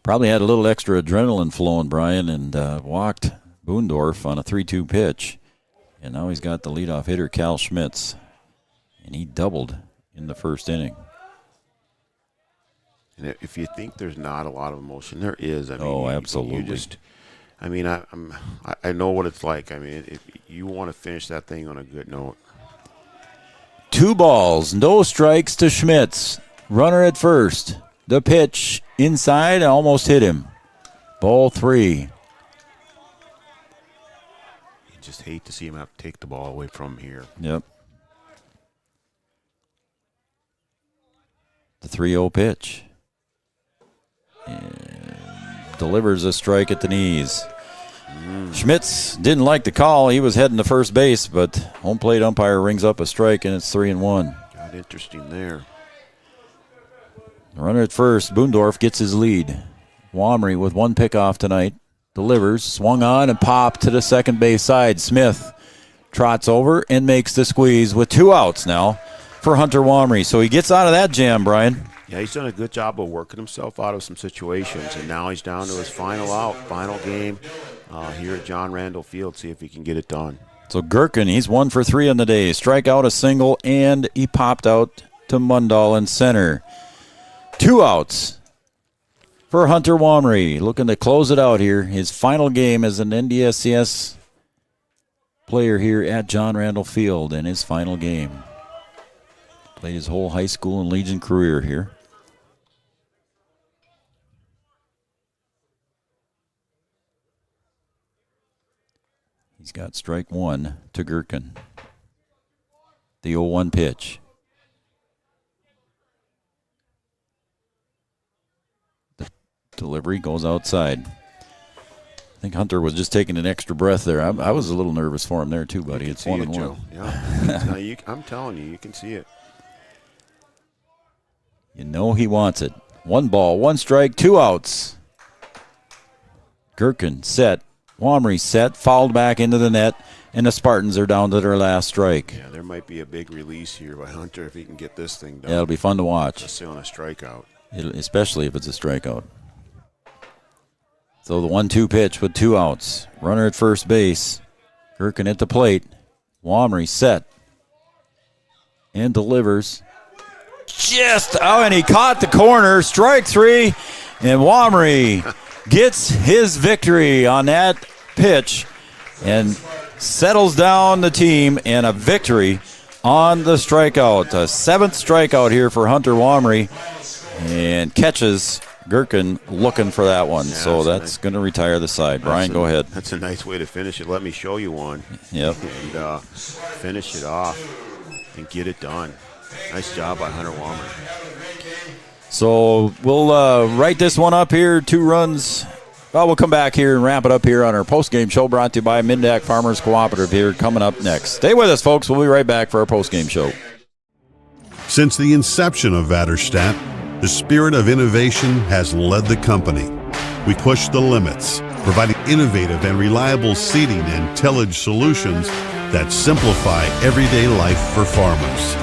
probably had a little extra adrenaline flowing, Brian, and walked Boondorf on a 3-2 pitch. And now he's got the leadoff hitter, Cal Schmitz, and he doubled in the first inning. And if you think there's not a lot of emotion, there is. Absolutely. I know what it's like. If you want to finish that thing on a good note. 2 balls, no strikes to Schmitz. Runner at first. The pitch inside, almost hit him. Ball 3. You just hate to see him have to take the ball away from here. Yep. The 3-0 pitch. And delivers a strike at the knees. Schmitz didn't like the call. He was heading to first base, but home plate umpire rings up a strike, and it's 3-1. Got interesting there. The runner at first, Boondorf gets his lead. Womry with 1 pickoff tonight. Delivers, swung on, and popped to the second base side. Smith trots over and makes the squeeze with 2 outs now for Hunter Womry. So he gets out of that jam, Brian. Yeah, he's done a good job of working himself out of some situations, and now he's down to his final out, final game here at John Randall Field. See if he can get it done. So Gherkin, he's 1 for 3 on the day. Strike out, a single, and he popped out to Mundahl in center. 2 outs for Hunter Womry, looking to close it out here. His final game as an NDSCS player here at John Randall Field in his final game. Played his whole high school and Legion career here. He's got strike 1 to Gherkin. The 0-1 pitch. The delivery goes outside. I think Hunter was just taking an extra breath there. I was a little nervous for him there too, buddy. It's 1-1. Yeah, I'm telling you, you can see it. You know he wants it. 1 ball, 1 strike, 2 outs. Gherkin set. Womry set, fouled back into the net, and the Spartans are down to their last strike. Yeah, there might be a big release here by Hunter if he can get this thing done. Yeah, it'll be fun to watch. Just on a strikeout. Especially if it's a strikeout. So the 1-2 pitch with 2 outs. Runner at first base. Gherkin at the plate. Womry set. And delivers. And he caught the corner. Strike 3. And Womry gets his victory on that pitch and settles down the team, and a victory on the strikeout. A 7th strikeout here for Hunter Womry, and catches Gherkin looking for that one. Yeah, so that's going to retire the side. Brian, go ahead. That's a nice way to finish it. Let me show you one. Yep. And finish it off and get it done. Nice job by Hunter Womry. So we'll write this one up here. 2 runs. Well, we'll come back here and wrap it up here on our postgame show brought to you by Mon-Dak Farmers Cooperative here coming up next. Stay with us, folks. We'll be right back for our postgame show. Since the inception of Vaderstadt, the spirit of innovation has led the company. We push the limits, providing innovative and reliable seeding and tillage solutions that simplify everyday life for farmers.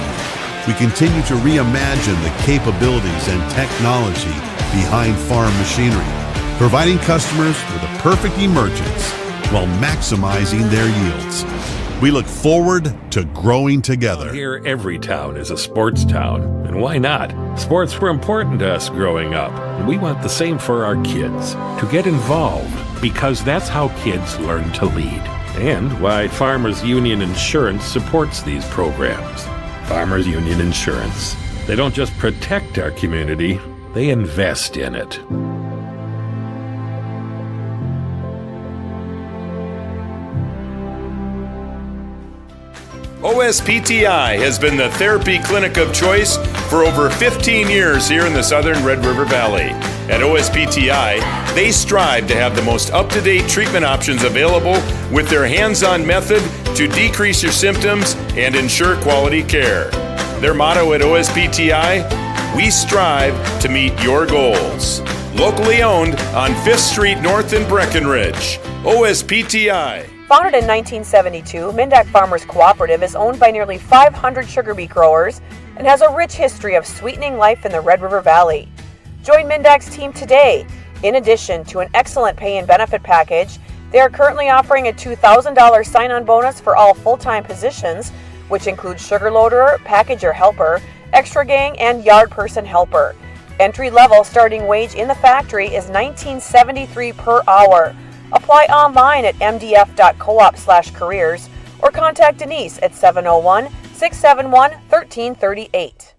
We continue to reimagine the capabilities and technology behind farm machinery, providing customers with a perfect emergence while maximizing their yields. We look forward to growing together. Here, every town is a sports town, and why not? Sports were important to us growing up, and we want the same for our kids. To get involved, because that's how kids learn to lead, and why Farmers Union Insurance supports these programs. Farmers Union Insurance. They don't just protect our community, they invest in it. OSPTI has been the therapy clinic of choice for over 15 years here in the southern Red River Valley. At OSPTI, they strive to have the most up-to-date treatment options available with their hands-on method to decrease your symptoms and ensure quality care. Their motto at OSPTI, we strive to meet your goals. Locally owned on 5th Street North in Breckenridge. OSPTI. Founded in 1972, Mon-Dak Farmers Cooperative is owned by nearly 500 sugar beet growers and has a rich history of sweetening life in the Red River Valley. Join Mon-Dak's team today. In addition to an excellent pay and benefit package, they are currently offering a $2,000 sign-on bonus for all full-time positions, which includes sugar loader, packager helper, extra gang, and yard person helper. Entry-level starting wage in the factory is $19.73 per hour. Apply online at mdf.coop/careers or contact Denise at 701-671-1338.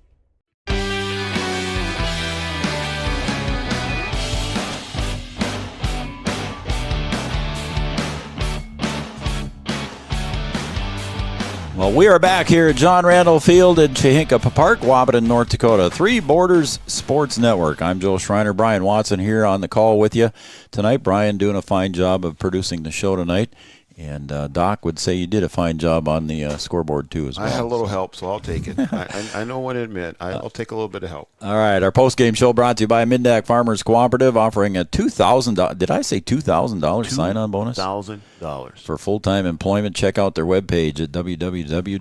Well, we are back here at John Randall Field in Chehinkah Park, Wabaton, North Dakota. Three Borders Sports Network. I'm Joe Schreiner. Brian Watson here on the call with you tonight. Brian doing a fine job of producing the show tonight. And Doc would say you did a fine job on the scoreboard, too, as well. I had a little help, so I'll take it. I know when to admit. I'll take a little bit of help. All right. Our postgame show brought to you by Mon-Dak Farmers Cooperative, offering a $2,000. Did I say $2,000 sign-on bonus? $2,000. For full-time employment. Check out their webpage at www.mdf.com.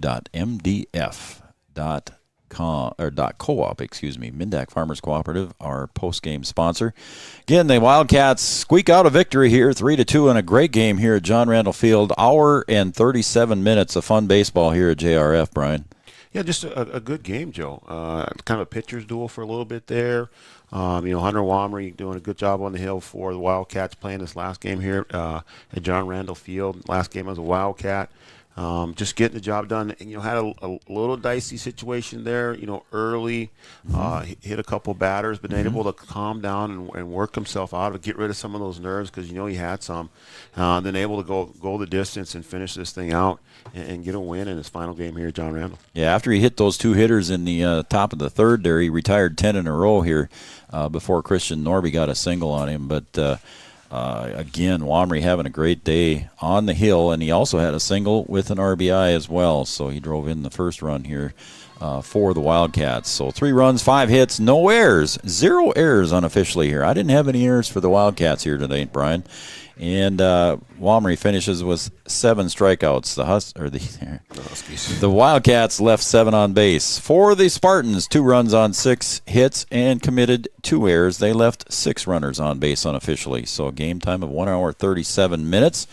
Mon-Dak Farmers Cooperative, our post-game sponsor. Again, the Wildcats squeak out a victory here, 3-2, in a great game here at John Randall Field. Hour and 37 minutes of fun baseball here at JRF, Brian. Yeah, just a good game, Joe. Kind of a pitcher's duel for a little bit there. Hunter Womry doing a good job on the hill for the Wildcats, playing this last game here at John Randall Field. Last game as a Wildcat. Just getting the job done. And, had a little dicey situation there, early. Hit a couple batters, but then able to calm down and work himself out, get rid of some of those nerves because he had some. Then able to go the distance and finish this thing out and get a win in his final game here at John Randall. Yeah, after he hit those two hitters in the top of the third there, he retired 10 in a row here before Christian Norby got a single on him. But again, Womry having a great day on the hill, and he also had a single with an RBI as well. So he drove in the first run here for the Wildcats. So 3 runs, 5 hits, no errors, 0 errors unofficially here. I didn't have any errors for the Wildcats here today, Brian. And Womry finishes with 7 strikeouts. The Wildcats left 7 on base. For the Spartans, 2 runs on 6 hits and committed 2 errors. They left 6 runners on base unofficially. So a game time of 1 hour 37 minutes.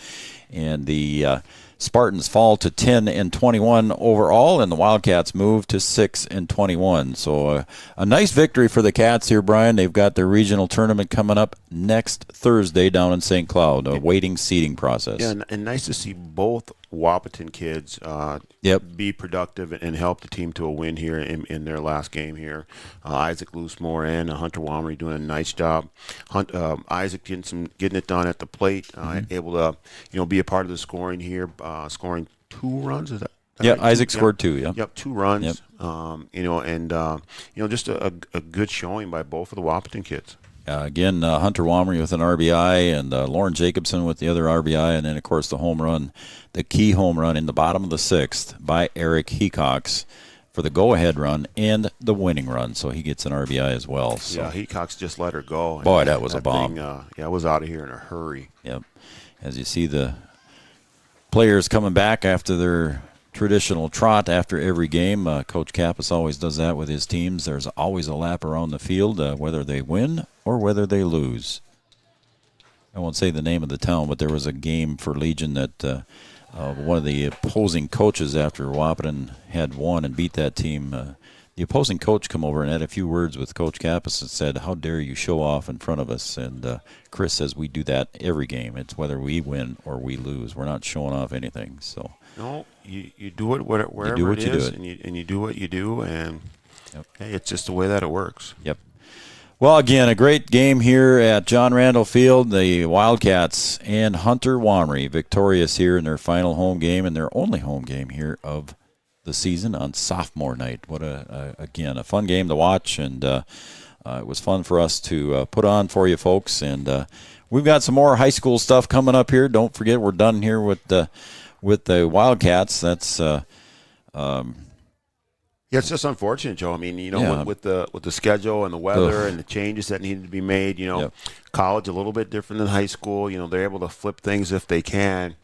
And the Spartans fall to 10-21 overall, and the Wildcats move to 6-21. So a nice victory for the Cats here, Brian. They've got their regional tournament coming up next Thursday down in St. Cloud, a waiting seeding process. Yeah, and nice to see both Wapaton kids be productive and help the team to a win here in their last game here. Isaac Loosemore and Hunter Womry doing a nice job. Isaac getting it done at the plate, able to be a part of the scoring here, scoring 2 runs. Is that yeah, right? Isaac scored 2. Yeah. Yep, 2 runs. Yep. Just a good showing by both of the Wapaton kids. Again, Hunter Womry with an RBI and Lauren Jacobson with the other RBI, and then, of course, the key home run in the bottom of the 6th by Eric Hecox for the go-ahead run and the winning run. So he gets an RBI as well. So. Yeah, Hecox just let her go. Boy, that was a bomb. I was out of here in a hurry. Yep. As you see the players coming back after their traditional trot after every game. Coach Kappas always does that with his teams. There's always a lap around the field, whether they win or whether they lose. I won't say the name of the town, but there was a game for Legion that one of the opposing coaches, after Wapaton had won and beat that team, the opposing coach come over and had a few words with Coach Kappas and said, "How dare you show off in front of us?" And Chris says, "We do that every game. It's whether we win or we lose. We're not showing off anything." So no, you do it wherever it is, and you do what you do, and hey, it's just the way that it works. Yep. Well, again, a great game here at John Randall Field. The Wildcats and Hunter Womry victorious here in their final home game and their only home game here of the season on sophomore night. What again, a fun game to watch, and it was fun for us to put on for you folks. And we've got some more high school stuff coming up here. Don't forget, we're done here with the Wildcats. That's yeah, it's just unfortunate, Joe. I mean, with the schedule and the weather and the changes that needed to be made, college a little bit different than high school. They're able to flip things if they can.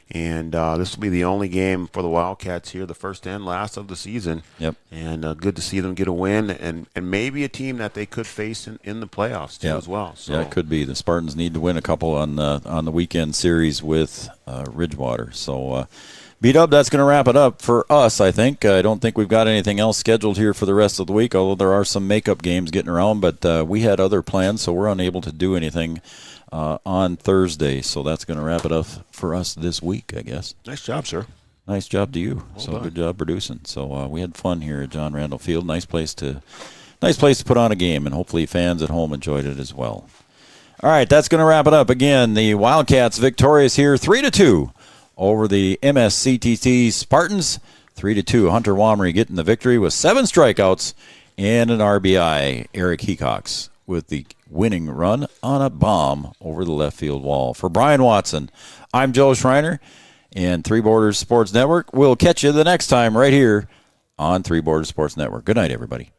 And this will be the only game for the Wildcats here, the first and last of the season. Yep. And good to see them get a win and maybe a team that they could face in the playoffs too as well. So. Yeah, it could be. The Spartans need to win a couple on the weekend series with Ridgewater. So. B-Dub, that's going to wrap it up for us, I think. I don't think we've got anything else scheduled here for the rest of the week, although there are some makeup games getting around, but we had other plans, so we're unable to do anything on Thursday. So that's going to wrap it up for us this week, I guess. Nice job, sir. Nice job to you. Well done. Good job producing. So we had fun here at John Randall Field. Nice place to put on a game, and hopefully fans at home enjoyed it as well. All right, that's going to wrap it up. Again, the Wildcats victorious here 3-2. Over the MSCTC Spartans, 3-2. Hunter Wamry getting the victory with 7 strikeouts and an RBI. Eric Hecox with the winning run on a bomb over the left field wall. For Brian Watson, I'm Joe Schreiner, and Three Borders Sports Network. We'll catch you the next time right here on Three Borders Sports Network. Good night, everybody.